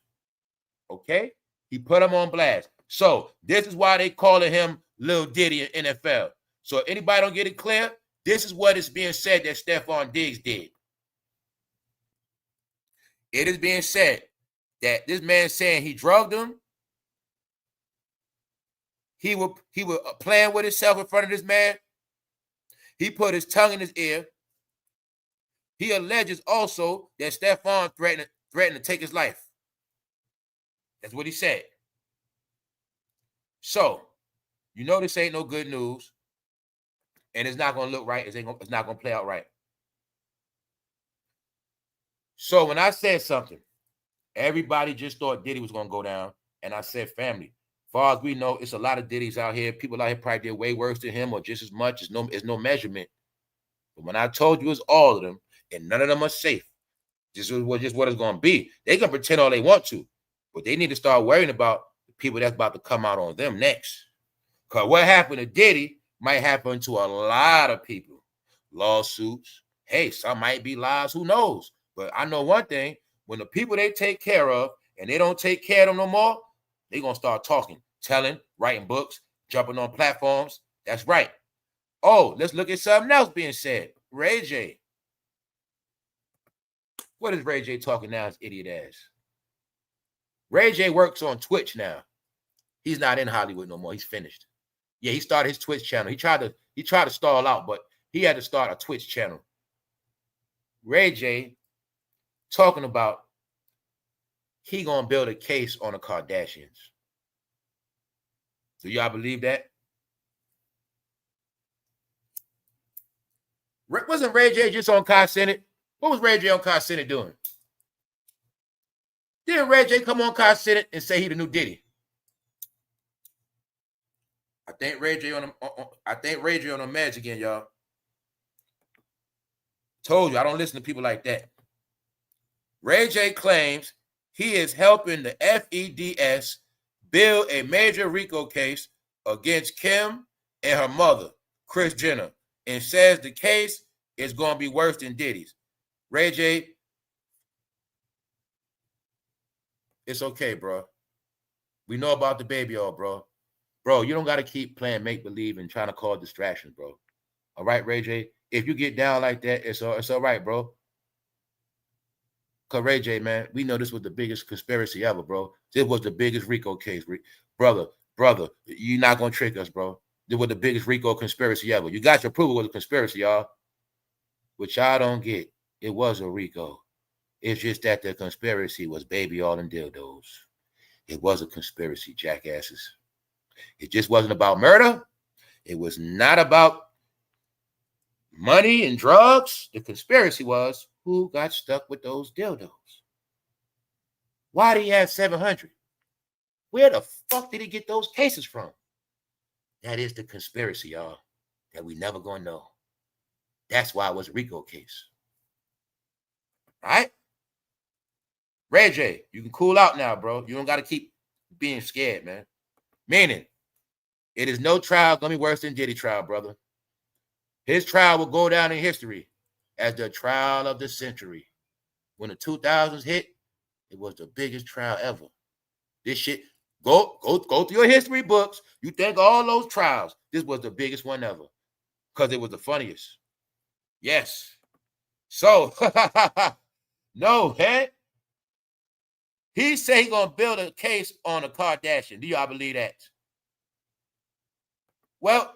Speaker 1: Okay? He put him on blast. So this is why they calling him Lil Diddy in NFL. So if anybody don't get it clear, this is what is being said that Stefondiggs did. It is being said that this man saying he drugged him. He was playing with himself in front of this man. He put his tongue in his ear. He alleges also that Stefon threatened to take his life. That's what he said. So, you know this ain't no good news, and it's not going to look right. It's not going to play out right. So when I said something, everybody just thought Diddy was going to go down, and I said, family, as far as we know, it's a lot of Diddys out here. People out here probably did way worse than him or just as much. It's no measurement. But when I told you it's all of them, and none of them are safe, this is what it's going to be. They can pretend all they want to, but they need to start worrying about the people that's about to come out on them next. Because what happened to Diddy might happen to a lot of people. Lawsuits. Hey, some might be lies. Who knows? But I know one thing. When the people they take care of and they don't take care of them no more, they're going to start talking, telling, writing books, jumping on platforms. That's right. Oh, let's look at something else being said. Rayj. What is Rayj talking now, his idiot ass? Rayj works on Twitch now. He's not in Hollywood no more. He's finished. Yeah, he started his Twitch channel. He tried to stall out, but he had to start a Twitch channel. Rayj talking about he gonna build a case on the Kardashians. Do y'all believe that? Wasn't Rayj just on Kai Senate? What was Rayj on Kai Senate doing? Didn't Rayj come on Kai Senate and say he the new Diddy? I think Rayj on the meds again, y'all. Told you I don't listen to people like that. Rayj claims he is helping the FEDS build a major RICO case against Kim and her mother, Kris Jenner, and says the case is going to be worse than Diddy's. Rayj, it's okay, bro. We know about the baby all, bro. Bro, you don't got to keep playing make-believe and trying to cause distractions, bro. All right, Rayj? If you get down like that, it's all right, bro. Because Rayj, man, we know this was the biggest conspiracy ever, bro. This was the biggest RICO case. Brother, you're not going to trick us, bro. This was the biggest RICO conspiracy ever. You got your proof it was a conspiracy, y'all. Which y'all don't get. It was a RICO. It's just that the conspiracy was baby all and dildos. It was a conspiracy, jackasses. It just wasn't about murder. It was not about money and drugs. The conspiracy was who got stuck with those dildos. Why did he have 700? Where the fuck did he get those cases from? That is the conspiracy, y'all, that we never gonna know. That's why it was a RICO case. All right? Rayj, you can cool out now, bro. You don't got to keep being scared, man. Meaning, it is no trial going to be worse than Diddy trial, brother. His trial will go down in history as the trial of the century. When the 2000s hit, it was the biggest trial ever. This shit, go through your history books. You think all those trials, this was the biggest one ever because it was the funniest. Yes. So, no, man. He said he's going to build a case on a Kardashian. Do y'all believe that? Well,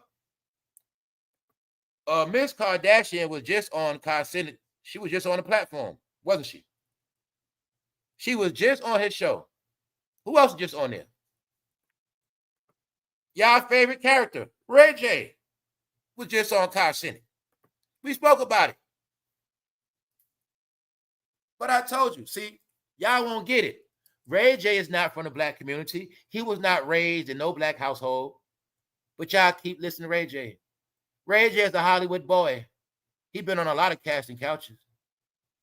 Speaker 1: Miss Kardashian was just on Kai Senate. She was just on the platform, wasn't she? She was just on his show. Who else was just on there? Y'all favorite character, RayJ, was just on Car Senate. We spoke about it. But I told you, see, y'all won't get it. RayJ is not from the black community. He was not raised in no black household. But y'all keep listening to RayJ. RayJ is a Hollywood boy. He been on a lot of casting couches.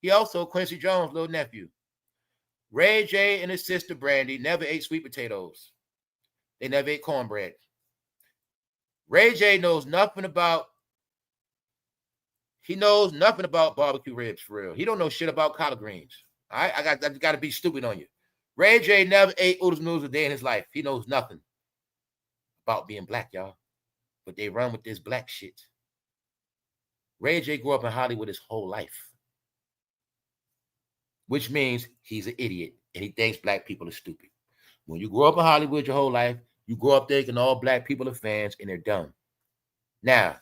Speaker 1: He also Quincy Jones' little nephew. RayJ and his sister Brandy never ate sweet potatoes. They never ate cornbread. RayJ knows nothing about barbecue ribs for real. He don't know shit about collard greens. All right, I got to be stupid on you. RayJ never ate oodles noodles a day in his life. He knows nothing about being black, y'all. But they run with this black shit. RayJ grew up in Hollywood his whole life, which means he's an idiot and he thinks black people are stupid. When you grow up in Hollywood your whole life, you grow up thinking all black people are fans and they're dumb. Now,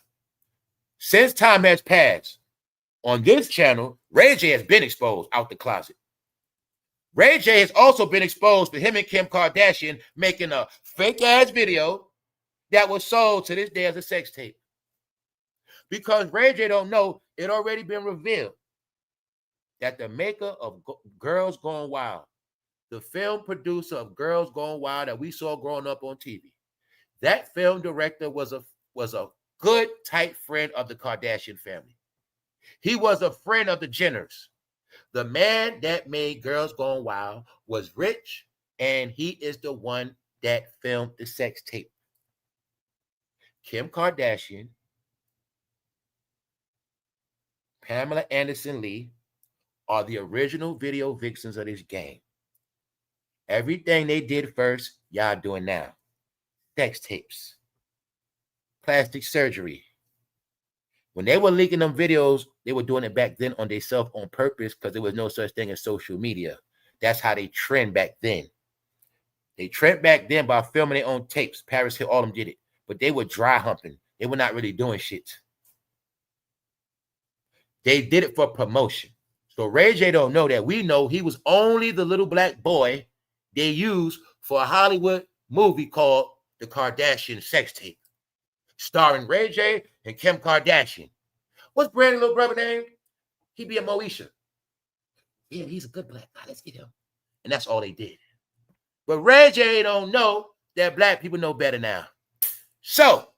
Speaker 1: since time has passed, on this channel, RayJ has been exposed out the closet. RayJ has also been exposed for him and Kim Kardashian making a fake-ass video that was sold to this day as a sex tape. Because RayJ don't know, it already been revealed that the maker of Girls Gone Wild, the film producer of Girls Gone Wild that we saw growing up on TV, that film director was a good, tight friend of the Kardashian family. He was a friend of the Jenners. The man that made Girls Gone Wild was rich, and he is the one that filmed the sex tape. Kim Kardashian, Pamela Anderson Lee are the original video vixens of this game. Everything they did first, y'all doing now. Sex tapes, plastic surgery. When they were leaking them videos, they were doing it back then on themselves on purpose because there was no such thing as social media. That's how they trend back then. They trend back then by filming their own tapes. Paris Hill, all of them did it. But they were dry humping. They were not really doing shit. They did it for promotion. So RayJ don't know that. We know he was only the little black boy they used for a Hollywood movie called The Kardashian Sex Tape, starring RayJ and Kim Kardashian. What's Brandy's little brother name? He be a Moesha. Yeah, he's a good black guy. Let's get him. And that's all they did. But RayJ don't know that black people know better now. So,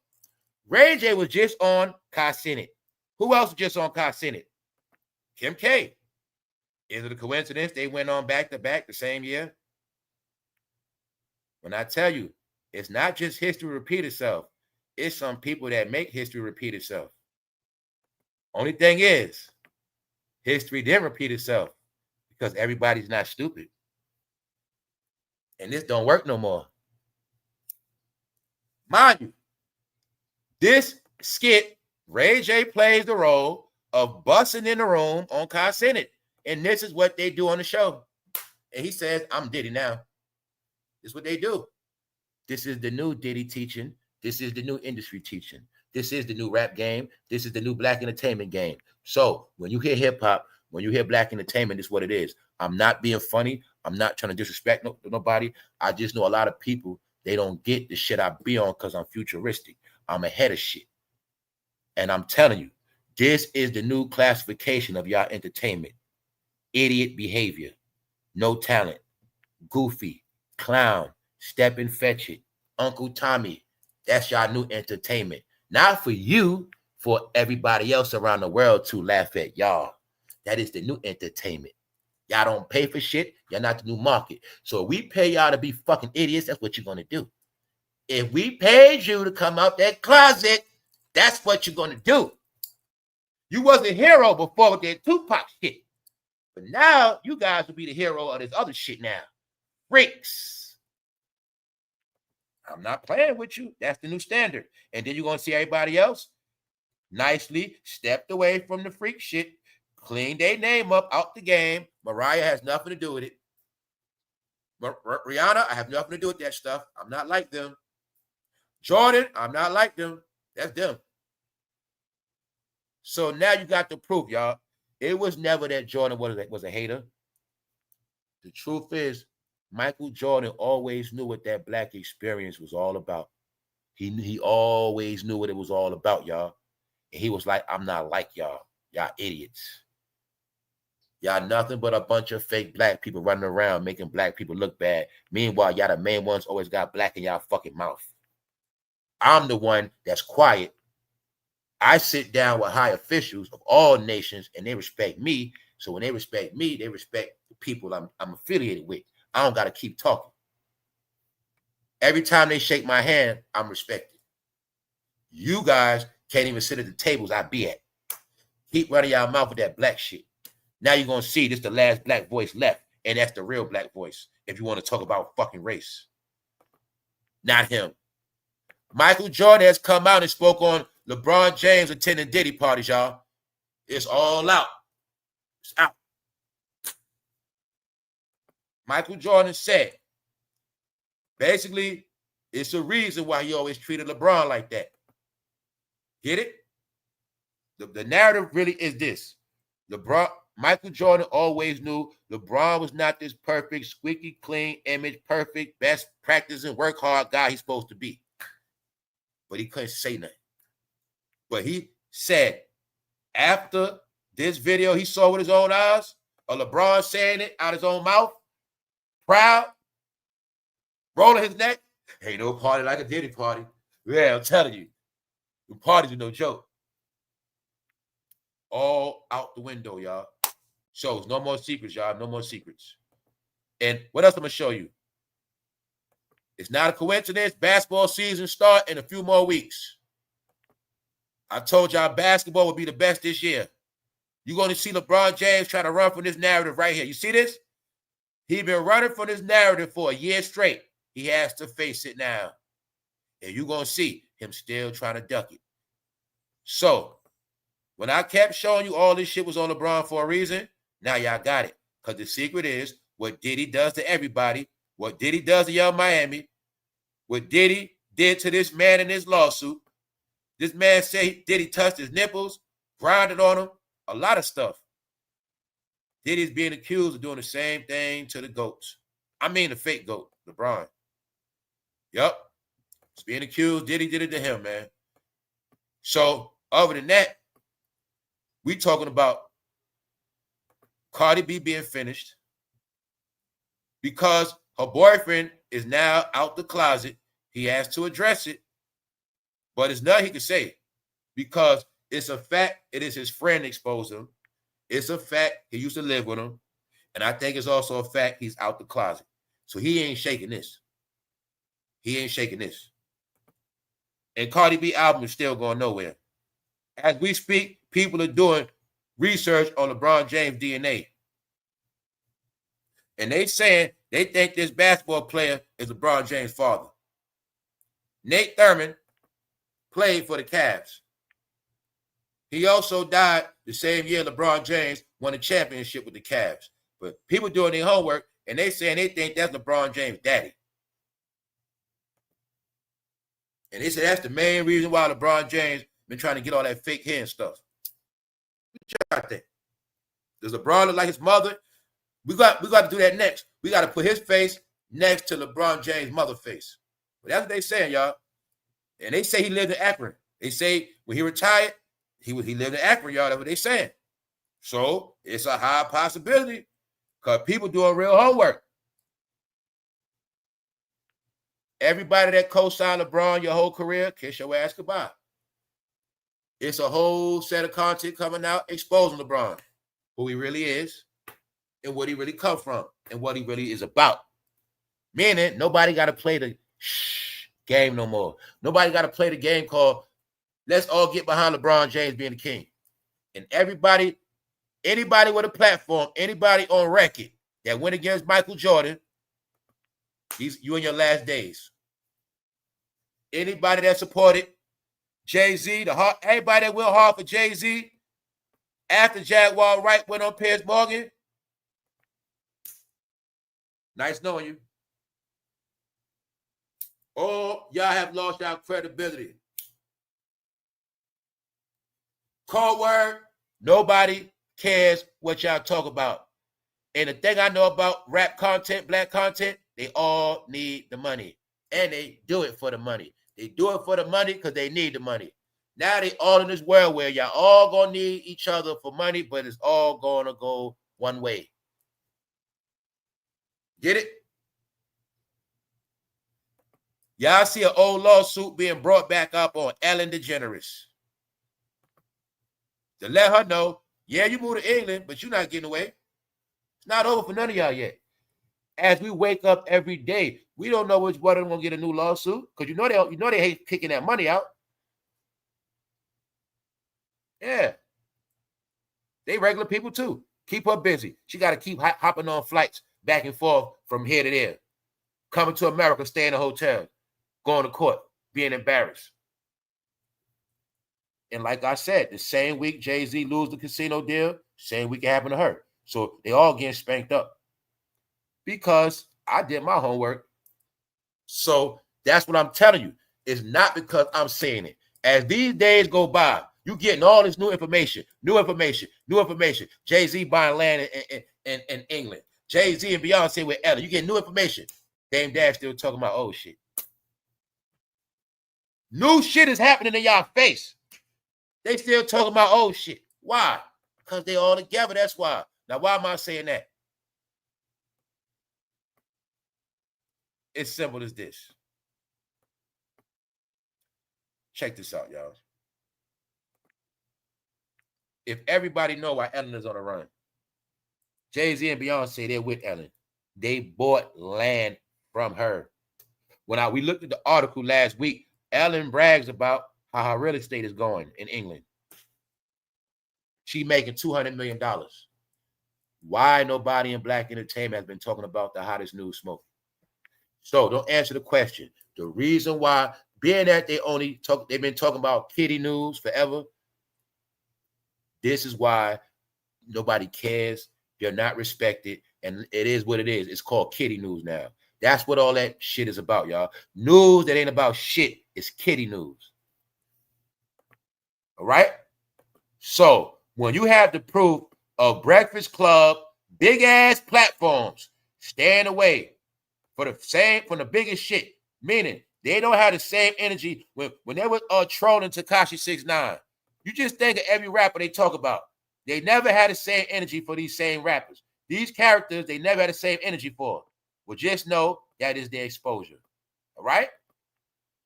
Speaker 1: RayJ was just on Car Senate. Who else was just on Car Senate? Kim K. Is it a coincidence they went on back to back the same year? When I tell you, it's not just history repeat itself. It's some people that make history repeat itself. Only thing is, history didn't repeat itself because everybody's not stupid. And this don't work no more. Mind you, this skit, RayJ plays the role of busting in the room on Car Senate. And this is what they do on the show. And he says, I'm Diddy now. This is what they do. This is the new Diddy teaching. This is the new industry teaching. This is the new rap game. This is the new black entertainment game. So when you hear hip hop, when you hear black entertainment, this is what it is. I'm not being funny. I'm not trying to disrespect nobody. I just know a lot of people, they don't get the shit I be on because I'm futuristic. I'm ahead of shit. And I'm telling you, this is the new classification of y'all entertainment. Idiot behavior, no talent, goofy, clown, step and fetch it, Uncle Tommy. That's y'all new entertainment. Not for you, for everybody else around the world to laugh at y'all. That is the new entertainment. Y'all don't pay for shit. Y'all not the new market. So if we pay y'all to be fucking idiots, that's what you're going to do. If we paid you to come out that closet, that's what you're going to do. You was a hero before with that Tupac shit. But now you guys will be the hero of this other shit now. Freaks. I'm not playing with you. That's the new standard. And then you're going to see everybody else nicely stepped away from the freak shit, cleaned their name up out the game. Mariah has nothing to do with it. Rihanna, I have nothing to do with that stuff. I'm not like them. Jordan, I'm not like them. That's them. So now you got the proof, y'all. It was never that Jordan was a hater. The truth is, Michael Jordan always knew what that black experience was all about. He always knew what it was all about, y'all. And he was like, I'm not like y'all. Y'all idiots. Y'all nothing but a bunch of fake black people running around making black people look bad. Meanwhile, y'all the main ones always got black in y'all fucking mouth. I'm the one that's quiet. I sit down with high officials of all nations, and they respect me. So when they respect me, they respect the people I'm affiliated with. I don't got to keep talking. Every time they shake my hand, I'm respected. You guys can't even sit at the tables I be at. Keep running y'all mouth with that black shit. Now you're going to see this the last black voice left, and that's the real black voice if you want to talk about fucking race. Not him. Michael Jordan has come out and spoke on LeBron James attending Diddy parties, y'all. It's all out. It's out. Michael Jordan said, basically, it's a reason why he always treated LeBron like that. Get it? The narrative really is this. Michael Jordan always knew LeBron was not this perfect, squeaky clean, image, perfect, best practice and work hard guy he's supposed to be. But he couldn't say nothing. But he said after this video he saw with his own eyes, of LeBron saying it out his own mouth, proud, rolling his neck, ain't no party like a Diddy party. Yeah, I'm telling you, the parties are no joke. All out the window, y'all. Shows no more secrets, y'all. No more secrets. And what else I'm gonna show you? It's not a coincidence. Basketball season start in a few more weeks. I told y'all basketball would be the best this year. You're going to see LeBron James trying to run from this narrative right here. You see this? He's been running from this narrative for a year straight. He has to face it now. And you're going to see him still trying to duck it. So, when I kept showing you all this shit was on LeBron for a reason, now y'all got it. Because the secret is what Diddy does to everybody, what Diddy does to Yungmiami, what Diddy did to this man in this lawsuit. This man said Diddy touched his nipples, grinded on him, a lot of stuff. Diddy's being accused of doing the same thing to the GOATs. I mean the fake GOAT, LeBron. Yup. He's being accused. Diddy did it to him, man. So, other than that, we talking about Cardi B being finished because her boyfriend is now out the closet. He has to address it, but it's nothing he can say because it's a fact. It is his friend exposed him. It's a fact he used to live with him, and I think it's also a fact he's out the closet. So he ain't shaking this. He ain't shaking this. And Cardi B album is still going nowhere. As we speak, people are doing research on LeBron James' DNA. And they saying they think this basketball player is LeBron James' father. Nate Thurman played for the Cavs. He also died the same year LeBron James won a championship with the Cavs. But people doing their homework, and they saying they think that's LeBron James' daddy. And they say that's the main reason why LeBron James been trying to get all that fake hair and stuff. What y'all think? Does LeBron look like his mother? We got to do that next. We got to put his face next to LeBron James' mother face. But that's what they saying, y'all. And they say he lived in Akron. They say when he retired, he lived in Akron, y'all. That's what they saying. So it's a high possibility because people doing real homework. Everybody that co-signed LeBron your whole career, kiss your ass goodbye. It's a whole set of content coming out exposing LeBron, who he really is, and what he really come from, and what he really is about. Meaning, nobody got to play the game no more. Nobody got to play the game called, let's all get behind LeBron James being the king. And anybody with a platform, anybody on record that went against Michael Jordan, you in your last days. Anybody that supported Jay-Z, everybody that went hard for Jay-Z after Jaguar Wright went on Piers Morgan, nice knowing you. Or y'all have lost y'all credibility. Cold word, nobody cares what y'all talk about. And the thing I know about rap content, black content, they all need the money. And they do it for the money. They do it for the money because they need the money. Now they all in this world where y'all all gonna need each other for money, but it's all gonna go one way. Get it? Y'all see an old lawsuit being brought back up on Ellen DeGeneres to let her know, yeah, you moved to England, but you're not getting away. It's not over for none of y'all yet. As we wake up every day, we don't know which one of them gonna get a new lawsuit because you know they hate kicking that money out. Yeah, they regular people too. Keep her busy. She got to keep hopping on flights back and forth from here to there, coming to America, staying in a hotel, going to court, being embarrassed. And like I said, the same week Jay-Z lose the casino deal, same week it happened to her. So they all getting spanked up because I did my homework. So that's what I'm telling you. It's not because I'm saying it. As these days go by, you getting all this new information. Jay-Z buying land in England. Jay-Z and Beyonce with Ella. You getting new information. Damedash still talking about old shit. New shit is happening in y'all face. They still talking about old shit. Why? Because they all together. That's why. Now, why am I saying that? It's simple as this. Check this out, y'all. If everybody know why Ellen is on the run, Jay-Z and Beyonce, they're with Ellen. They bought land from her. When we looked at the article last week, Ellen brags about how her real estate is going in England. She making $200 million. Why nobody in black entertainment has been talking about the hottest news smoke? So don't answer the question. The reason why, being that they've been talking about kitty news forever, this is why nobody cares. They're not respected, and it is what it is. It's called kitty news now. That's what all that shit is about, y'all. News that ain't about shit is kitty news. All right? So when you have the proof of Breakfast Club, big ass platforms, staying away from the biggest shit, meaning they don't have the same energy when they were trolling Tekashi 6ix9ine. You just think of every rapper they talk about. They never had the same energy for these same rappers. These characters, they never had the same energy for. Well, just know that is their exposure. All right?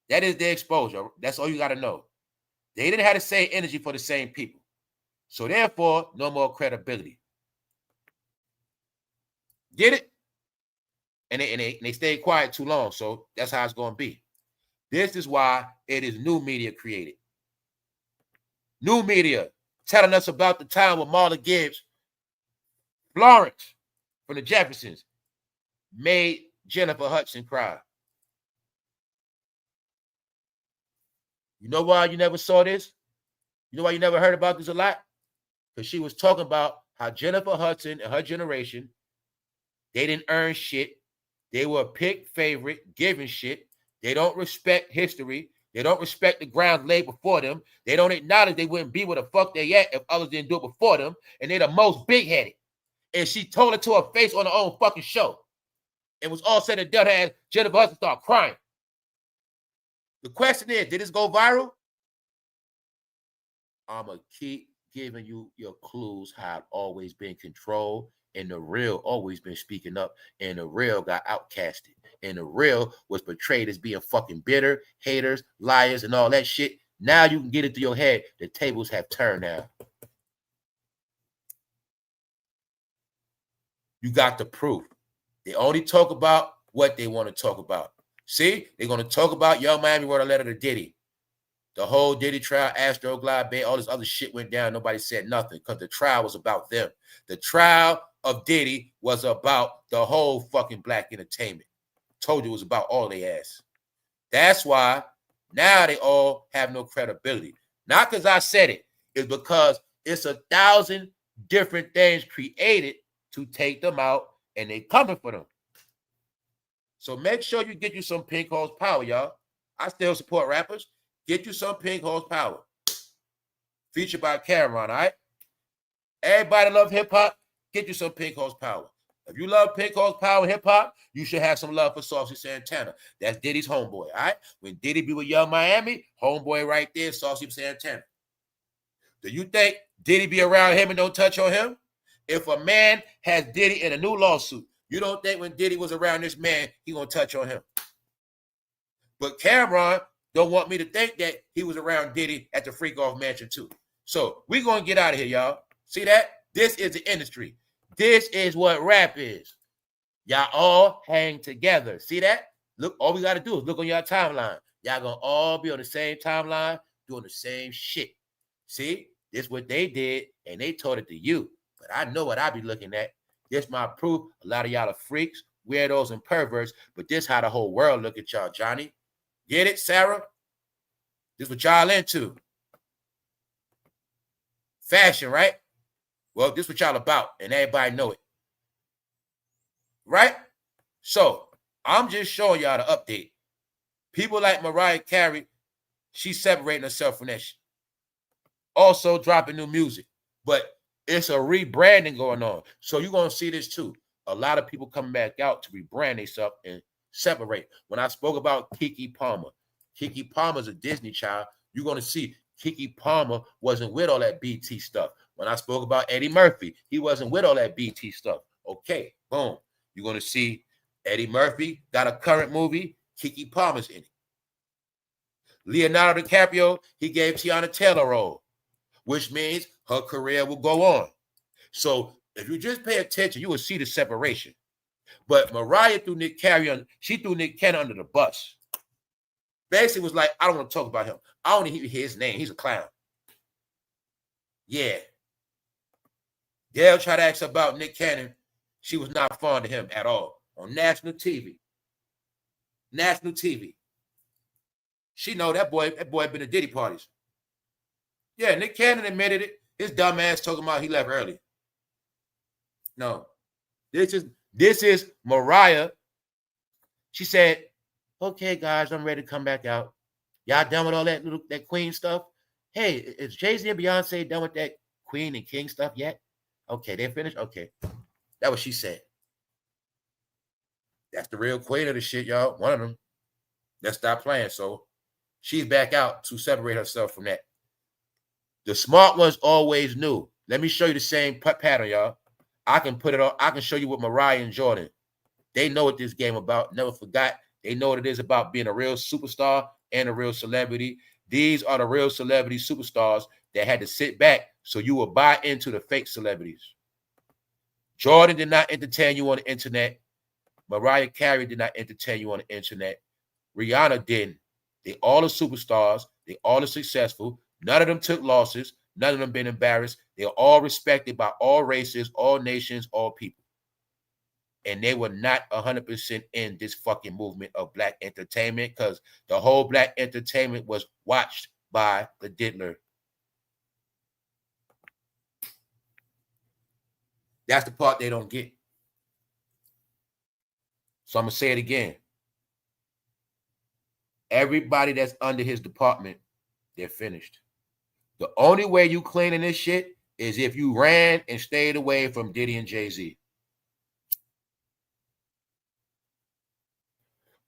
Speaker 1: That is their exposure. That's all you got to know. They didn't have the same energy for the same people. So therefore, no more credibility. Get it? And they stayed quiet too long. So that's how it's going to be. This is why it is new media created. New media telling us about the time when Marla Gibbs, Florence from the Jeffersons, made Jennifer Hudson cry. You know why you never saw this? You know why you never heard about this a lot? Because she was talking about how Jennifer Hudson and her generation, they didn't earn shit. They were a pick favorite, giving shit. They don't respect history. They don't respect the ground laid before them. They don't acknowledge they wouldn't be where the fuck they at if others didn't do it before them. And they're the most big-headed. And she told it to her face on her own fucking show. It was all said and done, and Jennifer Hudson started crying. The question is, did this go viral? I'm going to keep giving you your clues how it always been controlled, and the real always been speaking up, and the real got outcasted, and the real was portrayed as being fucking bitter, haters, liars, and all that shit. Now you can get it through your head. The tables have turned now. You got the proof. They only talk about what they want to talk about. See, they're going to talk about Yungmiami wrote a letter to Diddy. The whole Diddy trial, Astro Glide Bay, all this other shit went down. Nobody said nothing because the trial was about them. The trial of Diddy was about the whole fucking black entertainment. Told you it was about all they ass. That's why now they all have no credibility. Not because I said it. It's because it's 1,000 different things created to take them out, and they coming for them. So make sure you get you some pink horsepower, y'all. I still support rappers. Get you some pink horsepower. Featured by CAREY, all right? Everybody love hip-hop. Get you some pink horsepower. If you love Pink Horsepower hip hop, you should have some love for Saucy Santana. That's Diddy's homeboy, all right? When Diddy be with Yungmiami, homeboy right there, Saucy Santana. Do you think Diddy be around him and don't touch on him? If a man has Diddy in a new lawsuit, you don't think when Diddy was around this man, he gonna touch on him? But Cameron don't want me to think that he was around Diddy at the Freak Off Mansion too. So we're gonna get out of here, y'all. See that? This is the industry. This is what rap is. Y'all all hang together. See that? Look, all we got to do is look on your timeline. Y'all going to all be on the same timeline doing the same shit. See? This is what they did, and they told it to you. But I know what I be looking at. This my proof. A lot of y'all are freaks, weirdos, and perverts, but this how the whole world look at y'all, Johnny. Get it, Sarah? This what y'all into. Fashion, right? Well, this what y'all about, and everybody know it. Right? So, I'm just showing y'all the update. People like Mariah Carey, she's separating herself from that shit. Also dropping new music. But it's a rebranding going on. So you're going to see this too. A lot of people coming back out to rebrand themselves and separate. When I spoke about Keke Palmer's a Disney child. You're going to see Keke Palmer wasn't with all that BT stuff. When I spoke about Eddie Murphy, he wasn't with all that BT stuff. Okay, boom. You're going to see Eddie Murphy got a current movie. Keke Palmer's in it. Leonardo DiCaprio, he gave Tiana Taylor a role, which means her career will go on. So if you just pay attention, you will see the separation. But Mariah threw Nick Cannon, she threw Nick Cannon under the bus. Basically was like, I don't want to talk about him. I don't even hear his name. He's a clown. Yeah. Gail tried to ask about Nick Cannon. She was not fond of him at all on national TV. National TV. She know that boy been to Diddy parties. Yeah, Nick Cannon admitted it. His dumb ass talking about he left early. No. This is Mariah. She said, okay, guys, I'm ready to come back out. Y'all done with all that Queen stuff? Hey, is Jay-Z and Beyonce done with that Queen and King stuff yet? Okay, they finished? Okay. That's what she said. That's the real queen of the shit, y'all. One of them. Let's stop playing. So she's back out to separate herself from that. The smart ones always knew. Let me show you the same pattern, y'all. I can put it on. I can show you with Mariah and Jordan. They know what this game about. Never forgot. They know what it is about being a real superstar and a real celebrity. These are the real celebrity superstars that had to sit back so you will buy into the fake celebrities. Jordan did not entertain you on the internet. Mariah Carey did not entertain you on the internet. Rihanna didn't. They all are superstars. They all are successful. None of them took losses. None of them been embarrassed. They're all respected by all races, all nations, all people. And they were not 100% in this fucking movement of black entertainment because the whole black entertainment was watched by the diddler. That's the part they don't get. So I'm going to say it again. Everybody that's under his department, they're finished. The only way you cleaning this shit is if you ran and stayed away from Diddy and Jay-Z.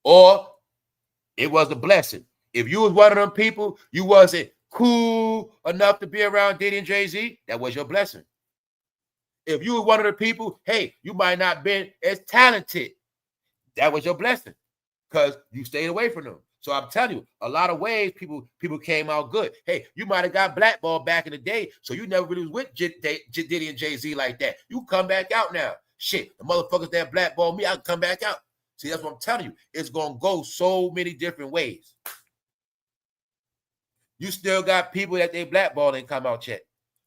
Speaker 1: Or it was a blessing. If you was one of them people, you wasn't cool enough to be around Diddy and Jay-Z, that was your blessing. If you were one of the people, hey, you might not been as talented, that was your blessing because you stayed away from them. So I'm telling you, a lot of ways people came out good. Hey, you might have got blackballed back in the day, so you never really was with Diddy and Jay-Z like that. You come back out now. Shit, the motherfuckers that blackballed me, I can come back out. See, that's what I'm telling you. It's going to go so many different ways. You still got people that they blackballed and come out yet.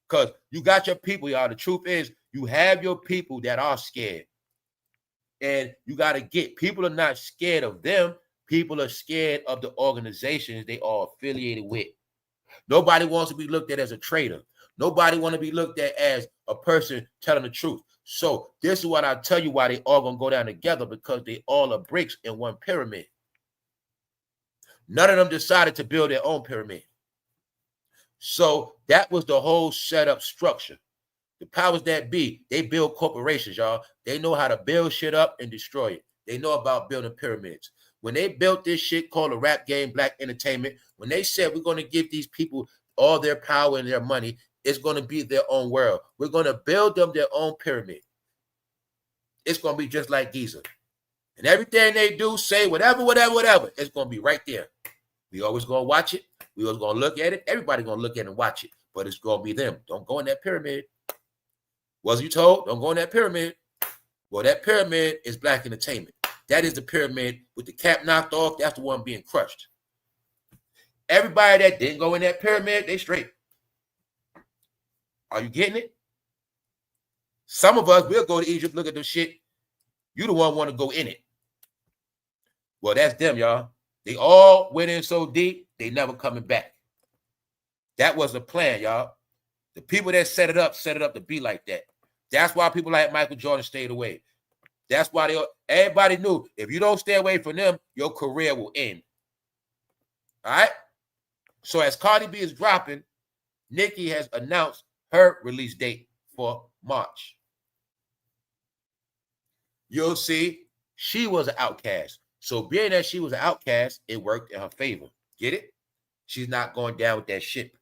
Speaker 1: Because you got your people, y'all. The truth is, you have your people that are scared. And you got to get, people are not scared of them. People are scared of the organizations they are affiliated with. Nobody wants to be looked at as a traitor. Nobody want to be looked at as a person telling the truth. So this is what I tell you why they all going to go down together, because they all are bricks in one pyramid. None of them decided to build their own pyramid. So that was the whole setup structure. The powers that be, they build corporations, y'all. They know how to build shit up and destroy it. They know about building pyramids. When they built this shit called a rap game, black entertainment, when they said we're going to give these people all their power and their money, it's going to be their own world. We're going to build them their own pyramid. It's going to be just like Giza. And everything they do, say, whatever, it's going to be right there. We always going to watch it. We always going to look at it. Everybody going to look at it and watch it. But it's going to be them. Don't go in that pyramid. Was you told? Don't go in that pyramid. Well, that pyramid is black entertainment. That is the pyramid with the cap knocked off. That's the one being crushed. Everybody that didn't go in that pyramid, they straight. Are you getting it? Some of us, we'll go to Egypt, look at the shit. You the one want to go in it. Well, that's them, y'all. They all went in so deep, they never coming back. That was the plan, y'all. The people that set it up to be like that. That's why people like Michael Jordan stayed away. That's why everybody knew if you don't stay away from them, your career will end. All right? So as Cardi B is dropping, Nicki has announced her release date for March. You'll see she was an outcast. So being that she was an outcast, it worked in her favor. Get it? She's not going down with that shit.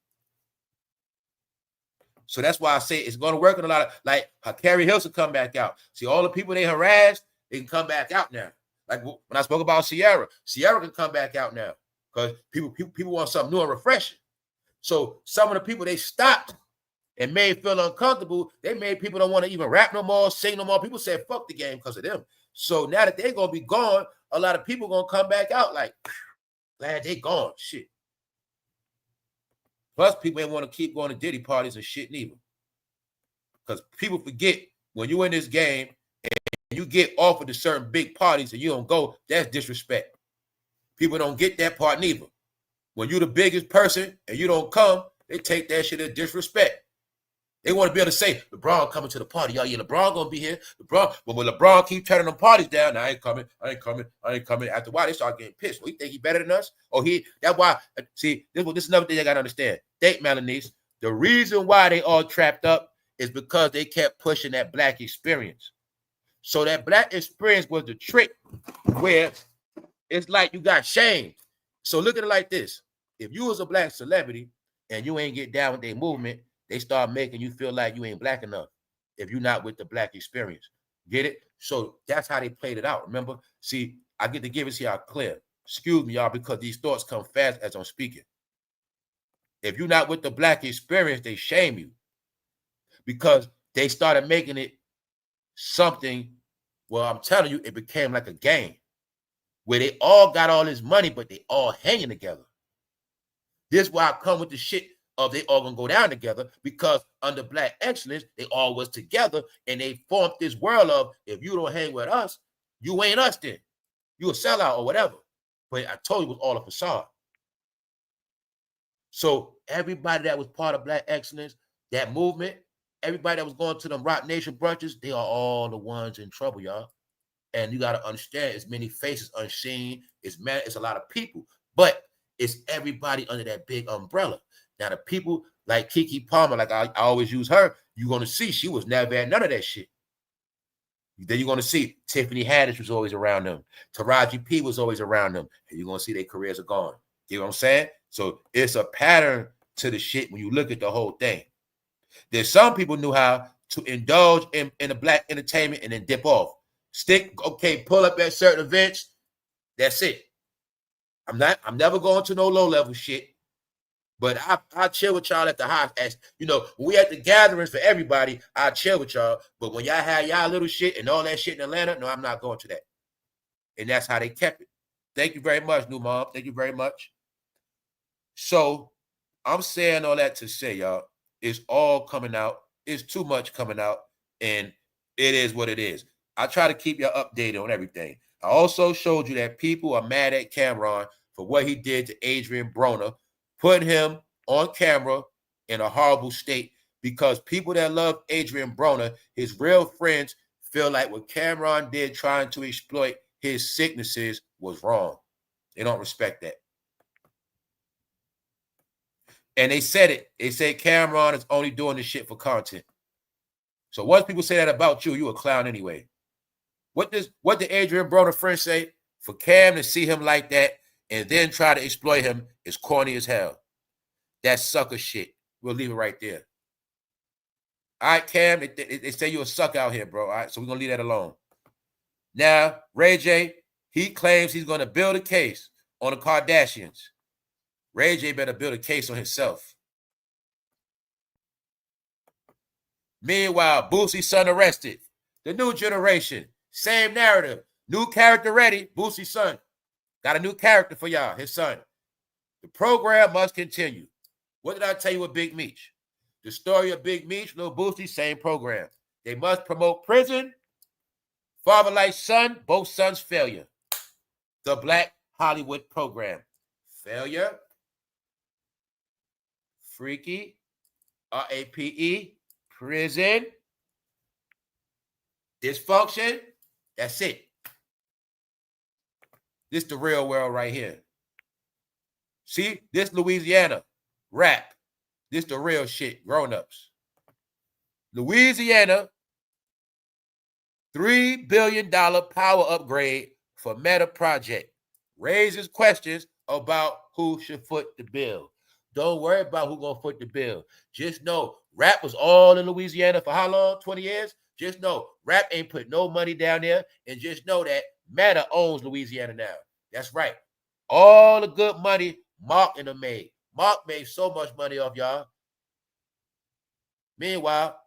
Speaker 1: So that's why I say it's going to work in a lot of, like, CAREY Hilson come back out. See, all the people they harassed, they can come back out now. Like when I spoke about Ciara can come back out now because people want something new and refreshing. So some of the people they stopped and made feel uncomfortable, they made people don't want to even rap no more, sing no more. People said, fuck the game because of them. So now that they're going to be gone, a lot of people going to come back out like, glad they gone, shit. Plus, people ain't want to keep going to Diddy parties and shit neither. Because people forget when you're in this game and you get offered to certain big parties and you don't go, that's disrespect. People don't get that part neither. When you're the biggest person and you don't come, they take that shit as disrespect. They want to be able to say, LeBron coming to the party. Y'all, yeah, LeBron going to be here. But when LeBron keep turning them parties down, I ain't coming. After a while, they start getting pissed. Well, you think he better than us? That's why, see, this is another thing I got to understand. Melanies, the reason why they all trapped up is because they kept pushing that black experience. So that black experience was the trick where it's like you got shamed. So look at it like this. If you was a black celebrity and you ain't get down with their movement, they start making you feel like you ain't black enough if you're not with the black experience. Get it? So that's how they played it out. Remember? See, I get to give it to y'all clear. Excuse me, y'all, because these thoughts come fast as I'm speaking. If you're not with the black experience, they shame you because they started making it something. Well, I'm telling you, it became like a game where they all got all this money, but they all hanging together. This is why I come with the shit of they all gonna go down together, because under black excellence, they all was together and they formed this world of, if you don't hang with us, you ain't us then. You a sellout or whatever. But I told you it was all a facade. So everybody that was part of black excellence, that movement, everybody that was going to them Rock Nation brunches, they are all the ones in trouble, y'all. And you got to understand, it's many faces unseen. It's a lot of people, but it's everybody under that big umbrella. Now, the people like Keke Palmer, like I always use her, you're going to see she was never at none of that shit. Then you're going to see Tiffany Haddish was always around them. Taraji P was always around them. And you're going to see their careers are gone. You know what I'm saying? So it's a pattern to the shit when you look at the whole thing. There's some people knew how to indulge in the black entertainment and then dip off. Pull up at certain events. That's it. I'm never going to no low-level shit. But I chill with y'all at the house. As you know, when we at the gatherings for everybody, I chill with y'all. But when y'all had y'all little shit and all that shit in Atlanta, no, I'm not going to that. And that's how they kept it. Thank you very much, new mom. Thank you very much. So I'm saying all that to say, y'all, it's all coming out. It's too much coming out. And it is what it is. I try to keep y'all updated on everything. I also showed you that people are mad at Cam'ron for what he did to Adrian Broner, put him on camera in a horrible state, because people that love Adrian Broner, his real friends, feel like what Cam'ron did trying to exploit his sicknesses was wrong. They don't respect that. And they said it. They said Cam'ron is only doing this shit for content. So once people say that about you, you a clown anyway. What did Adrian Broner friend say? For Cam to see him like that and then try to exploit him is corny as hell. That's sucker shit. We'll leave it right there. All right, Cam, they say you a sucker out here, bro. All right, so we're going to leave that alone. Now, Ray J, he claims he's going to build a case on the Kardashians. Ray J better build a case on himself. Meanwhile, Boosie's son arrested. The new generation, same narrative. New character ready, Boosie's son. Got a new character for y'all, his son. The program must continue. What did I tell you with Big Meech? The story of Big Meech, Lil Boosie, same program. They must promote prison. Father like son, both sons failure. The Black Hollywood program. Failure. Freaky. R-A-P-E. Prison. Dysfunction. That's it. This the real world right here. See, this Louisiana rap. This the real shit, grown-ups. Louisiana, $3 billion power upgrade for Meta project. Raises questions about who should foot the bill. Don't worry about who's going to foot the bill. Just know, rap was all in Louisiana for how long? 20 years? Just know, rap ain't put no money down there. And just know that Meta owns Louisiana now. That's right. All the good money Mark and them made. Mark made so much money off y'all. Meanwhile,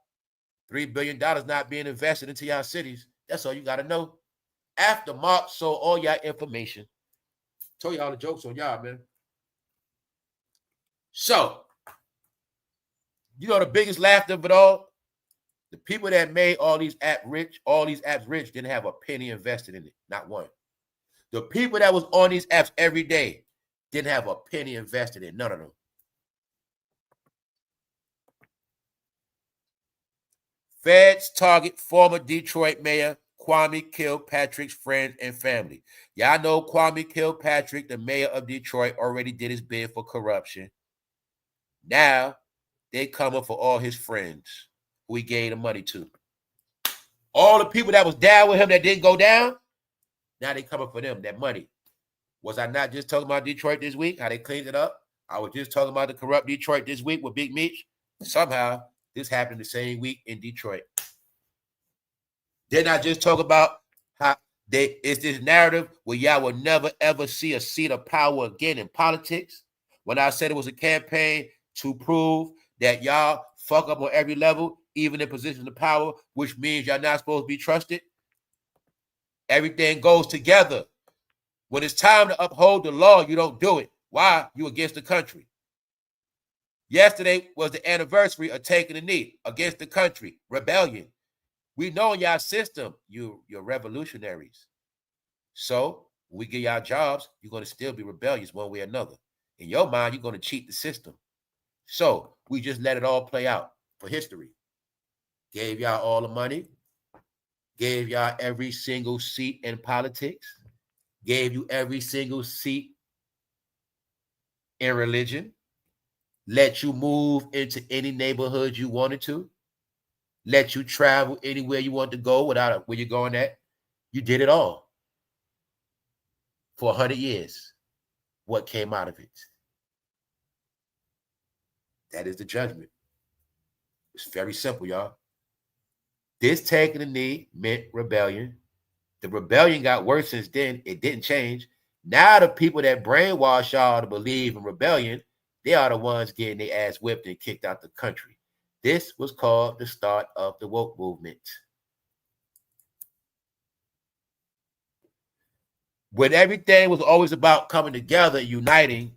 Speaker 1: $3 billion not being invested into y'all cities. That's all you got to know. After Mark sold all y'all information. Told y'all the jokes on y'all, man. So, you know the biggest laughter of it all? The people that made all these apps rich, didn't have a penny invested in it. Not one. The people that was on these apps every day didn't have a penny invested in. None of them. Feds target former Detroit mayor Kwame Kilpatrick's friends and family. Y'all know Kwame Kilpatrick, the mayor of Detroit, already did his bid for corruption. Now, they coming for all his friends who he gave the money to. All the people that was down with him that didn't go down, now they coming for them, that money. Was I not just talking about Detroit this week, how they cleaned it up? I was just talking about the corrupt Detroit this week with Big Meech. Somehow, this happened the same week in Detroit. Didn't I just talk about how it's this narrative where y'all will never, ever see a seat of power again in politics? When I said it was a campaign to prove that y'all fuck up on every level, even in positions of power, which means y'all not supposed to be trusted. Everything goes together. When it's time to uphold the law, you don't do it. Why? You against the country. Yesterday was the anniversary of taking the knee against the country, rebellion. We know in y'all system, you're revolutionaries. So when we get y'all jobs, you're going to still be rebellious one way or another. In your mind, you're going to cheat the system. So we just let it all play out for history. Gave y'all all the money. Gave y'all every single seat in politics. Gave you every single seat in religion. Let you move into any neighborhood you wanted to. Let you travel anywhere you want to go without where you're going at. You did it all. For 100 years. What came out of it? That is the judgment. It's very simple, y'all. This taking the knee meant rebellion. The rebellion got worse since then. It didn't change. Now the people that brainwash y'all to believe in rebellion, they are the ones getting their ass whipped and kicked out the country. This was called the start of the woke movement. When everything was always about coming together, uniting,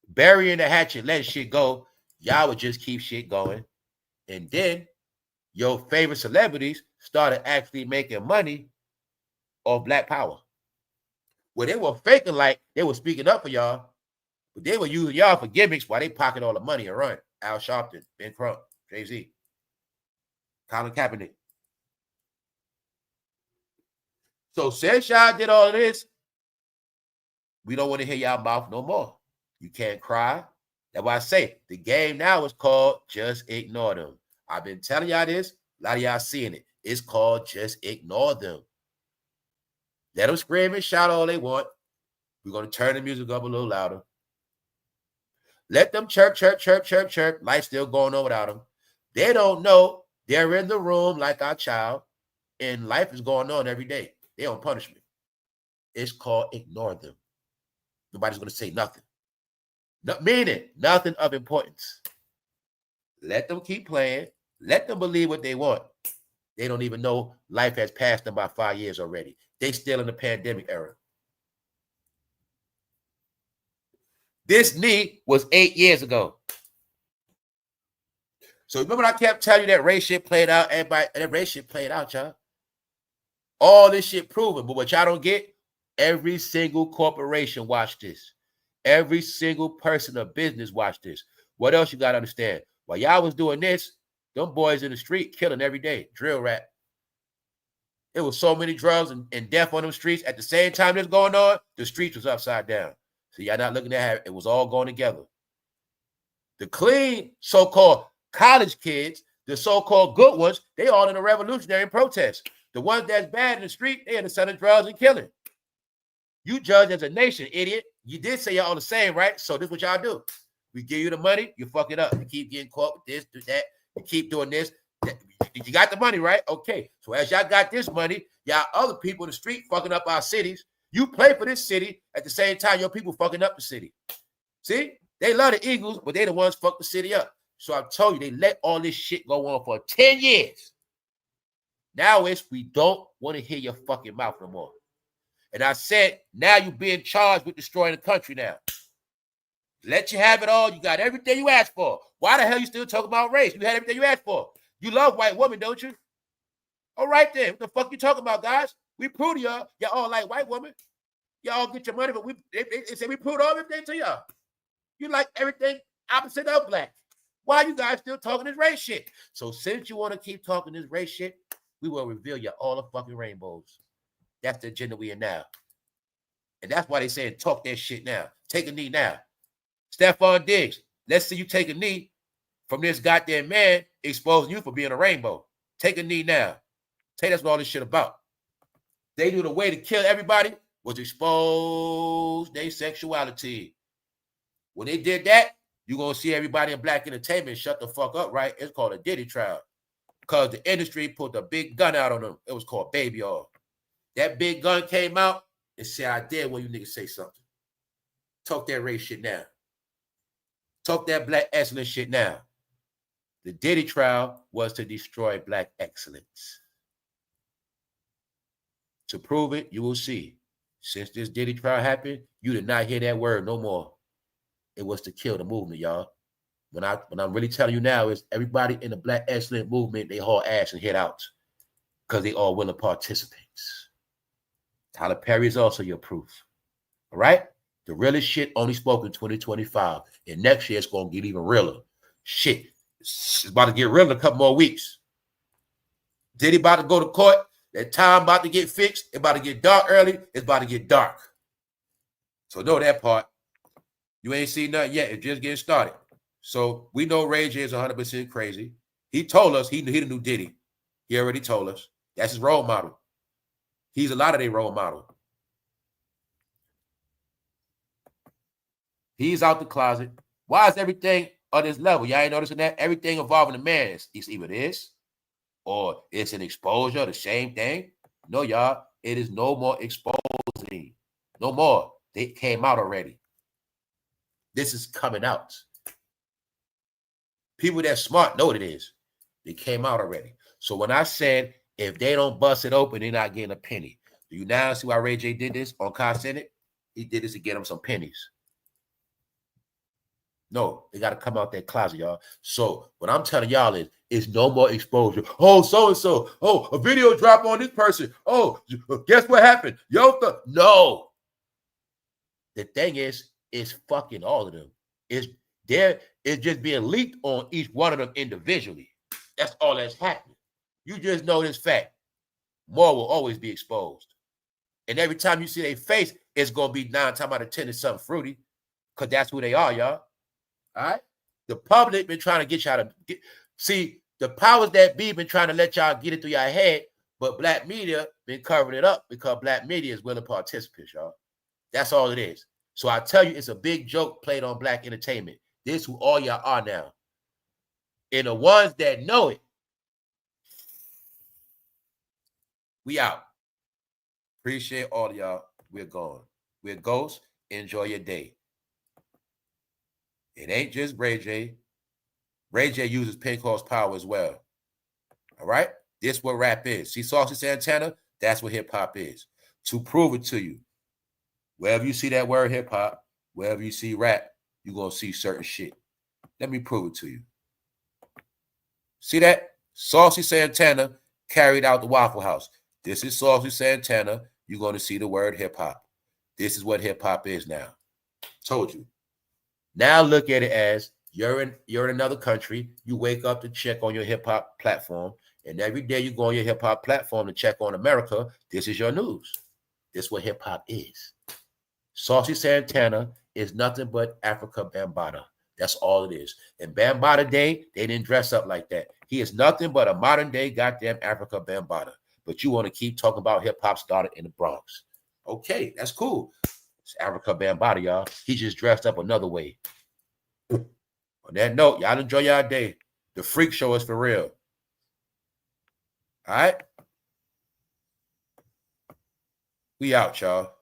Speaker 1: burying the hatchet, letting shit go, y'all would just keep shit going. And then your favorite celebrities started actually making money off Black Power. Well, they were faking like they were speaking up for y'all, but they were using y'all for gimmicks while they pocket all the money and run. Al Sharpton, Ben Crump, Jay-Z, Colin Kaepernick. So since y'all did all of this, we don't want to hear y'all mouth no more. You can't cry. That's why I say the game now is called just ignore them. I've been telling y'all this A lot of y'all seeing it. It's called just ignore them. Let them scream and shout all they want. We're going to turn the music up a little louder. Let them chirp, chirp, chirp, chirp, chirp. Life's still going on without them. They don't know they're in the room like our child, and life is going on every day. They on punishment. It's called ignore them. Nobody's going to say nothing. Meaning nothing of importance. Let them keep playing. Let them believe what they want. They don't even know life has passed them by 5 years already. They still in the pandemic era. This knee was 8 years ago. So remember I kept telling you that race shit played out, everybody, that race shit played out, y'all. All this shit proven, but what y'all don't get, every single corporation watched this. Every single person of business watched this. What else you got to understand? While y'all was doing this, them boys in the street killing every day, drill rap. It was so many drugs and death on them streets. At the same time this going on, the streets was upside down. So y'all not looking at how it was all going together. The clean so-called college kids, the so-called good ones, they all in a revolutionary protest. The ones that's bad in the street, they in the center of drugs and killing. You judge as a nation, idiot. You did say y'all the same, right? So this is what y'all do. We give you the money, you fuck it up. You keep getting caught with this, do that. You keep doing this. You got the money, right? Okay. So as y'all got this money, y'all other people in the street fucking up our cities. You play for this city at the same time your people fucking up the city. See? They love the Eagles, but they the ones fuck the city up. So I told you, they let all this shit go on for 10 years. Now it's we don't want to hear your fucking mouth no more. And I said, now you're being charged with destroying the country now. Let you have it all. You got everything you asked for. Why the hell you still talking about race? You had everything you asked for. You love white women, don't you? All right then. What the fuck you talking about, guys? We prove to y'all. Y'all all like white women. Y'all get your money, but they say we proved everything to y'all. You like everything opposite of black. Why you guys still talking this race shit? So since you want to keep talking this race shit, we will reveal you all the fucking rainbows. That's the agenda we in now. And that's why they saying talk that shit now. Take a knee now. Stefondiggs, let's see you take a knee from this goddamn man exposing you for being a rainbow. Take a knee now. Tell you that's what all this shit about. They knew the way to kill everybody was expose their sexuality. When they did that, you're going to see everybody in black entertainment shut the fuck up, right? It's called a Diddy trial. Because the industry put a big gun out on them. It was called Baby All. That big gun came out and said, I dare when you niggas say something. Talk that race shit now. Talk that black excellence shit now. The Diddy trial was to destroy black excellence. To prove it, you will see. Since this Diddy trial happened, you did not hear that word no more. It was to kill the movement, y'all. When I'm really telling you now is everybody in the black excellence movement, they haul ass and hit out because they all willing participants. Tyler Perry is also your proof. All right? The realest shit only spoke in 2025. And next year it's going to get even realer. Shit. It's about to get realer in a couple more weeks. Diddy about to go to court. That time about to get fixed. It's about to get dark early. It's about to get dark. So know that part. You ain't seen nothing yet. It's just getting started. So we know Ray J is 100% crazy. He told us he the new Diddy. He already told us. That's his role model. He's a lot of their role model. He's out the closet. Why is everything on this level? Y'all ain't noticing that? Everything involving the man is either this or it's an exposure, the same thing. No, y'all. It is no more exposing. No more. They came out already. This is coming out. People that smart know what it is. They came out already. So when I said, if they don't bust it open, they're not getting a penny. Do you now see why Ray J did this on Car Senate? He did this to get them some pennies. No, they got to come out that closet, y'all. So what I'm telling y'all is no more exposure. Oh, so-and-so. Oh, a video drop on this person. Oh, guess what happened? No. The thing is, it's fucking all of them. It's just being leaked on each one of them individually. That's all that's happening. You just know this fact. More will always be exposed. And every time you see their face, it's going to be 9 times out of 10 is something fruity. Because that's who they are, y'all. All right? The public been trying to get y'all to see The powers that be been trying to let y'all get it through your head, but black media been covering it up because black media is willing participants, y'all. That's all it is. So I tell you, it's a big joke played on black entertainment. This who all y'all are now. And the ones that know it, we out. Appreciate all of y'all. We're gone. We're ghosts. Enjoy your day. It ain't just rayj. rayj uses Pentecost power as well. All right? This what rap is. See Saucy Santana? That's what hip-hop is. To prove it to you, wherever you see that word hip-hop, wherever you see rap, you're going to see certain shit. Let me prove it to you. See that? Saucy Santana carried out the Waffle House. This is Saucy Santana. You're going to see the word hip-hop. This is what hip-hop is now. Told you. Now look at it as you're in another country. You wake up to check on your hip-hop platform, and every day you go on your hip-hop platform to check on America. This is your news. This is what hip-hop is. Saucy Santana is nothing but Africa Bambaataa. That's all it is. And Bambaataa Day, they didn't dress up like that. He is nothing but a modern-day goddamn Africa Bambaataa. But you want to keep talking about hip-hop started in the Bronx. Okay, that's cool. It's Africa Bambaataa, y'all. He just dressed up another way. On that note, y'all enjoy y'all day. The freak show is for real. All right? We out, y'all.